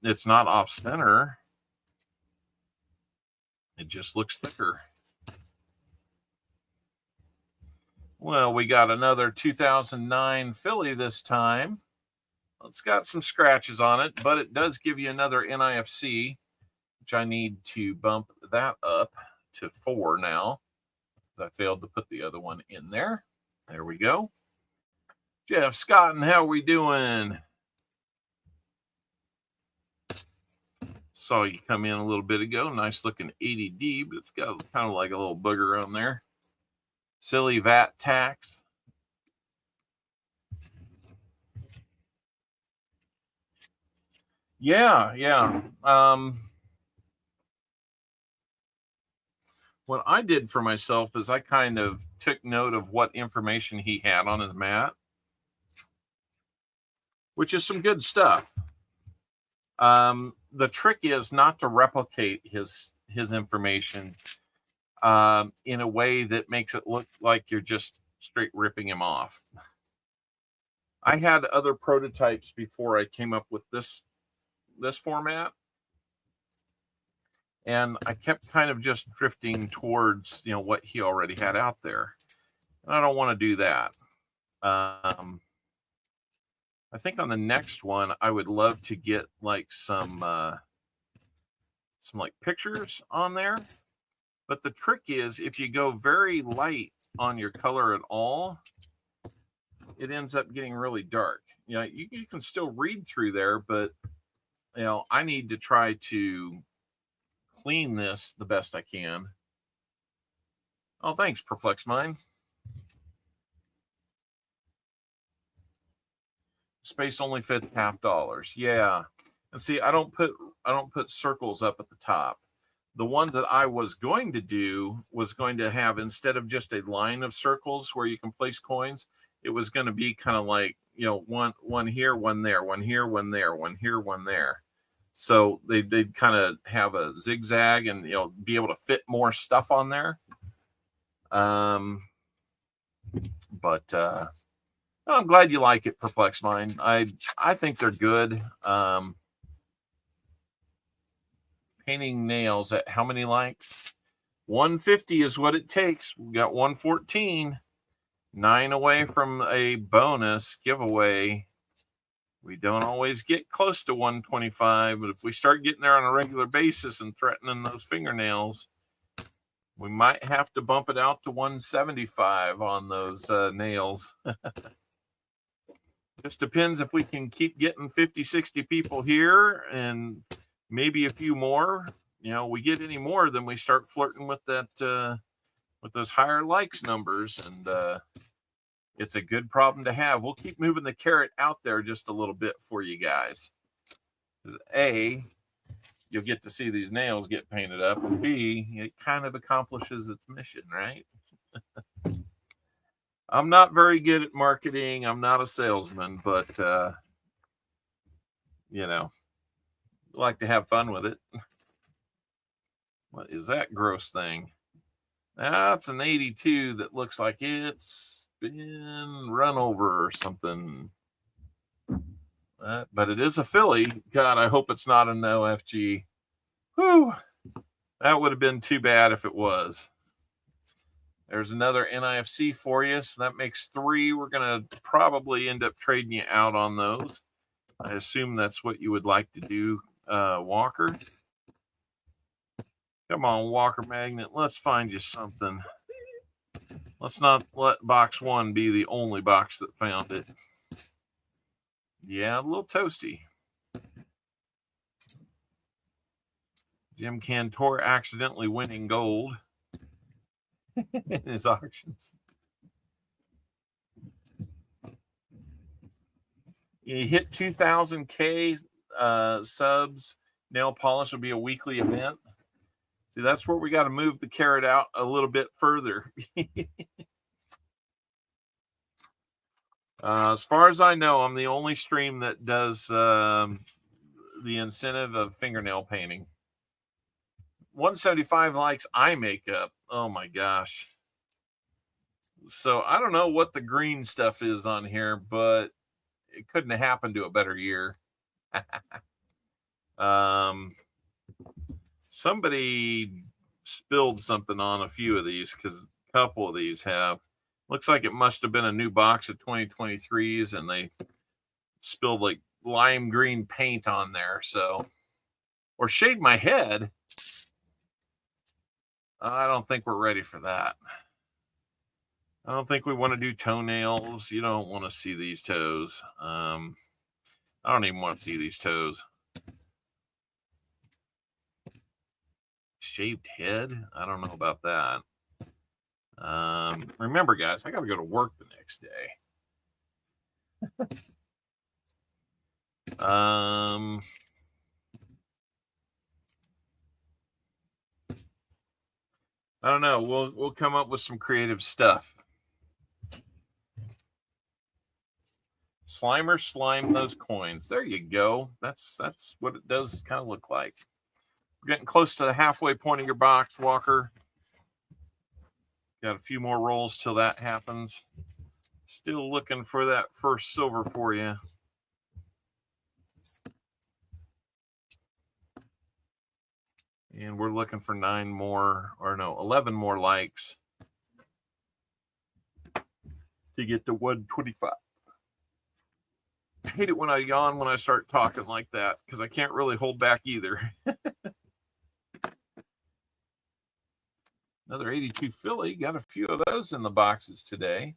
It's not off center. It just looks thicker. Well, we got another 2009 Philly this time. It's got some scratches on it, but it does give you another NIFC, which I need to bump that up to 4 now. I failed to put the other one in there. There we go. Jeff Scott, and how are we doing? Saw you come in a little bit ago. Nice looking ADD, but it's got kind of like a little booger on there. Silly VAT tax. Yeah. What I did for myself is I kind of took note of what information he had on his mat, which is some good stuff. The trick is not to replicate his information in a way that makes it look like you're just straight ripping him off. I had other prototypes before I came up with this format, and I kept kind of just drifting towards, you know, what he already had out there. And I don't want to do that. I think on the next one, I would love to get like some like pictures on there. But the trick is, if you go very light on your color at all, it ends up getting really dark. You know, you can still read through there, but you know, I need to try to clean this the best I can. Oh, thanks, Perplex Mind. Space only fits $50. Yeah. And see, I don't put circles up at the top. The one that I was going to do was going to have, instead of just a line of circles where you can place coins, it was going to be kind of like, you know, one here, one there, one here, one there, one here, one there. So they'd kind of have a zigzag and, you know, be able to fit more stuff on there. But I'm glad you like it, Perplex Mind. I think they're good. Painting nails at how many likes? 150 is what it takes. We got 114. 9 away from a bonus giveaway. We don't always get close to 125, but if we start getting there on a regular basis and threatening those fingernails, we might have to bump it out to 175 on those nails. Just depends if we can keep getting 50, 60 people here and maybe a few more. You know, we get any more, then we start flirting with that, with those higher likes numbers, and it's a good problem to have. We'll keep moving the carrot out there just a little bit for you guys. A, you'll get to see these nails get painted up, and B, it kind of accomplishes its mission, right? I'm not very good at marketing. I'm not a salesman, but, you know, I like to have fun with it. What is that gross thing? That's an 82 that looks like it's been run over or something. But it is a Philly. God, I hope it's not an OFG. Whew. That would have been too bad if it was. There's another NIFC for you. So that makes 3. We're going to probably end up trading you out on those. I assume that's what you would like to do, Walker. Come on, Walker Magnet. Let's find you something. Let's not let box 1 be the only box that found it. Yeah, a little toasty. Jim Cantor accidentally winning gold in his auctions. You hit 2,000K subs. Nail polish will be a weekly event. See, that's where we got to move the carrot out a little bit further. As far as I know, I'm the only stream that does the incentive of fingernail painting. 175 likes eye makeup. Oh my gosh. So I don't know what the green stuff is on here, but it couldn't have happened to a better year. Somebody spilled something on a few of these, because a couple of these have. Looks like it must have been a new box of 2023s, and they spilled like lime green paint on there. So, or shaved my head. I don't think we're ready for that. I don't think we want to do toenails. You don't want to see these toes. I don't even want to see these toes. shaved head. I don't know about that. Remember, guys, I got to go to work the next day. I don't know. We'll come up with some creative stuff. Slimer slime those coins. There you go. That's what it does kind of look like. We're getting close to the halfway point of your box, Walker. Got a few more rolls till that happens. Still looking for that first silver for you. And we're looking for 11 more likes to get to 125. I hate it when I yawn when I start talking like that because I can't really hold back either. Another 82 Philly. Got a few of those in the boxes today.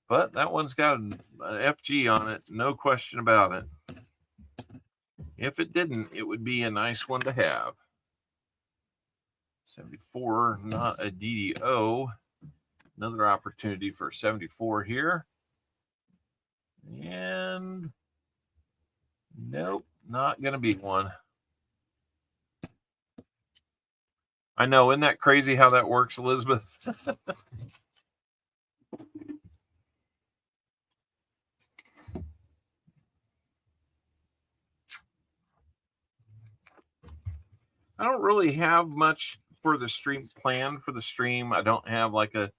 But that one's got an FG on it. No question about it. If it didn't, it would be a nice one to have. 74, not a DDO. Another opportunity for 74 here. And nope, not going to be one. I know, isn't that crazy how that works, Elizabeth? I don't really have much for the stream planned for the stream. I don't have like a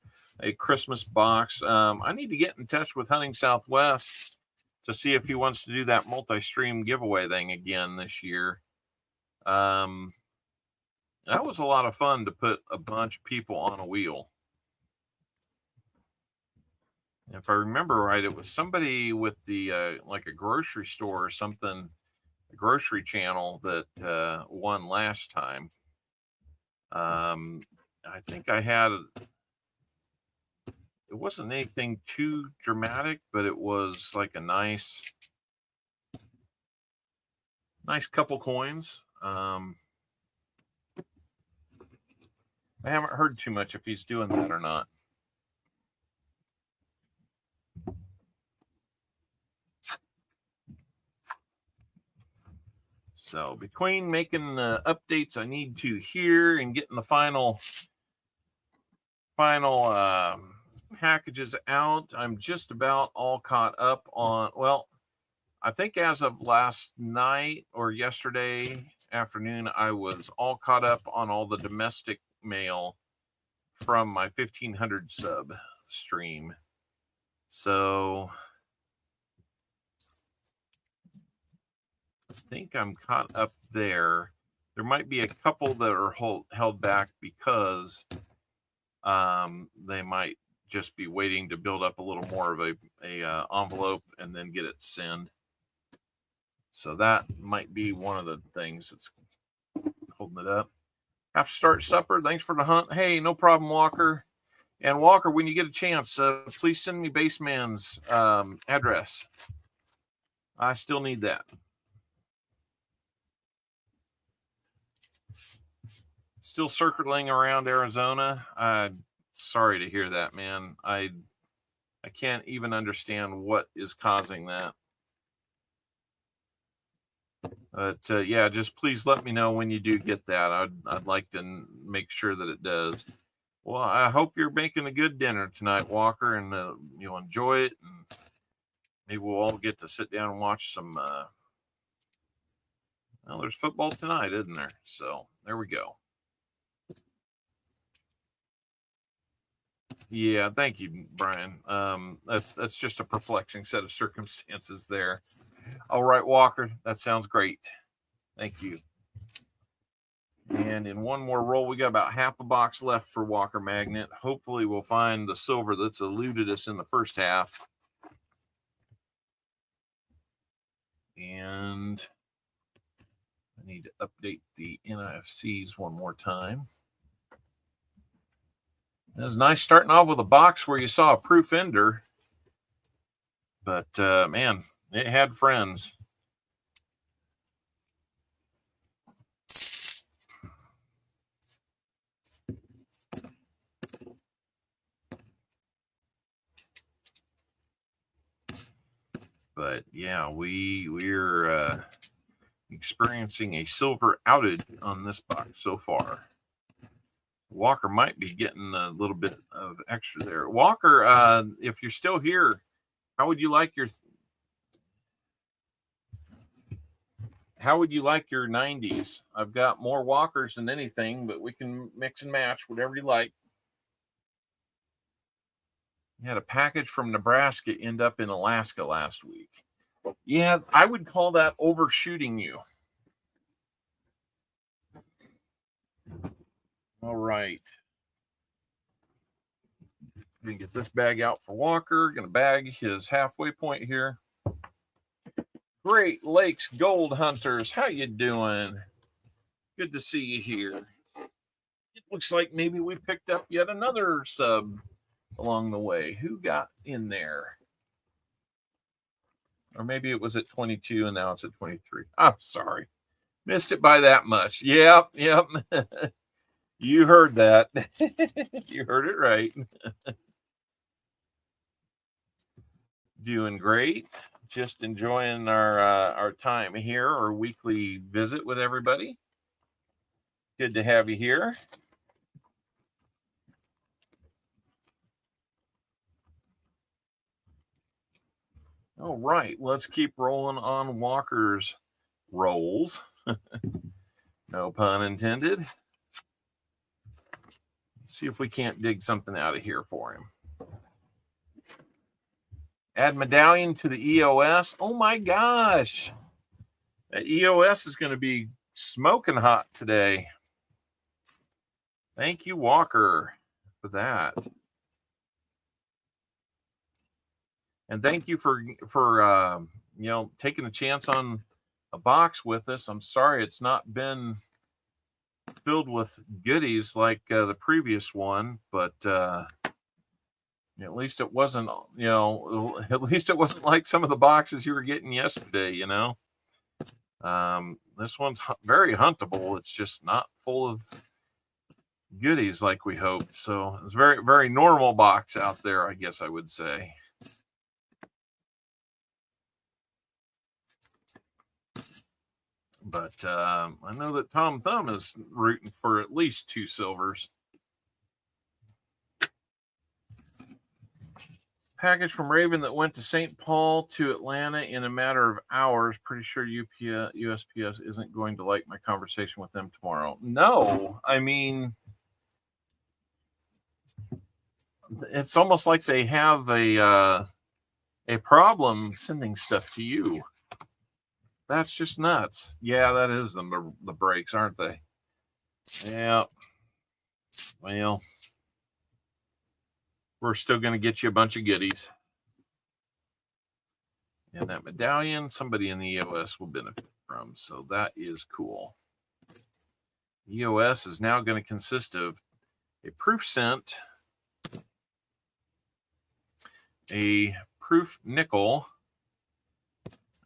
Christmas box. I need to get in touch with Hunting Southwest to see if he wants to do that multi-stream giveaway thing again this year. That was a lot of fun to put a bunch of people on a wheel. If I remember right, it was somebody with the like a grocery store or something, a grocery channel that won last time. I think I had, it wasn't anything too dramatic, but it was like a nice couple coins. I haven't heard too much if he's doing that or not. So between making updates I need to here and getting the final packages out, I'm just about all caught up on, well, I think as of last night or yesterday afternoon, I was all caught up on all the domestic mail from my 1500 sub stream. So I think I'm caught up there. There might be a couple that are held back because they might just be waiting to build up a little more of a envelope and then get it sent. So that might be one of the things that's holding it up. Have to start supper. Thanks for the hunt. Hey, no problem, Walker. And Walker, when you get a chance, please send me Baseman's address. I still need that. Still circling around Arizona. Sorry to hear that, man. I can't even understand what is causing that. But yeah, just please let me know when you do get that. I'd like to make sure that it does. Well, I hope you're making a good dinner tonight, Walker, and you'll enjoy it. And maybe we'll all get to sit down and watch some. Well, there's football tonight, isn't there? So there we go. Yeah, thank you, Brian. That's just a perplexing set of circumstances there. All right, Walker, that sounds great. Thank you. And in one more roll, we got about half a box left for Walker Magnet. Hopefully we'll find the silver that's eluded us in the first half. And I need to update the NIFCs one more time. It was nice starting off with a box where you saw a proof ender. But, man, it had friends. But yeah, we're experiencing a silver outage on this box so far. Walker might be getting a little bit of extra there. Walker, if you're still here, how would you like your 90s? I've got more Walkers than anything, but we can mix and match whatever you like. You had a package from Nebraska end up in Alaska last week. Yeah, I would call that overshooting you. All right. Gonna get this bag out for Walker. Gonna bag his halfway point here. Great Lakes Gold Hunters, how you doing? Good to see you here. It looks like maybe we picked up yet another sub along the way. Who got in there? Or maybe it was at 22 and now it's at 23. I'm sorry. Missed it by that much. Yep. You heard that. You heard it right. Doing great. Just enjoying our time here, our weekly visit with everybody. Good to have you here. All right, let's keep rolling on Walker's rolls. No pun intended. Let's see if we can't dig something out of here for him. Add medallion to the EOS. Oh my gosh. That EOS is going to be smoking hot today. Thank you, Walker, for that. And thank you for taking a chance on a box with us. I'm sorry it's not been filled with goodies like the previous one, but at least it wasn't, at least it wasn't like some of the boxes you were getting yesterday, This one's very huntable. It's just not full of goodies like we hoped. So it's very, very normal box out there, I guess I would say. But I know that Tom Thumb is rooting for at least 2 silvers. Package from Raven that went to St. Paul to Atlanta in a matter of hours. Pretty sure USPS isn't going to like my conversation with them tomorrow. No, I mean, it's almost like they have a problem sending stuff to you. That's just nuts. Yeah, that is the breaks, aren't they? Yeah. Well, we're still going to get you a bunch of goodies. And that medallion, somebody in the EOS will benefit from. So that is cool. EOS is now going to consist of a proof cent, a proof nickel.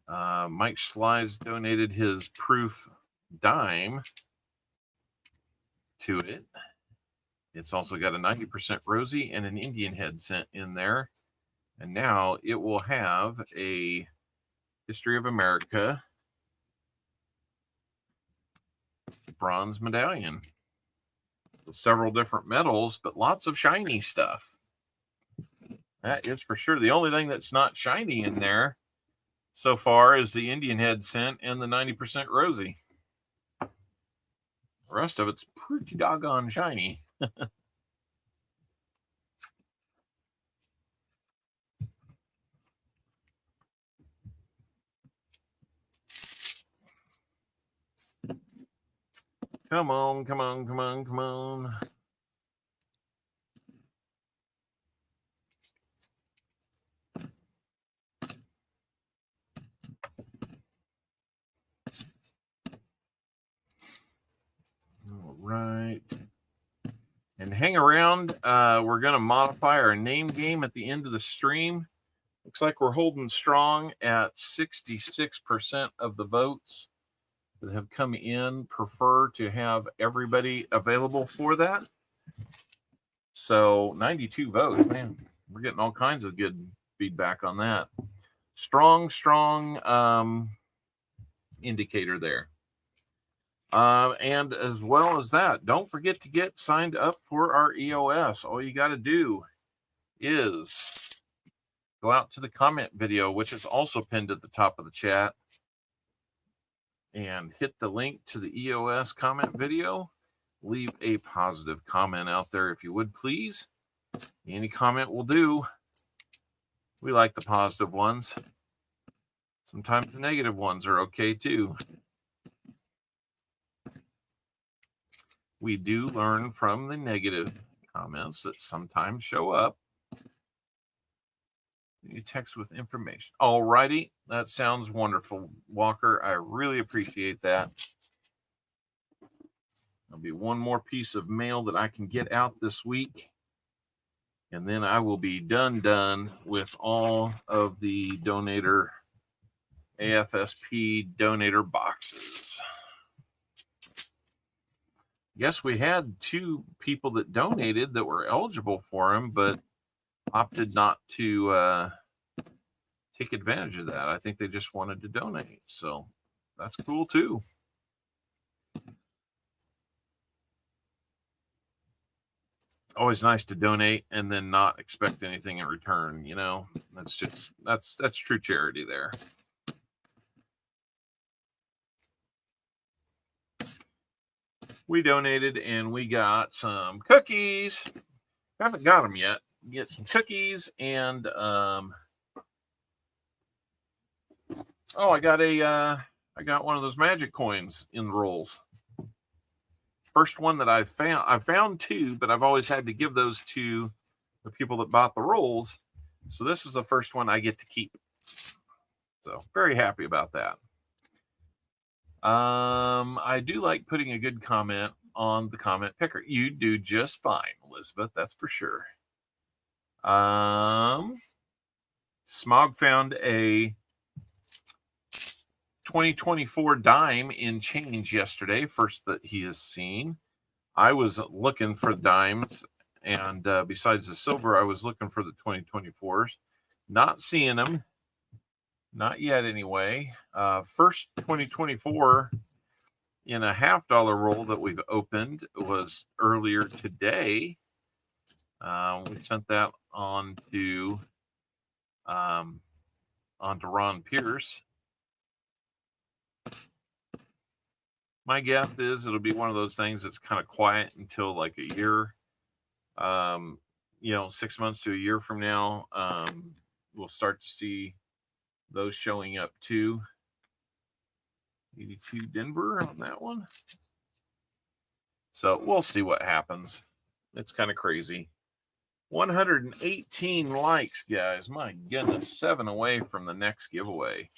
Mike Schleiz donated his proof dime to it. It's also got a 90% rosy and an Indian head cent in there. And now it will have a History of America bronze medallion with several different medals, but lots of shiny stuff. That is for sure. The only thing that's not shiny in there so far is the Indian head cent and the 90% rosy. The rest of it's pretty doggone shiny. Come on, come on, come on, come on. All right. And hang around. We're going to modify our name game at the end of the stream. Looks like we're holding strong at 66% of the votes that have come in prefer to have everybody available for that. So 92 votes, man. We're getting all kinds of good feedback on that. strong indicator there. And as well as that, don't forget to get signed up for our EOS. All you got to do is go out to the comment video, which is also pinned at the top of the chat, and hit the link to the EOS comment video. Leave a positive comment out there if you would, please. Any comment will do. We like the positive ones. Sometimes the negative ones are okay too. We do learn from the negative comments that sometimes show up. You text with information. All righty. That sounds wonderful, Walker. I really appreciate that. There'll be one more piece of mail that I can get out this week. And then I will be done with all of the donator AFSP donator boxes. Yes, we had 2 people that donated that were eligible for them, but opted not to take advantage of that. I think they just wanted to donate. So that's cool too. Always nice to donate and then not expect anything in return, you know. That's true charity there. We donated and we got some cookies. Haven't got them yet. Get some cookies and I got one of those magic coins in the rolls. First one that I found 2, but I've always had to give those to the people that bought the rolls. So this is the first one I get to keep. So very happy about that. I do like putting a good comment on the comment picker. You do just fine, Elizabeth. That's for sure. Smog found a 2024 dime in change yesterday, first that he has seen. I was looking for dimes, and besides the silver, I was looking for the 2024s. Not seeing them. Not yet, anyway. First 2024 in a $50 roll that we've opened was earlier today. We sent that on to Ron Pierce. My guess is it'll be one of those things that's kind of quiet until like a year. 6 months to a year from now, we'll start to see those showing up too. 82 Denver on that one. So we'll see what happens. It's kind of crazy. 118 likes, guys. My goodness, 7 away from the next giveaway.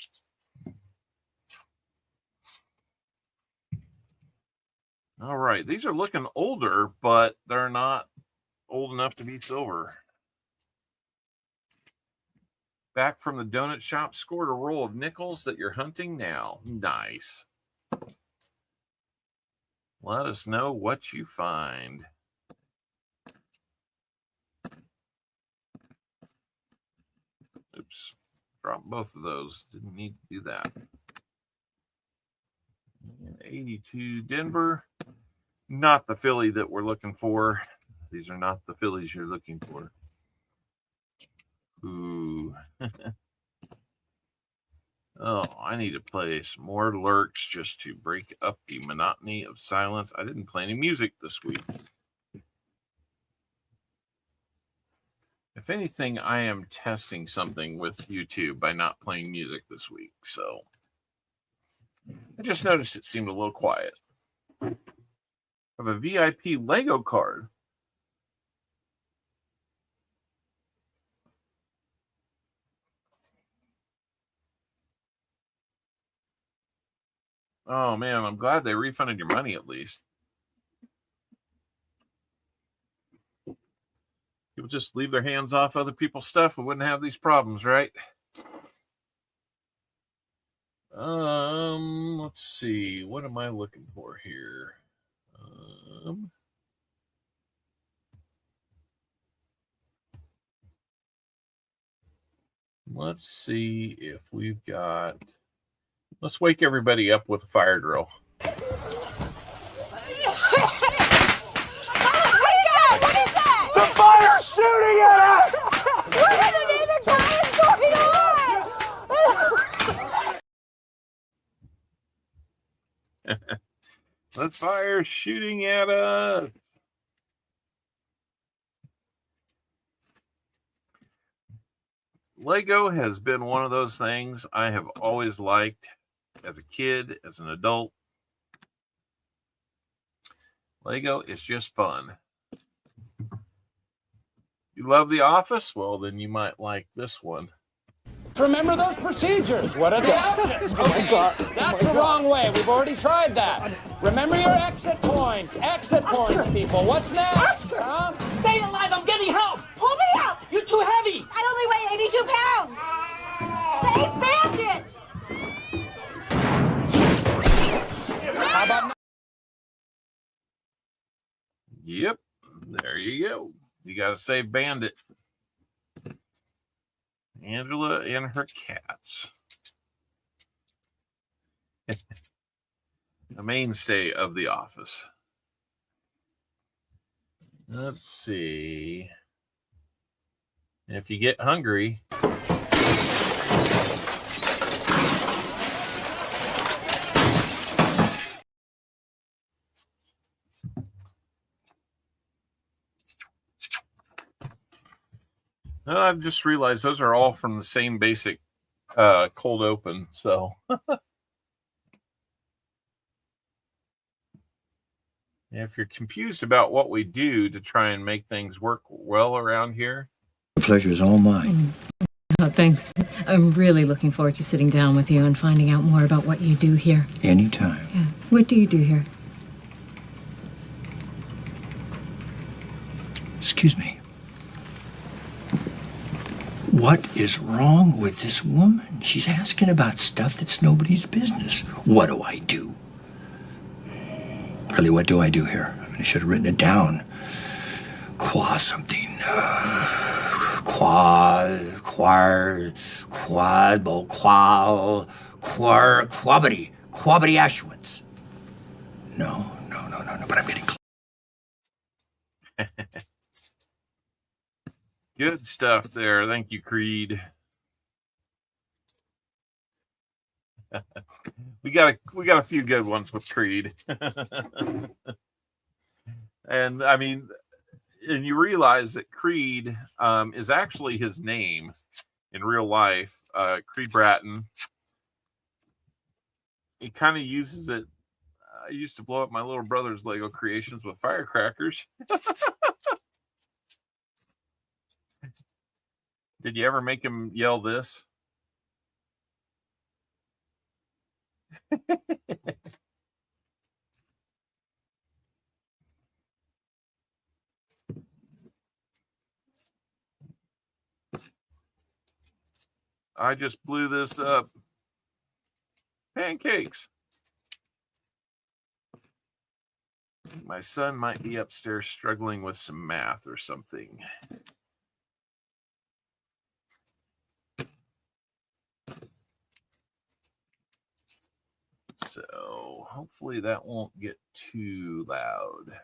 All right, these are looking older, but they're not old enough to be silver. Back from the donut shop, scored a roll of nickels that you're hunting now. Nice. Let us know what you find. Oops, dropped both of those. Didn't need to do that. 82 Denver. Not the Philly that we're looking for. These are not the Phillies you're looking for. Ooh. Oh, I need to play some more lurks just to break up the monotony of silence. I didn't play any music this week. If anything, I am testing something with YouTube by not playing music this week. So I just noticed it seemed a little quiet. I have a VIP Lego card. Oh, man, I'm glad they refunded your money at least. People just leave their hands off other people's stuff. We wouldn't have these problems, right? Let's see. What am I looking for here? Let's see if we've got... Let's wake everybody up with a fire drill. What is that? The fire's shooting at us! What in the name of God is going on? The fire's shooting at us. Lego has been one of those things I have always liked as a kid, as an adult. Lego is just fun. You love The Office? Well, then you might like this one. Remember those procedures. What are the options? Okay, that's the wrong way. We've already tried that. Remember your exit points. Exit points, people. What's next? Huh? Stay alive, I'm getting help! Pull me up! You're too heavy! I only weigh 82 pounds! Save Bandit! How about Yep, there you go. You got to save Bandit. Angela and her cats. A mainstay of The Office. Let's see. If you get hungry... I've just realized those are all from the same basic cold open. So if you're confused about what we do to try and make things work well around here. The pleasure is all mine. Oh, thanks. I'm really looking forward to sitting down with you and finding out more about what you do here. Anytime. Yeah. What do you do here? Excuse me. What is wrong with this woman? She's asking about stuff that's nobody's business. What do I do? Really, what do I do here? I mean, I should have written it down. Something. Quabity Ashwins. No, but I'm getting close. Good stuff there. Thank you, Creed. we got a few good ones with Creed. And I mean, and you realize that Creed is actually his name in real life. Creed Bratton. He kind of uses it. I used to blow up my little brother's Lego creations with firecrackers. Did you ever make him yell this? I just blew this up. Pancakes. My son might be upstairs struggling with some math or something. So hopefully that won't get too loud.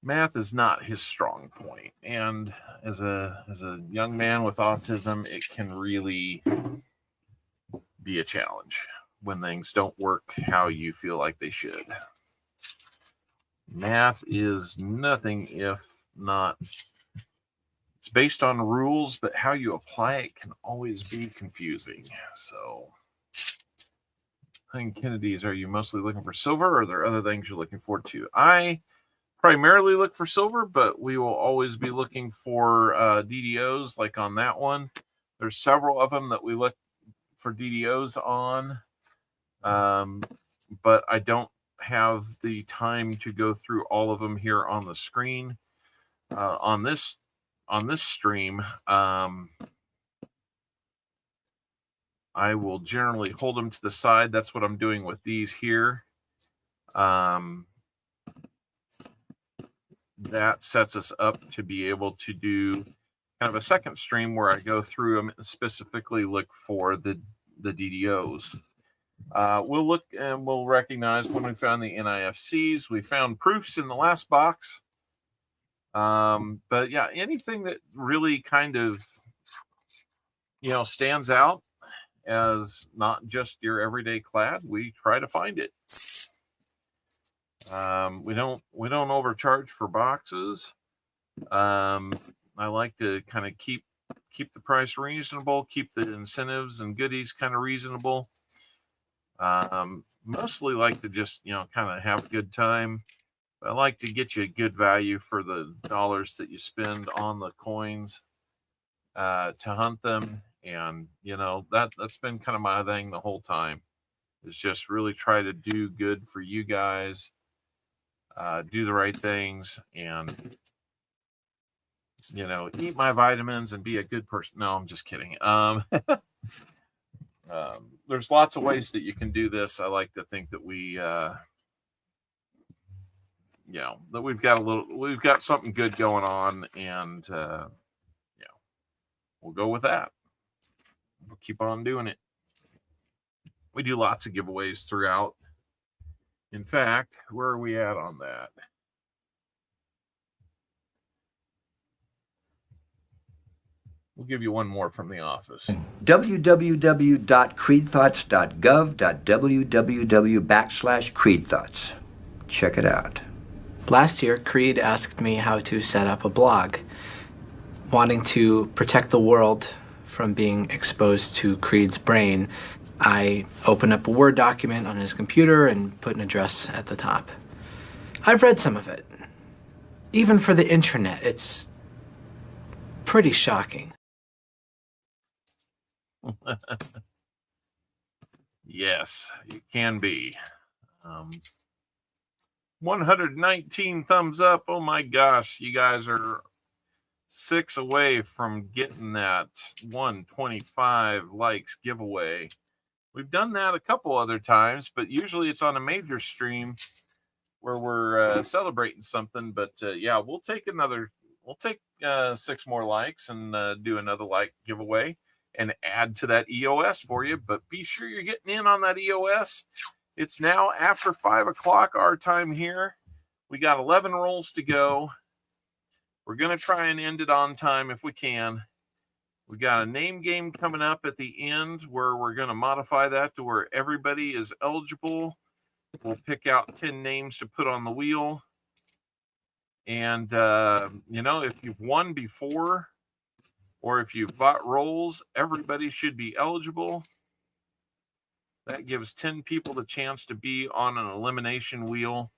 Math is not his strong point, and as a young man with autism, it can really be a challenge when things don't work how you feel like they should. Math is nothing if not... It's based on rules, but how you apply it can always be confusing. So, Kennedy's, are you mostly looking for silver, or are there other things you're looking forward to? I primarily look for silver, but we will always be looking for DDOs, like on that one. There's several of them that we look for DDOs on, but I don't have the time to go through all of them here on the screen. On this stream, I will generally hold them to the side. That's what I'm doing with these here. that sets us up to be able to do kind of a second stream where I go through them and specifically look for the DDOs. We'll look and we'll recognize when we found the NIFCs. We found proofs in the last box. But yeah, anything that really kind of, stands out as not just your everyday clad, we try to find it. We don't overcharge for boxes. I like to kind of keep the price reasonable, keep the incentives and goodies kind of reasonable. Mostly like to just, kind of have a good time. I like to get you a good value for the dollars that you spend on the coins to hunt them. And, that's been kind of my thing the whole time, is just really try to do good for you guys, do the right things, and, eat my vitamins and be a good person. No, I'm just kidding. There's lots of ways that you can do this. I like to think that we, that we've got something good going on, and we'll go with that. We'll keep on doing it. We do lots of giveaways throughout. In fact, where are we at on that? We'll give you one more from the office. www.creedthoughts.gov.www/creedthoughts. Check it out. Last year, Creed asked me how to set up a blog, wanting to protect the world from being exposed to Creed's brain. I opened up a Word document on his computer and put an address at the top. I've read some of it. Even for the internet, it's pretty shocking. Yes, it can be. 119 thumbs up. Oh my gosh, you guys are 6 away from getting that 125 likes giveaway. We've done that a couple other times, but usually it's on a major stream where we're celebrating something. But yeah, we'll take 6 more likes and do another like giveaway and add to that EOS for you. But be sure you're getting in on that EOS. It's now after 5 o'clock our time here. We got 11 rolls to go. We're going to try and end it on time if we can. We got a name game coming up at the end where we're going to modify that to where everybody is eligible. We'll pick out 10 names to put on the wheel. And, if you've won before or if you've bought rolls, everybody should be eligible. That gives 10 people the chance to be on an elimination wheel.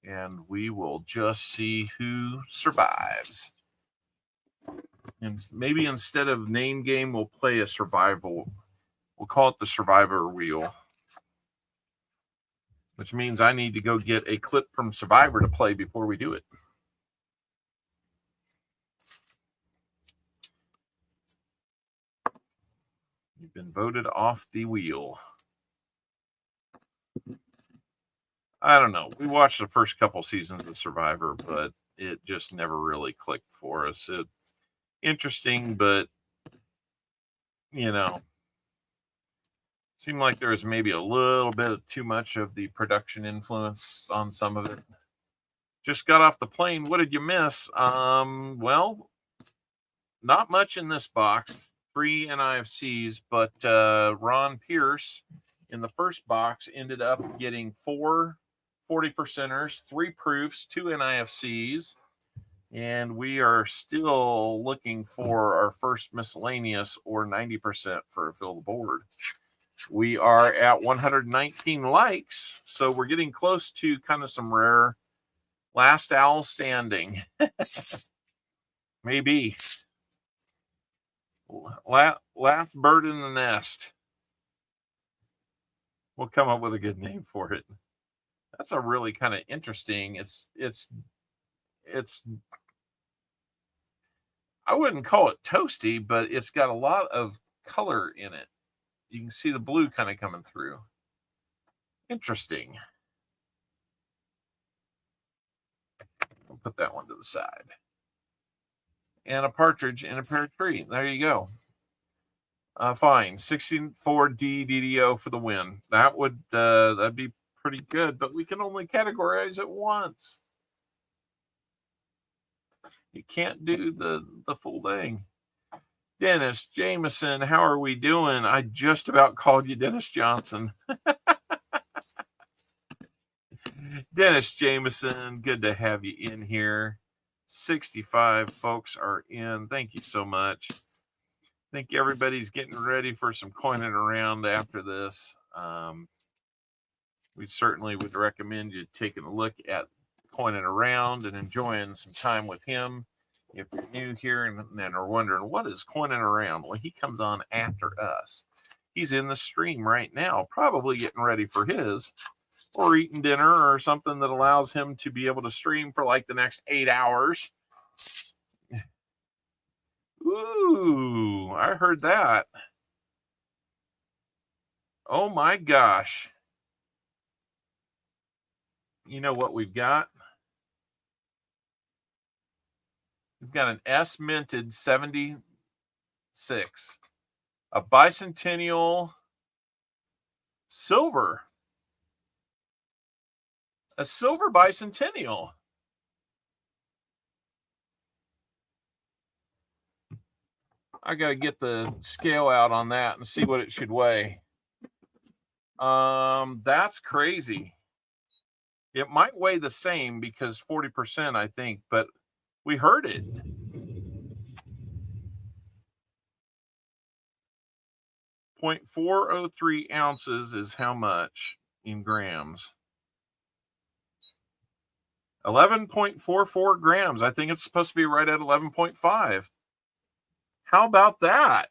And we will just see who survives. And maybe instead of name game, we'll play a survival. We'll call it the Survivor Wheel. Which means I need to go get a clip from Survivor to play before we do it. You've been voted off the wheel. I don't know. We watched the first couple seasons of Survivor, but it just never really clicked for us. Interesting, but, seemed like there was maybe a little bit too much of the production influence on some of it. Just got off the plane. What did you miss? Well, not much in this box. 3 NIFCs, but Ron Pierce in the first box ended up getting 4 40%ers, 3 proofs, 2 NIFCs, and we are still looking for our first miscellaneous or 90% for a fill the board. We are at 119 likes, so we're getting close to kind of some rare last owl standing. Maybe. Last bird in the nest. We'll come up with a good name for it. That's a really kind of interesting. It's I wouldn't call it toasty, but it's got a lot of color in it. You can see the blue kind of coming through. Interesting. I'll put that one to the side. And a partridge in a pear tree. There you go. Fine. 64D DDO for the win. That'd be pretty good, but we can only categorize it once. You can't do the full thing. Dennis Jameson, how are we doing? I just about called you Dennis Johnson. Dennis Jameson, good to have you in here. 65 folks are in. Thank you so much. I think everybody's getting ready for some coining around after this. We certainly would recommend you taking a look at coining around and enjoying some time with him. If you're new here and are wondering, what is coining around? Well, he comes on after us. He's in the stream right now, probably getting ready for his, or eating dinner or something that allows him to be able to stream for like the next 8 hours. Ooh, I heard that. Oh my gosh. You know what we've got? We've got an S minted 76, a bicentennial silver, a silver bicentennial. I got to get the scale out on that and see what it should weigh. That's crazy. It might weigh the same because 40%, I think, but we heard it. .403 ounces is how much in grams? 11.44 grams. I think it's supposed to be right at 11.5. How about that?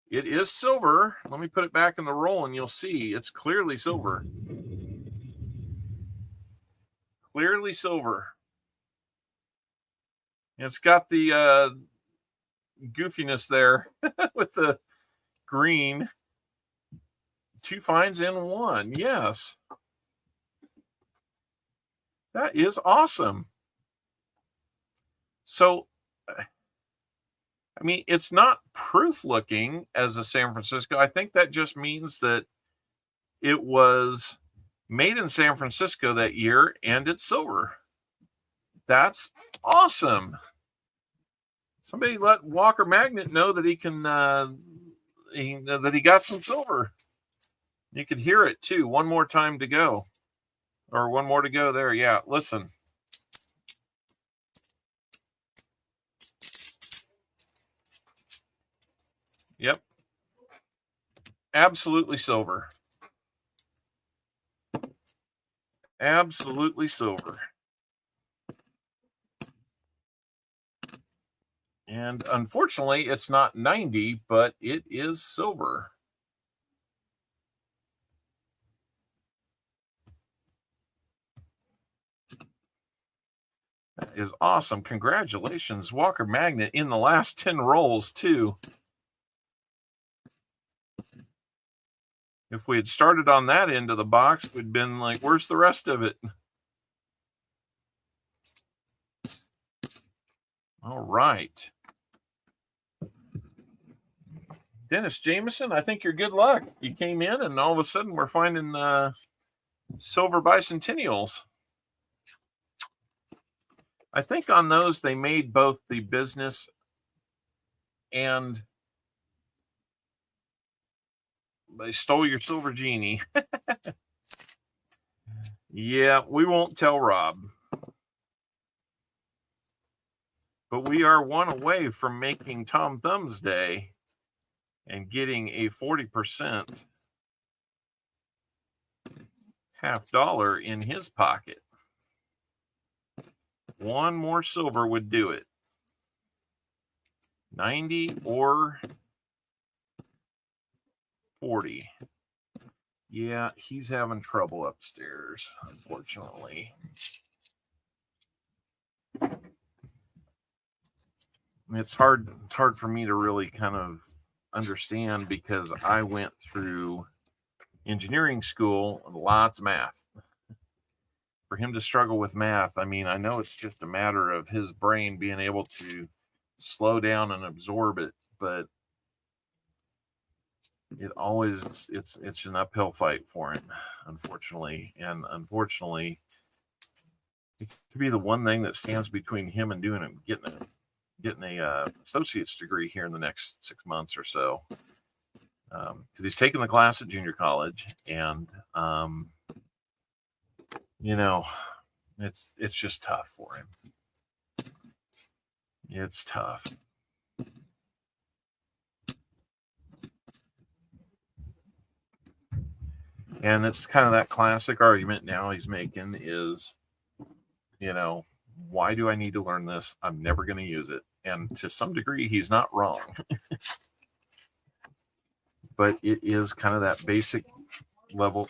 It is silver. Let me put it back in the roll and you'll see it's clearly silver. Clearly silver. It's got the goofiness there with the green. 2 fines in 1. Yes. That is awesome. So, I mean, it's not proof looking as a San Francisco. I think that just means that it was made in San Francisco that year and it's silver. That's awesome. Somebody let Walker Magnet know that he can, that he got some silver. You could hear it too. One more time to go. Or one more to go there. Yeah, listen. Yep. Absolutely silver. Absolutely silver. And unfortunately, it's not 90, but it is silver. That is awesome. Congratulations, Walker Magnet, in the last 10 rolls, too. If we had started on that end of the box, we'd been like, where's the rest of it? All right. Dennis Jameson, I think you're good luck. You came in and all of a sudden we're finding silver bicentennials. I think on those they made both the business and they stole your silver genie. Yeah, we won't tell Rob. But we are one away from making Tom Thumbs Day and getting a 40% $50 in his pocket. One more silver would do it. 90 or 40. Yeah, he's having trouble upstairs, unfortunately. It's hard for me to really kind of understand because I went through engineering school and lots of math. for him to struggle with math, I mean, I know it's just a matter of his brain being able to slow down and absorb it, but it's an uphill fight for him, unfortunately. And unfortunately, it could be the one thing that stands between him and getting a associate's degree here in the next 6 months or so. Because he's taking the class at junior college, and it's just tough for him. It's tough. And it's kind of that classic argument now he's making is, why do I need to learn this? I'm never going to use it. And to some degree, he's not wrong. But it is kind of that basic level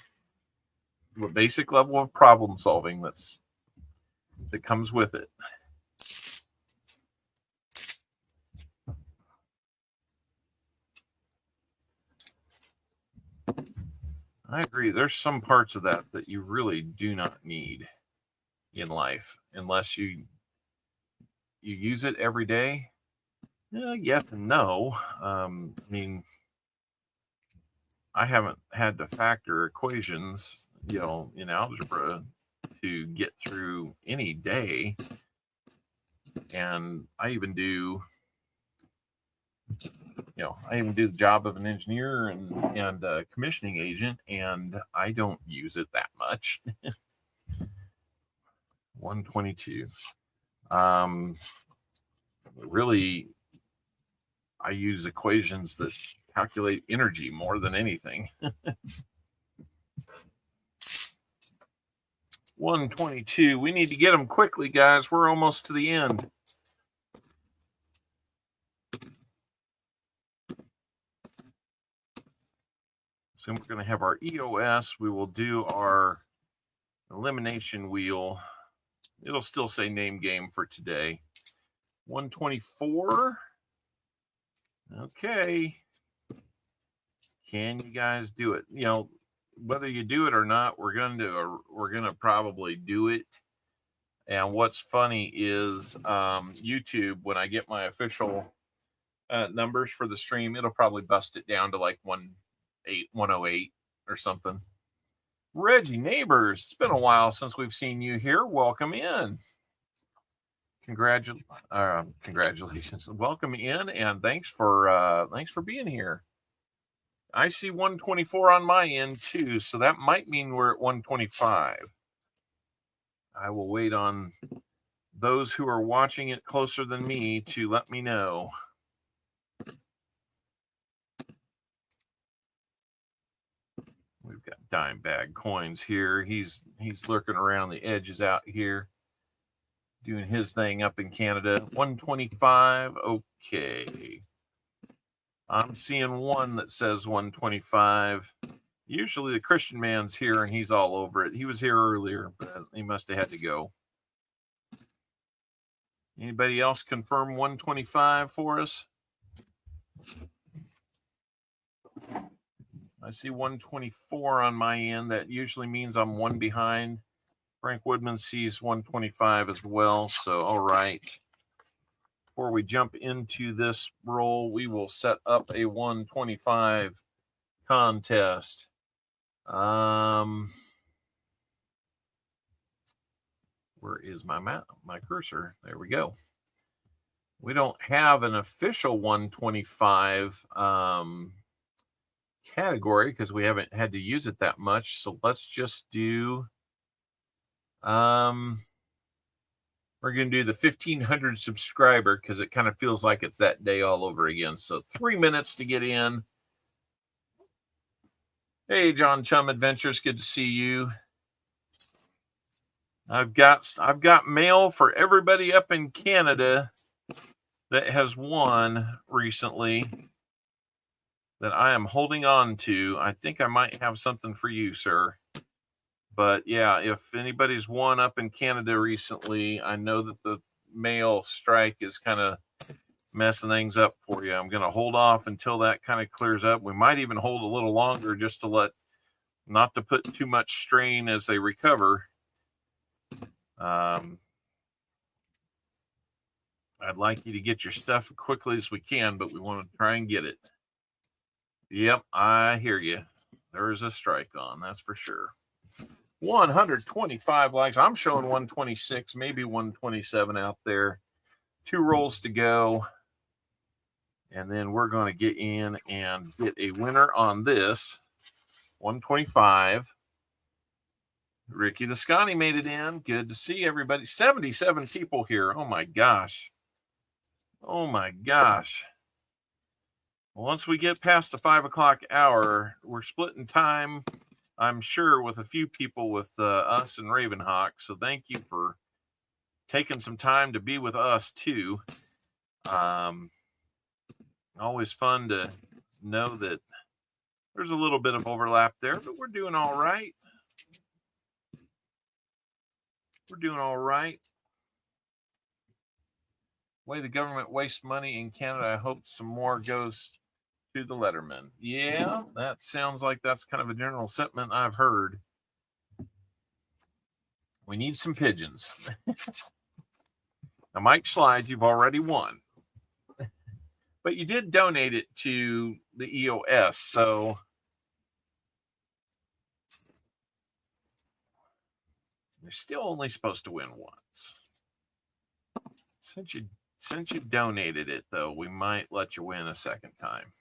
of problem solving that comes with it. I agree. There's some parts of that you really do not need in life unless you use it every day. Yes and no. I mean, I haven't had to factor equations, in algebra to get through any day. And I even do the job of an engineer and a commissioning agent, and I don't use it that much. 122. Really, I use equations that calculate energy more than anything. 122. We need to get them quickly, guys. We're almost to the end. So we're going to have our EOS. We will do our elimination wheel. It'll still say name game for today. 124. Okay. Can you guys do it? Whether you do it or not, we're gonna probably do it. And what's funny is YouTube, when I get my official numbers for the stream, it'll probably bust it down to like 108 or something. Reggie Neighbors, it's been a while since we've seen you here. Welcome in. Congratulations. Welcome in, and thanks for being here. I see 124 on my end too, so that might mean we're at 125. I will wait on those who are watching it closer than me to let me know. We've got Dime Bag Coins here. He's lurking around the edges out here, doing his thing up in Canada. 125. Okay. I'm seeing one that says 125. Usually the Christian man's here and he's all over it. He was here earlier, but he must have had to go. Anybody else confirm 125 for us? I see 124 on my end. That usually means I'm one behind. Frank Woodman sees 125 as well. So, all right. Before we jump into this roll, we will set up a 125 contest. Where is my cursor? There we go. We don't have an official 125 category because we haven't had to use it that much. So let's just do we're going to do the 1500 subscriber because it kind of feels like it's that day all over again. So 3 minutes to get in. Hey, John Chum Adventures, good to see you. I've got mail for everybody up in Canada that has won recently that I am holding on to. I think I might have something for you, sir. But yeah, if anybody's won up in Canada recently, I know that the mail strike is kind of messing things up for you. I'm going to hold off until that kind of clears up. We might even hold a little longer just to not to put too much strain as they recover. I'd like you to get your stuff as quickly as we can, but we want to try and get it. Yep, I hear you. There is a strike on, that's for sure. 125 likes. I'm showing 126, maybe 127 out there. 2 rolls to go. And then we're going to get in and get a winner on this. 125. Ricky the Scotty made it in. Good to see everybody. 77 people here. Oh, my gosh. Oh, my gosh. Once we get past the 5 o'clock hour, we're splitting time, I'm sure, with a few people with us and Ravenhawk. So thank you for taking some time to be with us, too. Always fun to know that there's a little bit of overlap there, but we're doing all right. We're doing all right. Way the government wastes money in Canada. I hope some more goes to the letterman. Yeah, that sounds like that's kind of a general sentiment I've heard. We need some pigeons. Now, Mike Schlide, you've already won. But you did donate it to the EOS, so you're still only supposed to win once. Since you donated it, though, we might let you win a second time.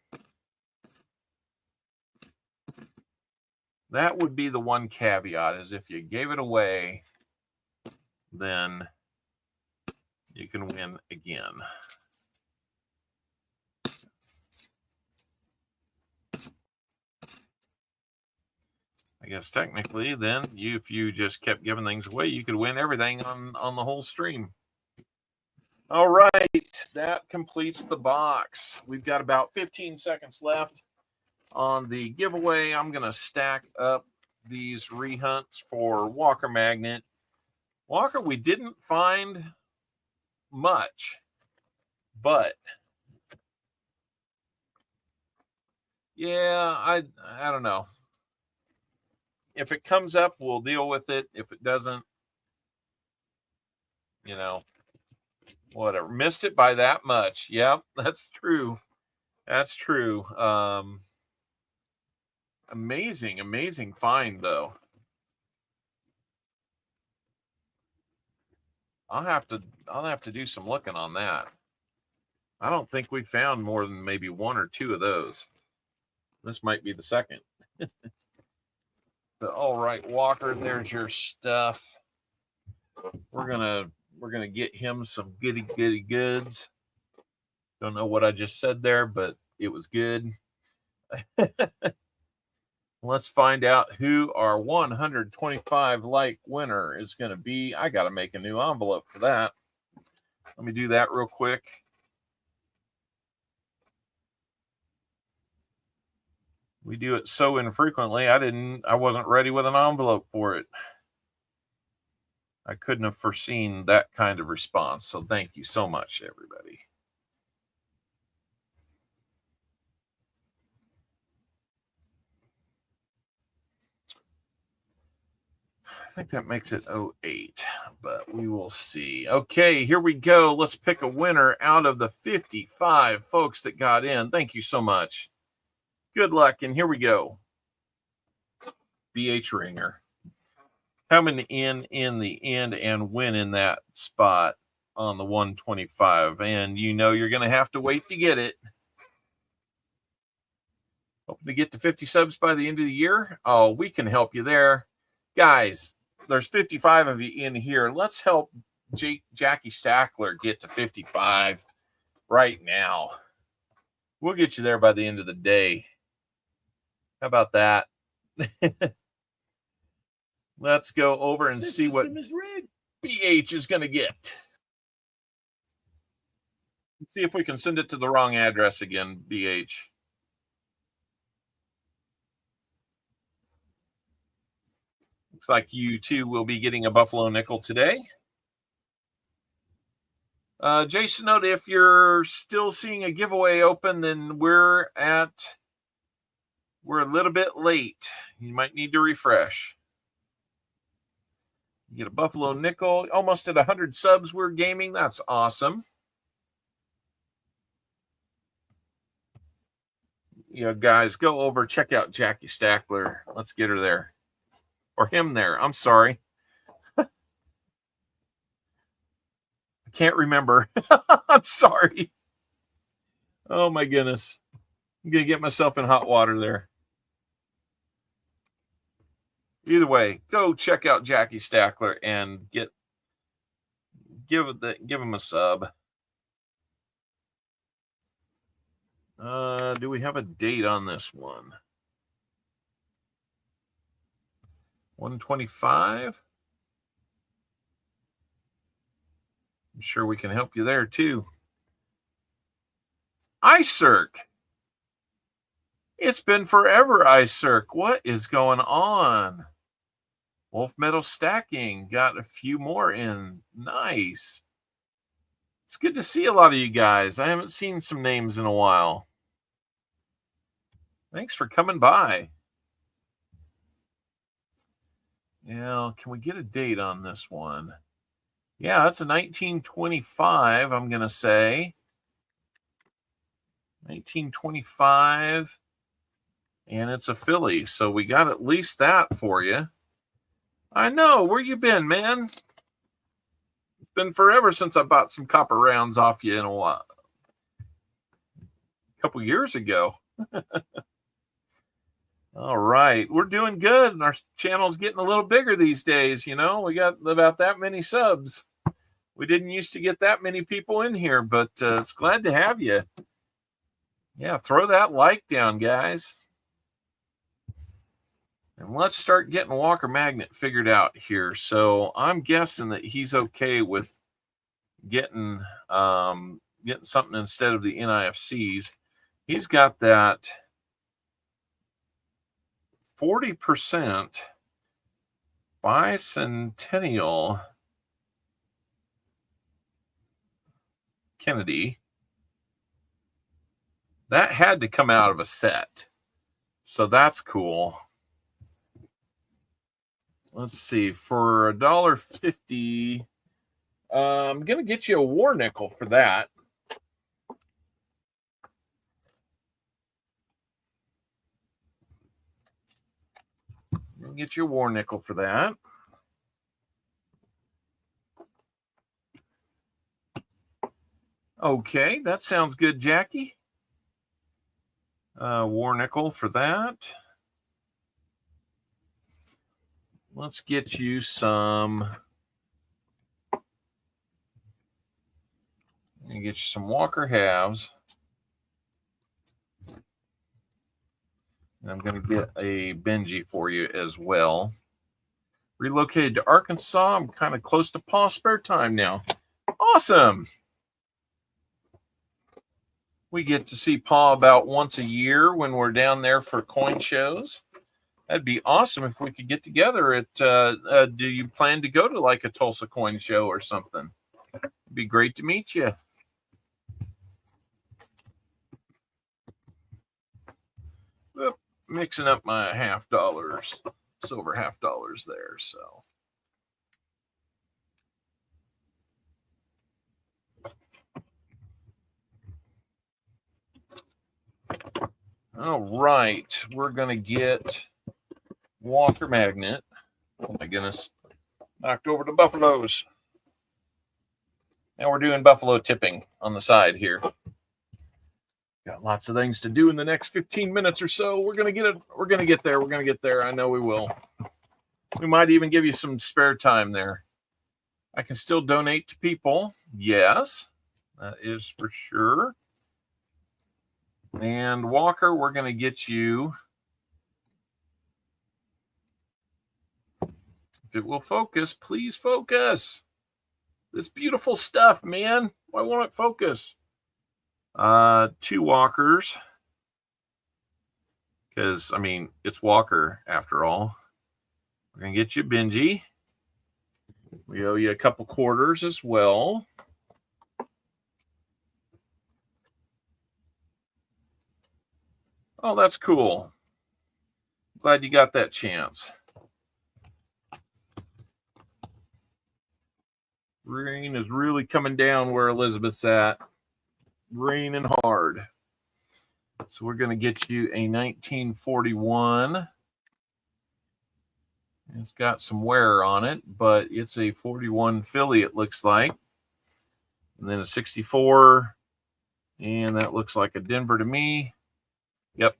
That would be the one caveat, is if you gave it away, then you can win again. I guess technically, then, if you just kept giving things away, you could win everything on the whole stream. All right, that completes the box. We've got about 15 seconds left on the giveaway. I'm going to stack up these rehunts for Walker Magnet. Walker, we didn't find much, but yeah, I don't know. If it comes up, we'll deal with it. If it doesn't, whatever. Missed it by that much. Yep, that's true. That's true. Amazing find, though. I'll have to do some looking on that. I don't think we found more than maybe 1 or 2 of those. This might be the second. But all right, Walker, there's your stuff. We're gonna get him some goody goods. Don't know what I just said there, but it was good. Let's find out who our 125 like winner is going to be. I got to make a new envelope for that. Let me do that real quick. We do it so infrequently. I wasn't ready with an envelope for it. I couldn't have foreseen that kind of response. So thank you so much, everybody. I think that makes it 08, but we will see. Okay, here we go. Let's pick a winner out of the 55 folks that got in. Thank you so much. Good luck, and here we go. BH Ringer. Coming in the end and winning that spot on the 125. And you're going to have to wait to get it. Hoping to get to 50 subs by the end of the year. Oh, we can help you there. Guys, there's 55 of you in here. Let's help Jackie Stackler get to 55 right now. We'll get you there by the end of the day. How about that? Let's go over and see what BH is going to get. Let's see if we can send it to the wrong address again, BH. Looks like you too will be getting a Buffalo nickel today. Jason, note if you're still seeing a giveaway open, then we're a little bit late. You might need to refresh. Get a Buffalo nickel. Almost at 100 subs we're gaming. That's awesome. You know, guys, go over, check out Jackie Stackler. Let's get her there. Or him there. I'm sorry. I can't remember. I'm sorry. Oh, my goodness. I'm going to get myself in hot water there. Either way, go check out Jackie Stackler and give him a sub. Do we have a date on this one? 125. I'm sure we can help you there too. iCirc. It's been forever, iCirc. What is going on? Wolf Metal Stacking got a few more in. Nice. It's good to see a lot of you guys. I haven't seen some names in a while. Thanks for coming by. Yeah, can we get a date on this one? Yeah, that's a 1925, I'm going to say. 1925. And it's a Philly, so we got at least that for you. I know. Where you been, man? It's been forever since I bought some copper rounds off you in a while. A couple years ago. All right. We're doing good, and our channel's getting a little bigger these days, you know. We got about that many subs. We didn't used to get that many people in here, but it's glad to have you. Yeah, throw that like down, guys. And let's start getting Walker Magnet figured out here. So I'm guessing that he's okay with getting something instead of the NIFCs. He's got that 40% bicentennial Kennedy. That had to come out of a set. So that's cool. Let's see, for $1.50, I'm going to get you a war nickel for that. I'll get you a war nickel for that. Okay, that sounds good, Jackie. War nickel for that. Let's get you some. And get you some Walker halves. And I'm going to get a Benji for you as well. Relocated to Arkansas. I'm kind of close to Paul's spare time now. Awesome. We get to see Paul about once a year when we're down there for coin shows. That'd be awesome if we could get together at, do you plan to go to like a Tulsa coin show or something? It'd be great to meet you. Oop, mixing up my $50, silver $50 there, so. All right, we're going to get Walker Magnet. Oh my goodness. Knocked over to Buffaloes. And we're doing Buffalo tipping on the side here. Got lots of things to do in the next 15 minutes or so. We're going to get it. We're going to get there. We're going to get there. I know we will. We might even give you some spare time there. I can still donate to people. Yes, that is for sure. And Walker, we're going to get you. If it will focus, please focus. This beautiful stuff, man. Why won't it focus? 2 Walkers. Because, I mean, it's Walker after all. We're going to get you Benji. We owe you a couple quarters as well. Oh, that's cool. Glad you got that chance. Rain is really coming down where Elizabeth's at. Raining hard. So we're going to get you a 1941. It's got some wear on it, but it's a 41 Philly, it looks like. And then a 64. And that looks like a Denver to me. Yep,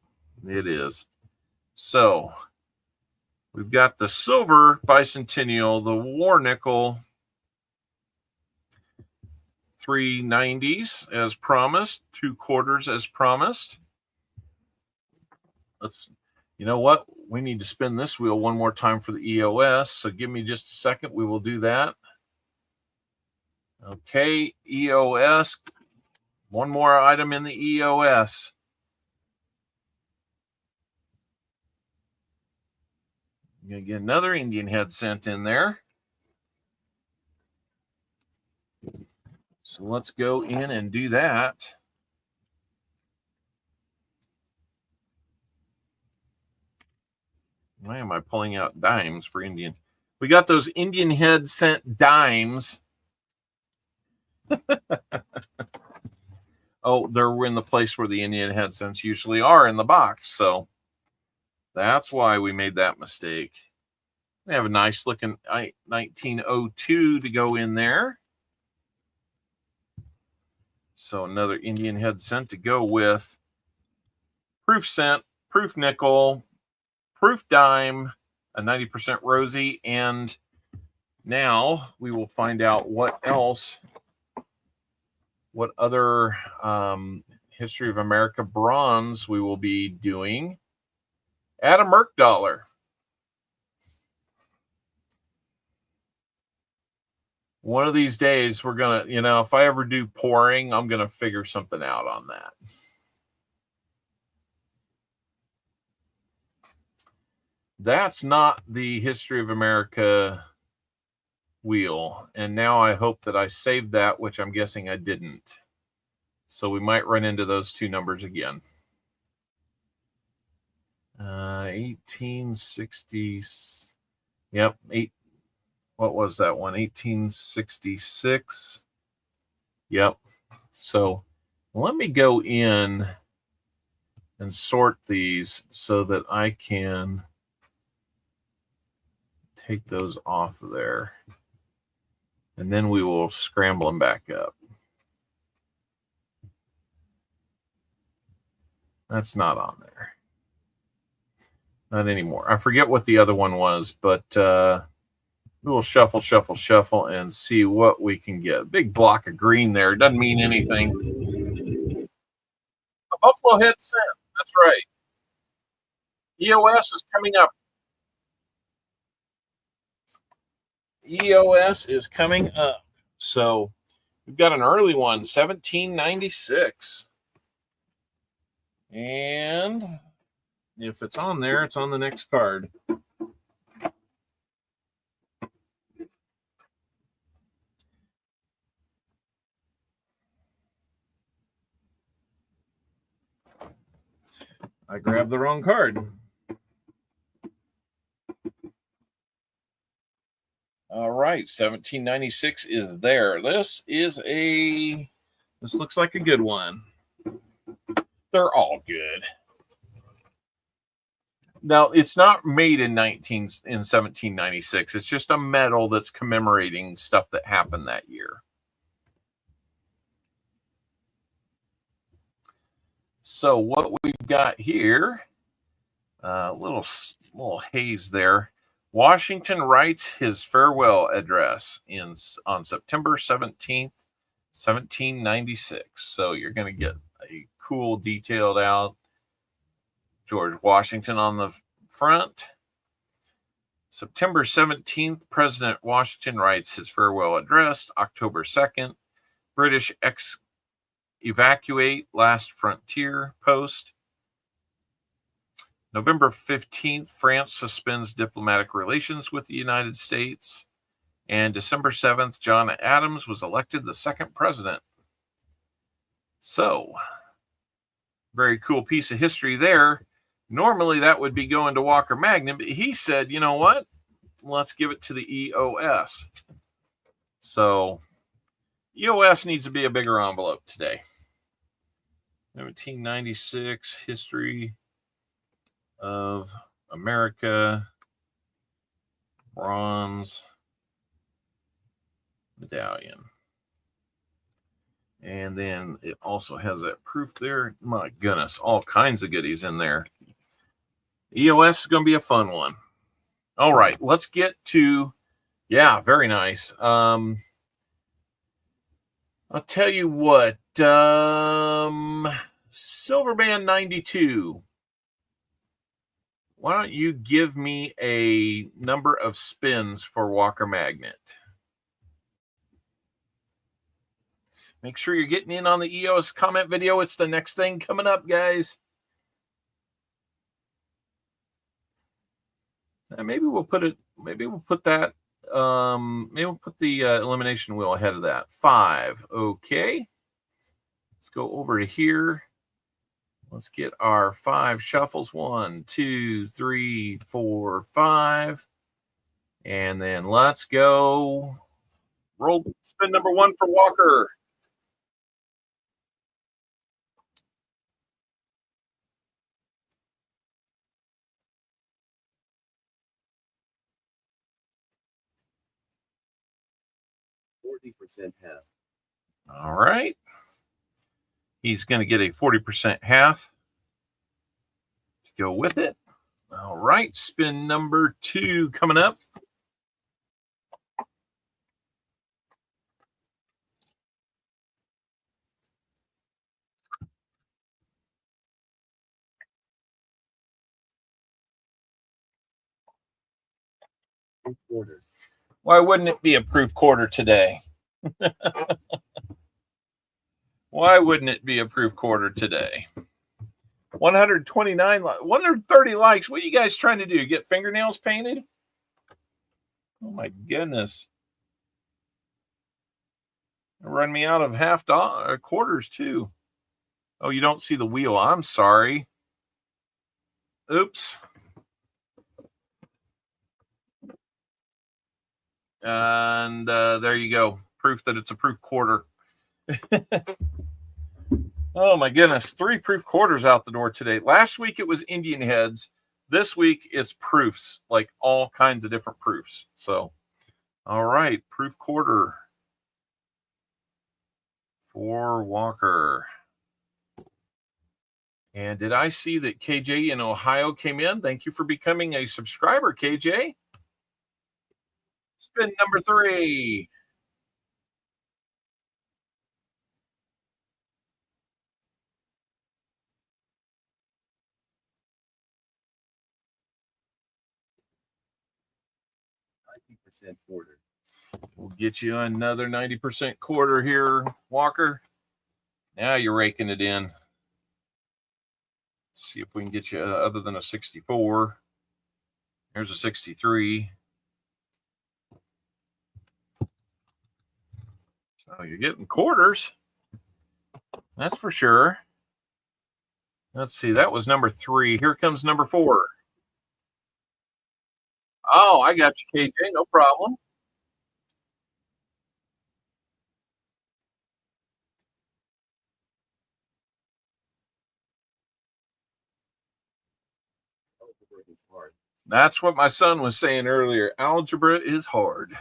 it is. So we've got the silver bicentennial, the war nickel 390s as promised, 2 quarters as promised. You know what? We need to spin this wheel one more time for the EOS. So give me just a second. We will do that. Okay, EOS. One more item in the EOS. I'm going to get another Indian head sent in there. So let's go in and do that. Why am I pulling out dimes for Indian? We got those Indian head cent dimes. Oh, they're in the place where the Indian head cents usually are in the box. So that's why we made that mistake. We have a nice looking 1902 to go in there. So another Indian head cent to go with proof cent, proof nickel, proof dime, a 90% rosy, and now we will find out what else, what other History of America bronze we will be doing at a Merc dollar. One of these days, we're going to, if I ever do pouring, I'm going to figure something out on that. That's not the History of America wheel. And now I hope that I saved that, which I'm guessing I didn't. So we might run into those two numbers again. 1860s. Yep. What was that one? 1866. Yep. So let me go in and sort these so that I can take those off of there. And then we will scramble them back up. That's not on there. Not anymore. I forget what the other one was, but we will shuffle, shuffle, shuffle, and see what we can get. A big block of green there. Doesn't mean anything. A buffalo head cent. That's right. EOS is coming up. EOS is coming up. So we've got an early one, 1796. And if it's on there, it's on the next card. I grabbed the wrong card. All right, 1796 is there. This looks like a good one. They're all good. Now, it's not made in 1796. It's just a medal that's commemorating stuff that happened that year. So what we've got here, little haze there. Washington writes his farewell address on September 17th, 1796. So you're going to get a cool detailed out George Washington on the front. September 17th, President Washington writes his farewell address. October 2nd, British evacuate last frontier post. November 15th, France suspends diplomatic relations with the United States. And December 7th, John Adams was elected the second president. So, very cool piece of history there. Normally that would be going to Walker Magnin, but he said, you know what? Let's give it to the EOS. So EOS needs to be a bigger envelope today. 1796 history of America, bronze medallion. And then it also has that proof there. My goodness, all kinds of goodies in there. EOS is going to be a fun one. All right, let's get to, yeah, very nice. I'll tell you what, Silverband 92. Why don't you give me a number of spins for Walker Magnet? Make sure you're getting in on the EOS comment video. It's the next thing coming up, guys. Maybe we'll put it. Maybe we'll put that. Maybe we'll put the elimination wheel ahead of that. 5. Okay. Let's go over to here. Let's get our 5 shuffles. 1, 2, 3, 4, 5. And then let's go. Roll spin number 1 for Walker. half. All right. He's going to get a 40% half to go with it. All right. Spin number 2 coming up. Quarter. Why wouldn't it be a proof quarter today? Why wouldn't it be a proof quarter today? 129, 130 likes. What are you guys trying to do? Get fingernails painted? Oh my goodness. Run me out of quarters too. Oh, you don't see the wheel. I'm sorry. Oops. And there you go. Proof that it's a proof quarter. Oh my goodness. 3 proof quarters out the door today. Last week it was Indian heads. This week it's proofs, like all kinds of different proofs. So, all right. Proof quarter for Walker. And did I see that KJ in Ohio came in? Thank you for becoming a subscriber, KJ. Spin number 3. Quarter. We'll get you another 90% quarter here, Walker. Now you're raking it in. Let's see if we can get you other than a 64. Here's a 63. So you're getting quarters. That's for sure. Let's see. That was number 3. Here comes number 4. Oh, I got you, KJ. No problem. That's what my son was saying earlier. Algebra is hard.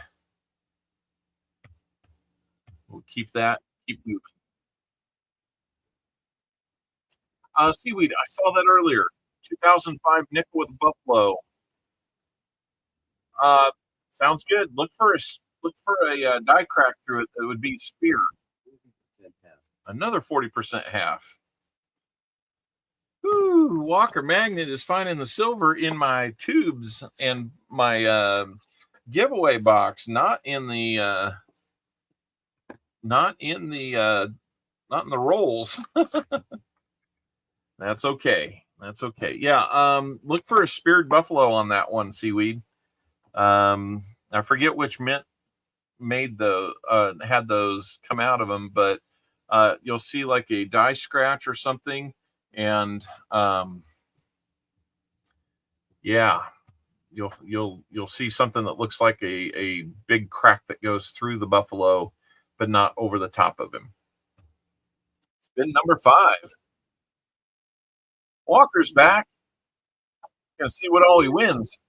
We'll keep that. Keep moving. Seaweed. I saw that earlier. 2005 nickel with buffalo. Sounds good. Look for a die crack through it. That would be spear. Another 40% half. Ooh, Walker Magnet is finding the silver in my tubes and my giveaway box, not in the rolls. That's okay. That's okay. Yeah. Look for a speared buffalo on that one, Seaweed. I forget which mint made had those come out of them, but you'll see like a die scratch or something. And yeah, you'll see something that looks like a big crack that goes through the buffalo, but not over the top of him. Spin number 5. Walker's back. Gonna see what all he wins.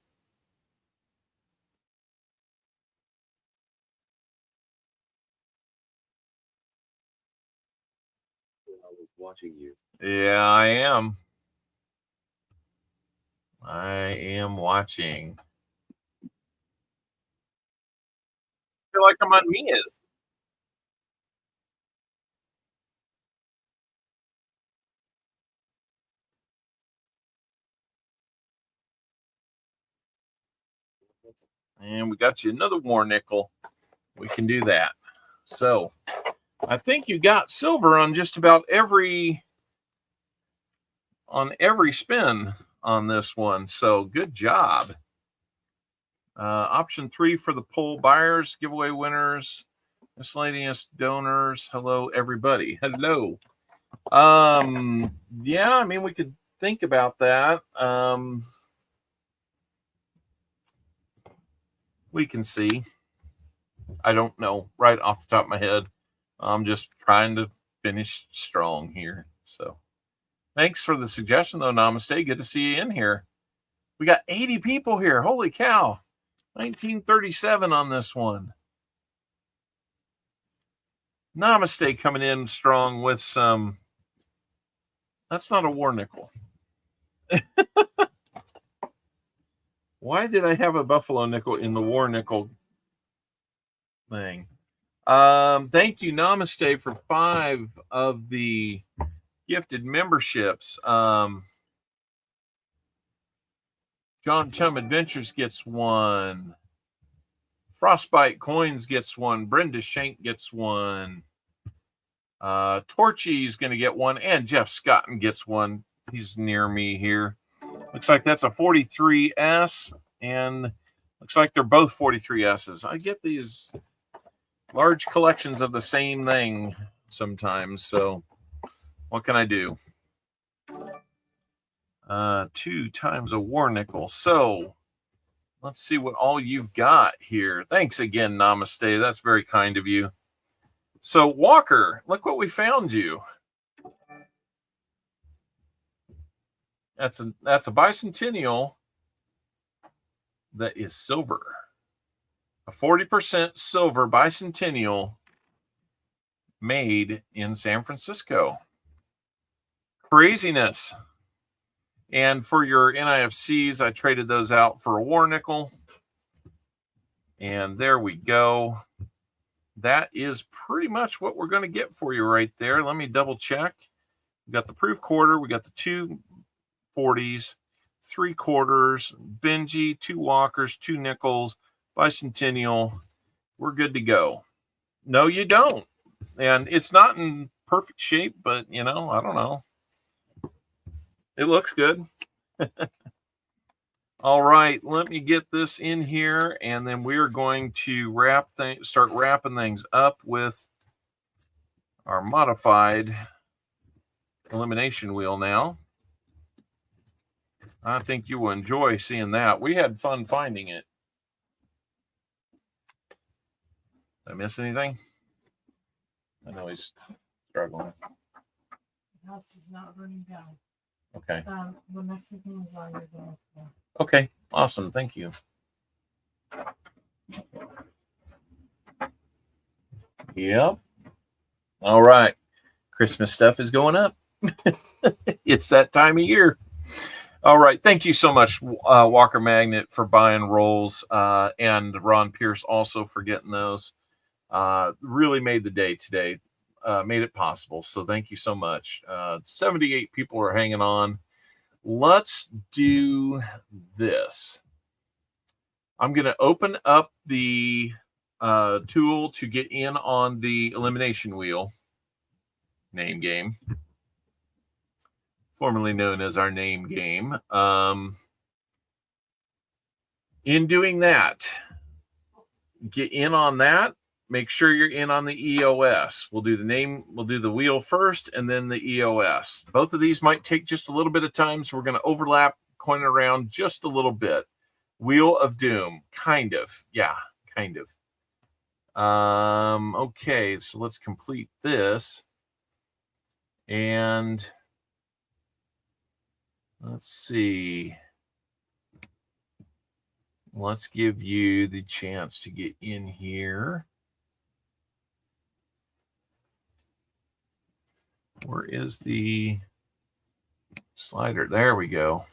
I was watching you. Yeah, I am. I am watching. I feel like I'm on Mia's. And we got you another war nickel. We can do that. So I think you got silver on just about every spin on this one. So good job. Option 3 for the poll buyers, giveaway winners, miscellaneous donors. Hello, everybody. Hello. Yeah, I mean, we could think about that. We can see. I don't know right off the top of my head. I'm just trying to finish strong here. So thanks for the suggestion, though, Namaste. Good to see you in here. We got 80 people here. Holy cow. 1937 on this one. Namaste coming in strong with some. That's not a war nickel. Why did I have a buffalo nickel in the war nickel thing? Thank you, Namaste, for 5 of the gifted memberships. John Chum Adventures gets 1. Frostbite Coins gets 1. Brenda Shank gets 1. Torchy's going to get 1. And Jeff Scotton gets 1. He's near me here. Looks like that's a 43S. And looks like they're both 43S's. I get these large collections of the same thing sometimes. So what can I do? 2 times a war nickel. So let's see what all you've got here. Thanks again, Namaste. That's very kind of you. So Walker, look what we found you. That's a bicentennial that is silver. A 40% silver bicentennial made in San Francisco. Craziness. And for your NIFCs, I traded those out for a war nickel. And there we go. That is pretty much what we're going to get for you right there. Let me double check. We got the proof quarter. We got the 2 40s, 3 quarters, Benji, 2 Walkers, 2 nickels, bicentennial. We're good to go. No, you don't. And it's not in perfect shape, but, I don't know. It looks good. All right, let me get this in here, and then we're going to start wrapping things up with our modified elimination wheel now. I think you will enjoy seeing that. We had fun finding it. Did I miss anything? I know he's struggling. The house is not burning down. Okay. The Mexican is on your door. Okay, awesome. Thank you. Yep. All right. Christmas stuff is going up. It's that time of year. All right. Thank you so much, Walker Magnet, for buying rolls, and Ron Pierce also for getting those. Really made the day today. Made it possible. So thank you so much. 78 people are hanging on. Let's do this. I'm going to open up the tool to get in on the elimination wheel. Name game. Formerly known as our name game. In doing that, get in on that. Make sure you're in on the EOS. We'll do the name, we'll do the wheel first, and then the EOS. Both of these might take just a little bit of time, so we're going to overlap, coin it around just a little bit. Wheel of Doom. Kind of. Yeah, kind of. Okay, so let's complete this. And let's see. Let's give you the chance to get in here. Where is the slider? There we go.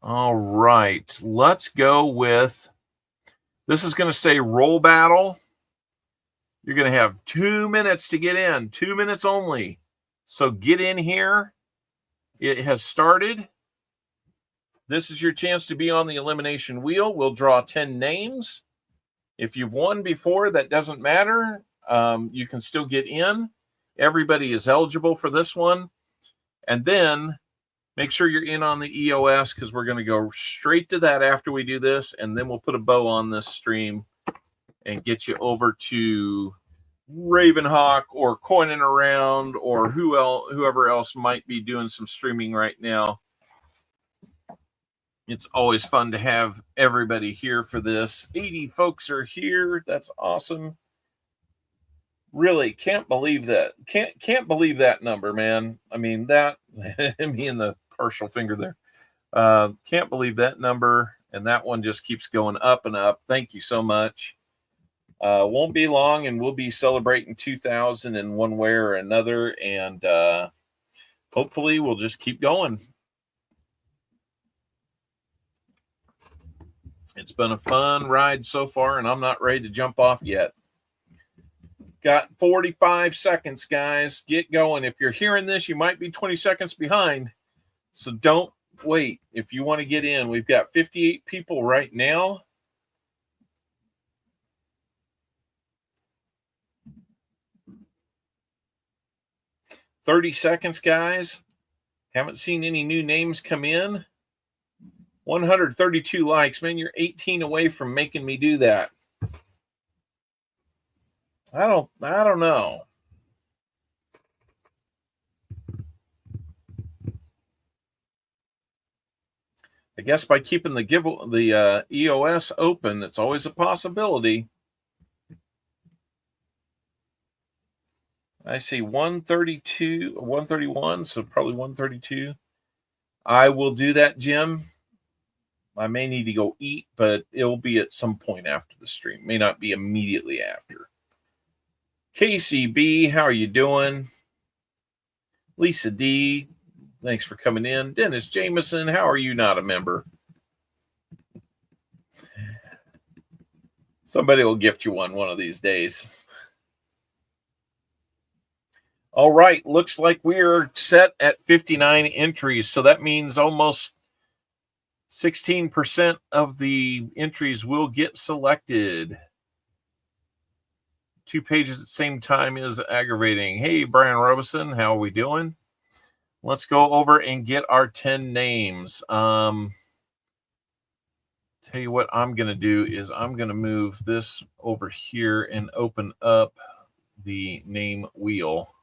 All right. Let's go with, this is going to say roll battle. You're going to have 2 minutes to get in, 2 minutes only. So get in here. It has started. This is your chance to be on the elimination wheel. We'll draw 10 names. If you've won before, that doesn't matter. You can still get in. Everybody is eligible for this one. And then make sure you're in on the EOS, because we're going to go straight to that after we do this. And then we'll put a bow on this stream and get you over to Ravenhawk or Coining Around or whoever else might be doing some streaming right now. It's always fun to have everybody here for this. 80 folks are here. That's awesome. Really can't believe that. Can't believe that number, man. I mean, that me and the partial finger there. Can't believe that number. And that one just keeps going up and up. Thank you so much. Won't be long, and we'll be celebrating 2000 in one way or another. And hopefully we'll just keep going. It's been a fun ride so far, and I'm not ready to jump off yet. Got 45 seconds, guys. Get going. If you're hearing this, you might be 20 seconds behind. So don't wait if you want to get in. We've got 58 people right now. $30 seconds, guys. Haven't seen any new names come in. 132 likes. Man, you're 18 away from making me do that. I don't know. I guess by keeping the EOS open, it's always a possibility. I see 132, 131, so probably 132. I will do that, Jim. I may need to go eat, but it'll be at some point after the stream. May not be immediately after. KCB, how are you doing? Lisa D, thanks for coming in. Dennis Jameson, how are you not a member? Somebody will gift you one of these days. All right, looks like we're set at 59 entries, so that means almost 16% of the entries will get selected. 2 pages at the same time is aggravating. Hey, Brian Robeson, how are we doing? Let's go over and get our 10 names. Tell you what I'm going to do is I'm going to move this over here and open up the name wheel.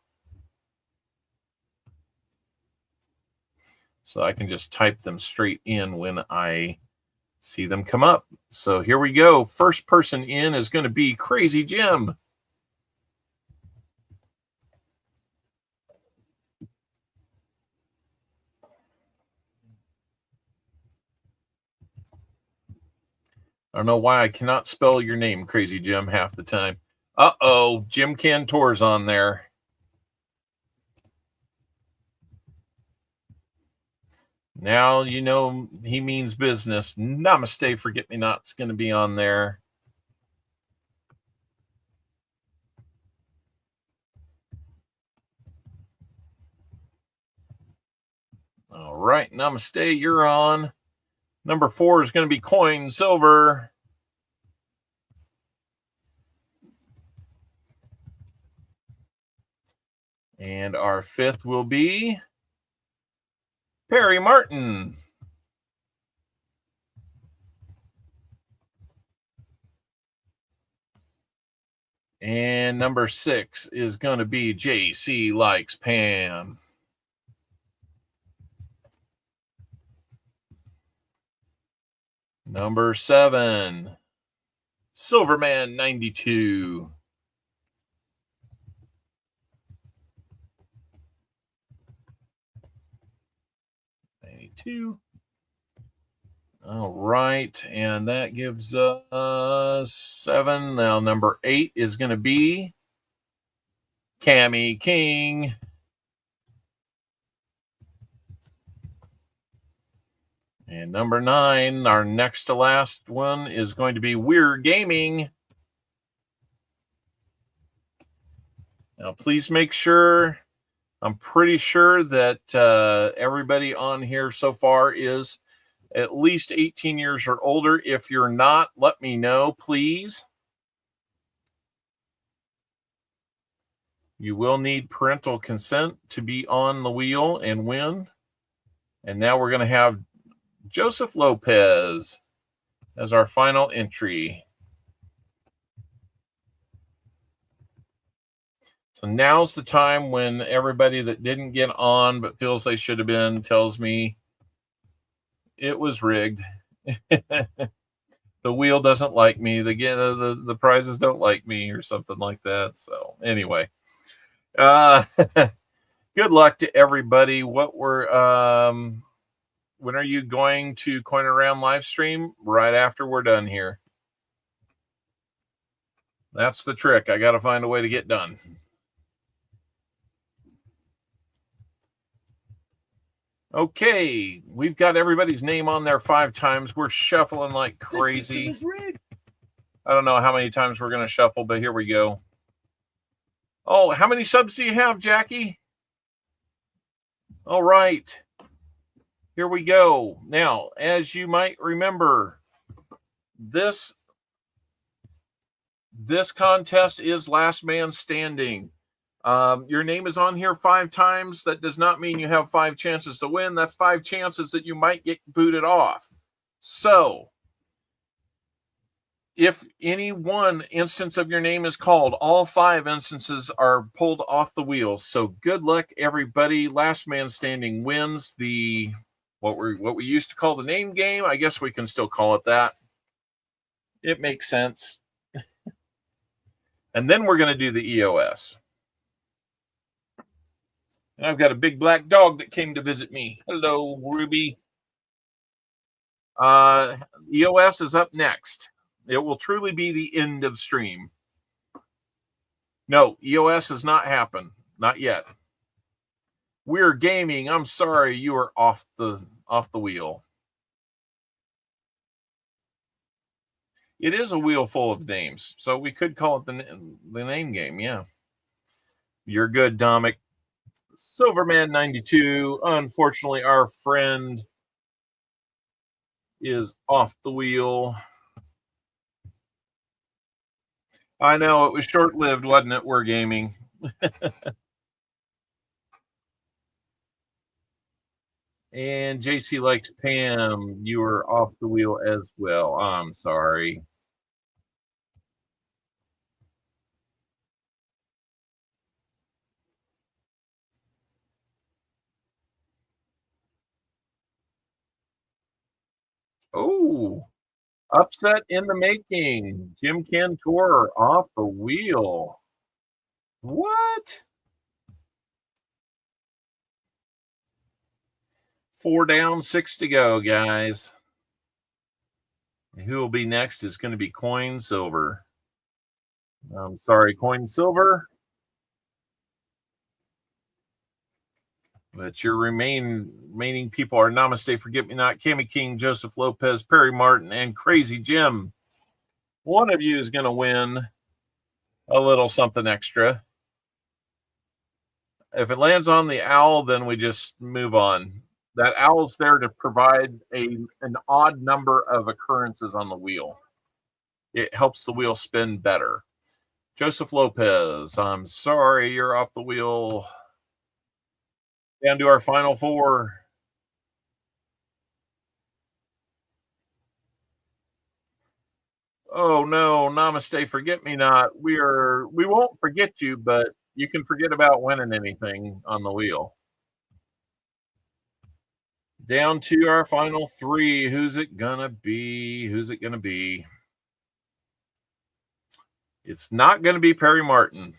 So I can just type them straight in when I see them come up. So here we go. First person in is going to be Crazy Jim. I don't know why I cannot spell your name, Crazy Jim, half the time. Uh-oh, Jim Cantor's on there. Now you know he means business. Namaste, Forget-Me-Not's going to be on there. All right, Namaste, you're on. Number 4 is going to be Coin Silver. And our 5th will be Perry Martin. And number 6 is going to be JC Likes Pam. Number 7, Silverman 92. All right, and that gives us 7. Now number 8 is going to be Cammy King. And number 9, our next to last one, is going to be We're Gaming. Now, please make sure, I'm pretty sure that everybody on here so far is at least 18 years or older. If you're not, let me know, please. You will need parental consent to be on the wheel and win. And now we're going to have Joseph Lopez as our final entry. So now's the time when everybody that didn't get on but feels they should have been tells me it was rigged. The wheel doesn't like me. The prizes don't like me or something like that. So anyway, good luck to everybody. When are you going to Coin Around live stream? Right after we're done here. That's the trick. I got to find a way to get done. Okay, we've got everybody's name on there 5 times. We're shuffling like crazy. I don't know how many times we're going to shuffle, but here we go. Oh, how many subs do you have, Jackie? All right. Here we go. Now, as you might remember, this contest is last man standing. Your name is on here 5 times. That does not mean you have 5 chances to win. That's 5 chances that you might get booted off. So, if any one instance of your name is called, all 5 instances are pulled off the wheel. So, good luck, everybody. Last man standing wins the what we used to call the name game. I guess we can still call it that. It makes sense. And then we're going to do the EOS. And I've got a big black dog that came to visit me. Hello, Ruby. EOS is up next. It will truly be the end of stream. No, EOS has not happened. Not yet. We're Gaming. I'm sorry, you are off the wheel. It is a wheel full of names, so we could call it the name game. Yeah, you're good, Dominic. Silverman 92. Unfortunately, our friend is off the wheel. I know it was short-lived, wasn't it? We're Gaming. And JC likes Pam. You are off the wheel as well. I'm sorry. Oh, upset in the making. Jim Cantor off the wheel. What? 4 down, 6 to go, guys. Who will be next is going to be Coin Silver. I'm sorry, Coin Silver. But your remaining people are Namaste, Forget Me Not, Cammy King, Joseph Lopez, Perry Martin, and Crazy Jim. One of you is going to win a little something extra. If it lands on the owl, then we just move on. That owl's there to provide an odd number of occurrences on the wheel. It helps the wheel spin better. Joseph Lopez, I'm sorry, you're off the wheel. Down to our final 4. Oh no, Namaste, Forget Me Not. We won't forget you, but you can forget about winning anything on the wheel. Down to our final three. Who's it gonna be? Who's it gonna be? It's not gonna be Perry Martin.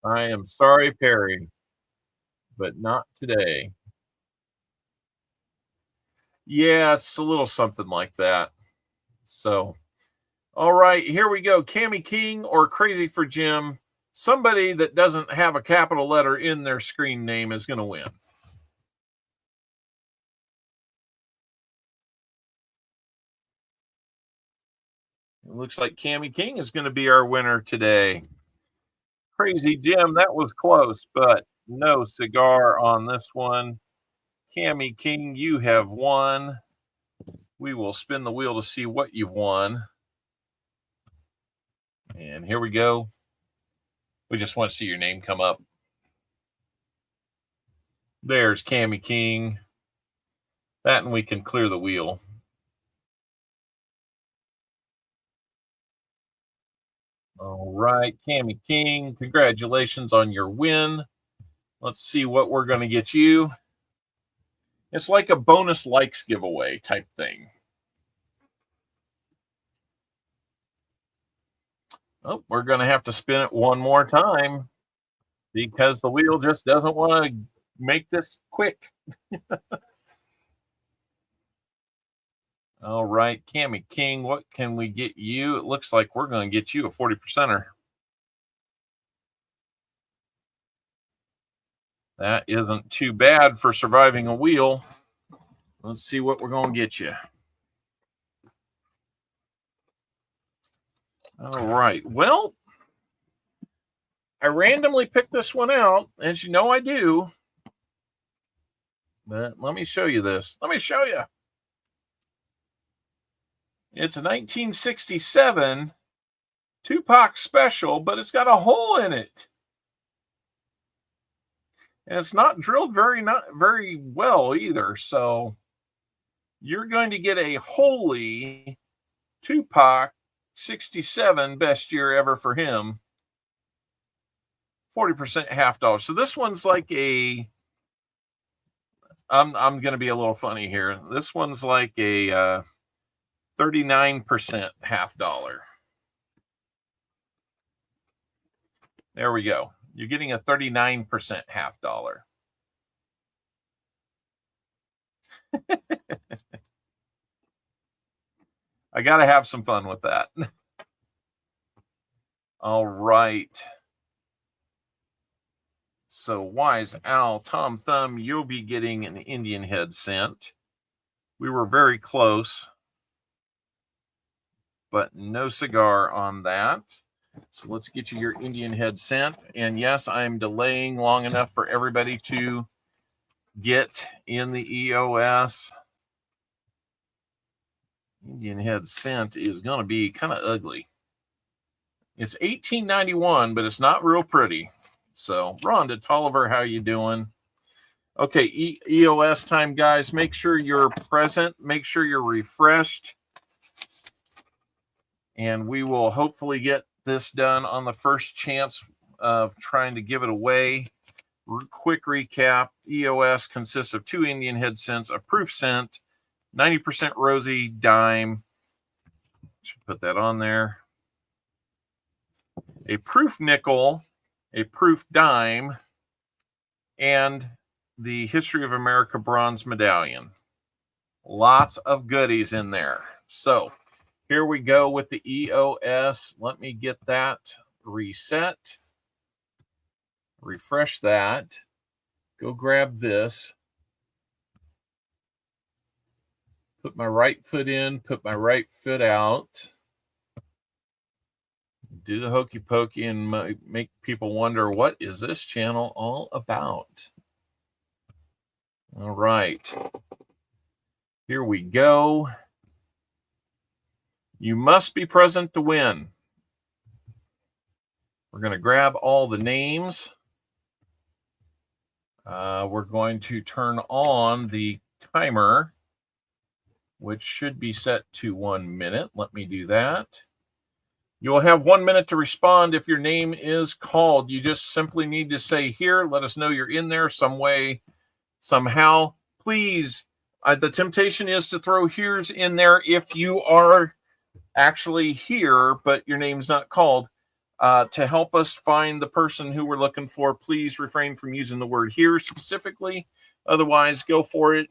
I am sorry, Perry, but not today. Yeah, it's a little something like that. So, all right, here we go. Cammy King or Crazy for Jim. Somebody that doesn't have a capital letter in their screen name is going to win. It looks like Cammy King is going to be our winner today. Crazy Jim, that was close, but no cigar on this one. Cammy King, you have won. We will spin the wheel to see what you've won. And here we go. We just want to see your name come up. There's Cammy King. That, and we can clear the wheel. All right, Cammy King, congratulations on your win. Let's see what we're going to get you. It's like a bonus likes giveaway type thing. Oh, we're going to have to spin it one more time because the wheel just doesn't want to make this quick. All right, Cammy King, what can we get you? It looks like we're going to get you a 40%er. That isn't too bad for surviving a wheel. Let's see what we're going to get you. All right. Well, I randomly picked this one out, as you know I do. But let me show you this. Let me show you. It's a 1967 Tupac special, but it's got a hole in it. And it's not drilled not very well either. So you're going to get a holy Tupac 67, best year ever for him. 40% $50. So this one's like a, I'm going to be a little funny here. This one's like a 39% $50. There we go. You're getting a 39% $50. I got to have some fun with that. All right. So Wise Owl, Tom Thumb, you'll be getting an Indian head sent. We were very close, but no cigar on that. So let's get you your Indian head sent. And yes, I'm delaying long enough for everybody to get in the EOS. Indian head sent is going to be kind of ugly. It's $18.91, but it's not real pretty. So Rhonda Tolliver, how you doing? Okay, EOS time, guys. Make sure you're present. Make sure you're refreshed. And we will hopefully get this done on the first chance of trying to give it away. Quick recap. EOS consists of 2 Indian head cents, a proof cent, 90% rosy dime. Should put that on there. A proof nickel, a proof dime, and the History of America bronze medallion. Lots of goodies in there. So here we go with the EOS. Let me get that reset. Refresh that. Go grab this. Put my right foot in, put my right foot out. Do the hokey pokey and make people wonder, what is this channel all about? All right. Here we go. You must be present to win. We're going to grab all the names. We're going to turn on the timer, which should be set to 1 minute. Let me do that. You will have 1 minute to respond if your name is called. You just simply need to say here, let us know you're in there some way. somehow, please, the temptation is to throw here's in there if you are actually here, but your name's not called. To help us find the person who we're looking for, please refrain from using the word here specifically. Otherwise, go for it.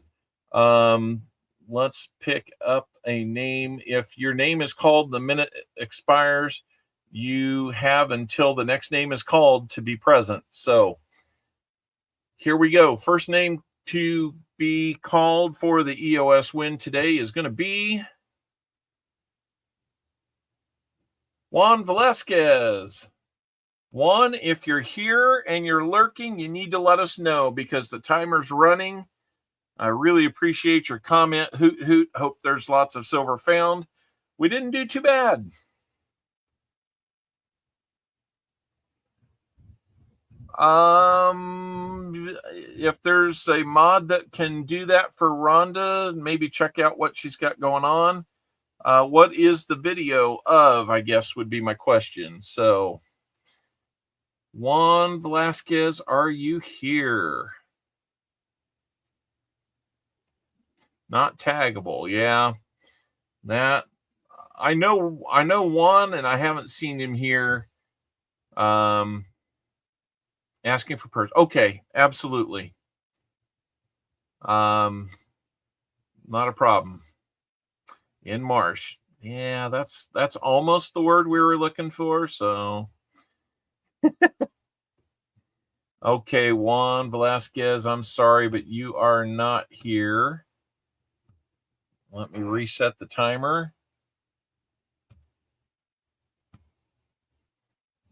Let's pick up a name. If your name is called, the minute expires, you have until the next name is called to be present. So here we go. First name to be called for the EOS win today is going to be Juan Velasquez. Juan, if you're here and you're lurking, you need to let us know because the timer's running. I really appreciate your comment. Hoot, hoot. Hope there's lots of silver found. We didn't do too bad. If there's a mod that can do that for Rhonda, maybe check out what she's got going on. What is the video of, I guess, would be my question. So, Juan Velasquez, are you here? Not taggable. Yeah, that I know Juan, and I haven't seen him here. Asking for person. Okay, absolutely. Not a problem. In Marsh. Yeah, that's almost the word we were looking for. So, okay, Juan Velasquez, I'm sorry, but you are not here. Let me reset the timer.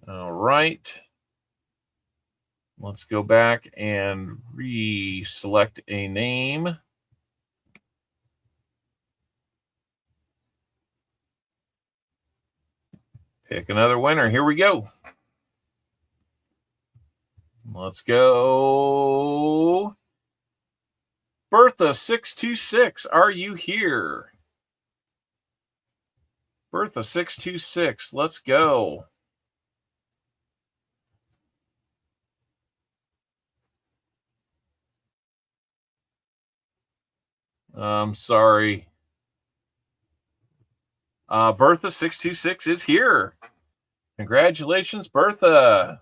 All right. Let's go back and reselect a name. Pick another winner. Here we go. Let's go. Bertha626, are you here? Bertha626, let's go. I'm sorry. Bertha626 is here. Congratulations, Bertha.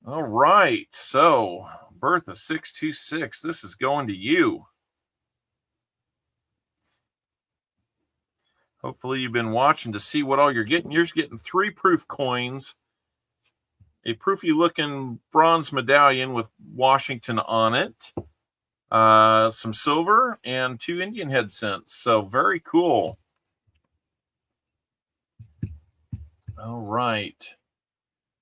All right. So, Bertha626, this is going to you. Hopefully you've been watching to see what all you're getting. You're getting 3 proof coins, a proofy looking bronze medallion with Washington on it, some silver, and 2 Indian head cents. So very cool. All right.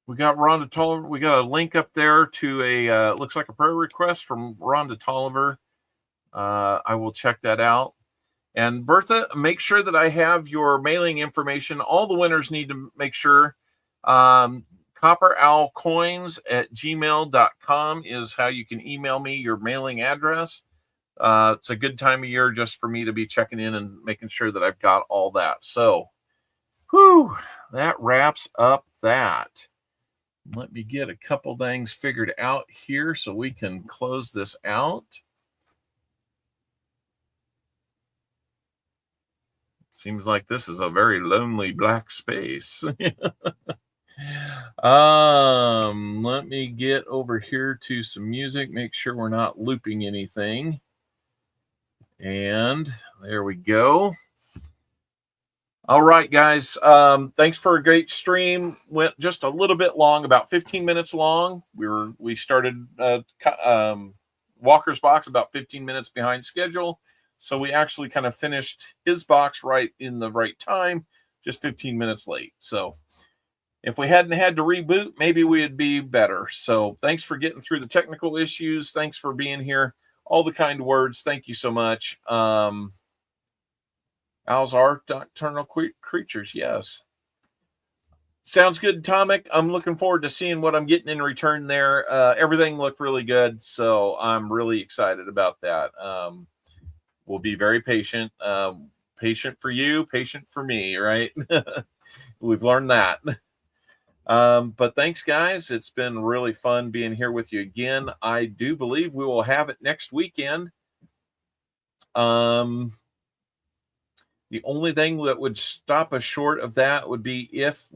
We got Rhonda Tolliver. We got a link up there to a, looks like a prayer request from Rhonda Tolliver. I will check that out. And Bertha, make sure that I have your mailing information. All the winners need to make sure. CopperOwlCoins@gmail.com is how you can email me your mailing address. It's a good time of year just for me to be checking in and making sure that I've got all that. So, whew, that wraps up that. Let me get a couple things figured out here so we can close this out. Seems like this is a very lonely black space. Let me get over here to some music, make sure we're not looping anything. And there we go. All right, guys. Thanks for a great stream. Went just a little bit long, about 15 minutes long. We started Walker's box about 15 minutes behind schedule. So we actually kind of finished his box right in the right time, just 15 minutes late. So if we hadn't had to reboot, maybe we'd be better. So thanks for getting through the technical issues. Thanks for being here. All the kind words. Thank you so much. Owls are nocturnal creatures. Yes. Sounds good, Tomic. I'm looking forward to seeing what I'm getting in return there. Everything looked really good. So I'm really excited about that. We'll be very patient. Patient for you, patient for me, right? We've learned that. But thanks, guys. It's been really fun being here with you again. I do believe we will have it next weekend. The only thing that would stop us short of that would be if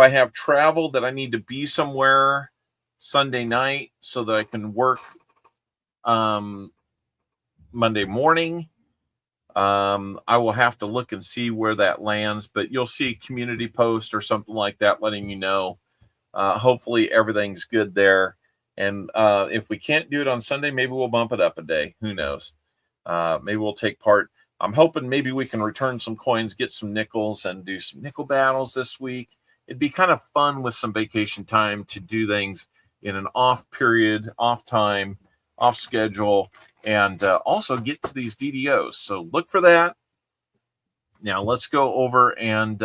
I have travel that I need to be somewhere Sunday night so that I can work Monday morning. I will have to look and see where that lands, but you'll see a community post or something like that letting you know. Hopefully everything's good there. And if we can't do it on Sunday, maybe we'll bump it up a day. Who knows? Maybe we'll take part. I'm hoping maybe we can return some coins, get some nickels, and do some nickel battles this week. It'd be kind of fun with some vacation time to do things in an off period, off time, off schedule, and also get to these DDOs. So look for that. Now let's go over and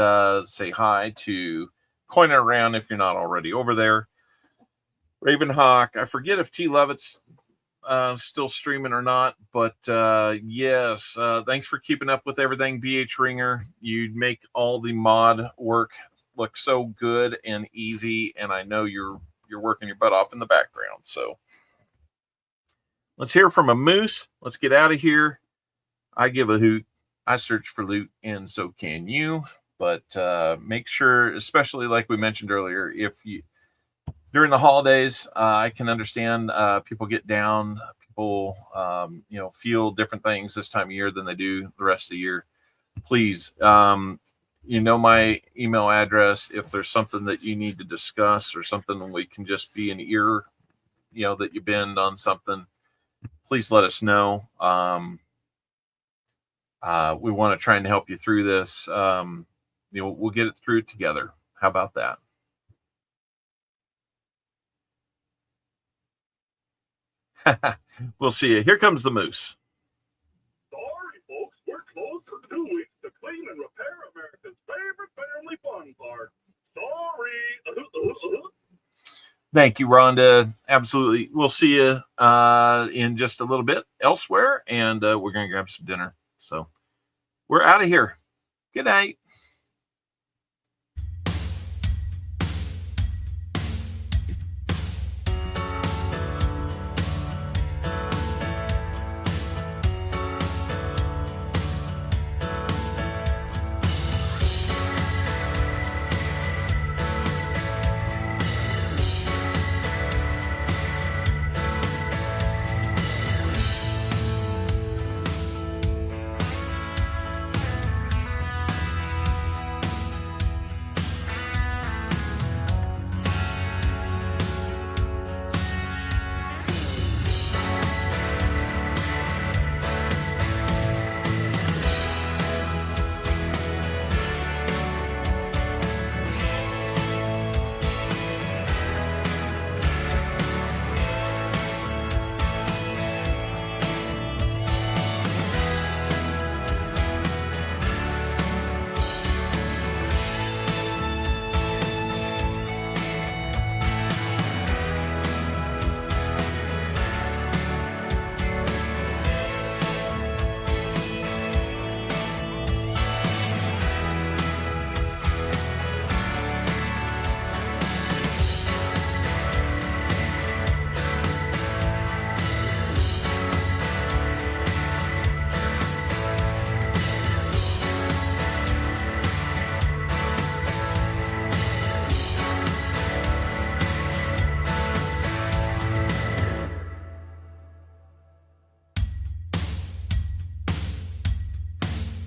say hi to Coin It Around if you're not already over there. Ravenhawk, I forget if T. Levitt's still streaming or not, but yes, thanks for keeping up with everything, BH Ringer. You make all the mod work look so good and easy, and I know you're working your butt off in the background. So let's hear from a moose. Let's get out of here. I give a hoot. I search for loot, and so can you. But make sure, especially like we mentioned earlier, if you during the holidays, I can understand people get down. People, feel different things this time of year than they do the rest of the year. Please, my email address. If there's something that you need to discuss or something we can just be an ear, that you bend on something, please let us know. We want to try and help you through this. We'll get it through together. How about that? We'll see you. Here comes the moose. Sorry, folks, we're closed for 2 weeks to clean and repair America's favorite family fun park. Sorry. Thank you, Rhonda. Absolutely. We'll see you in just a little bit elsewhere, and we're going to grab some dinner. So we're out of here. Good night.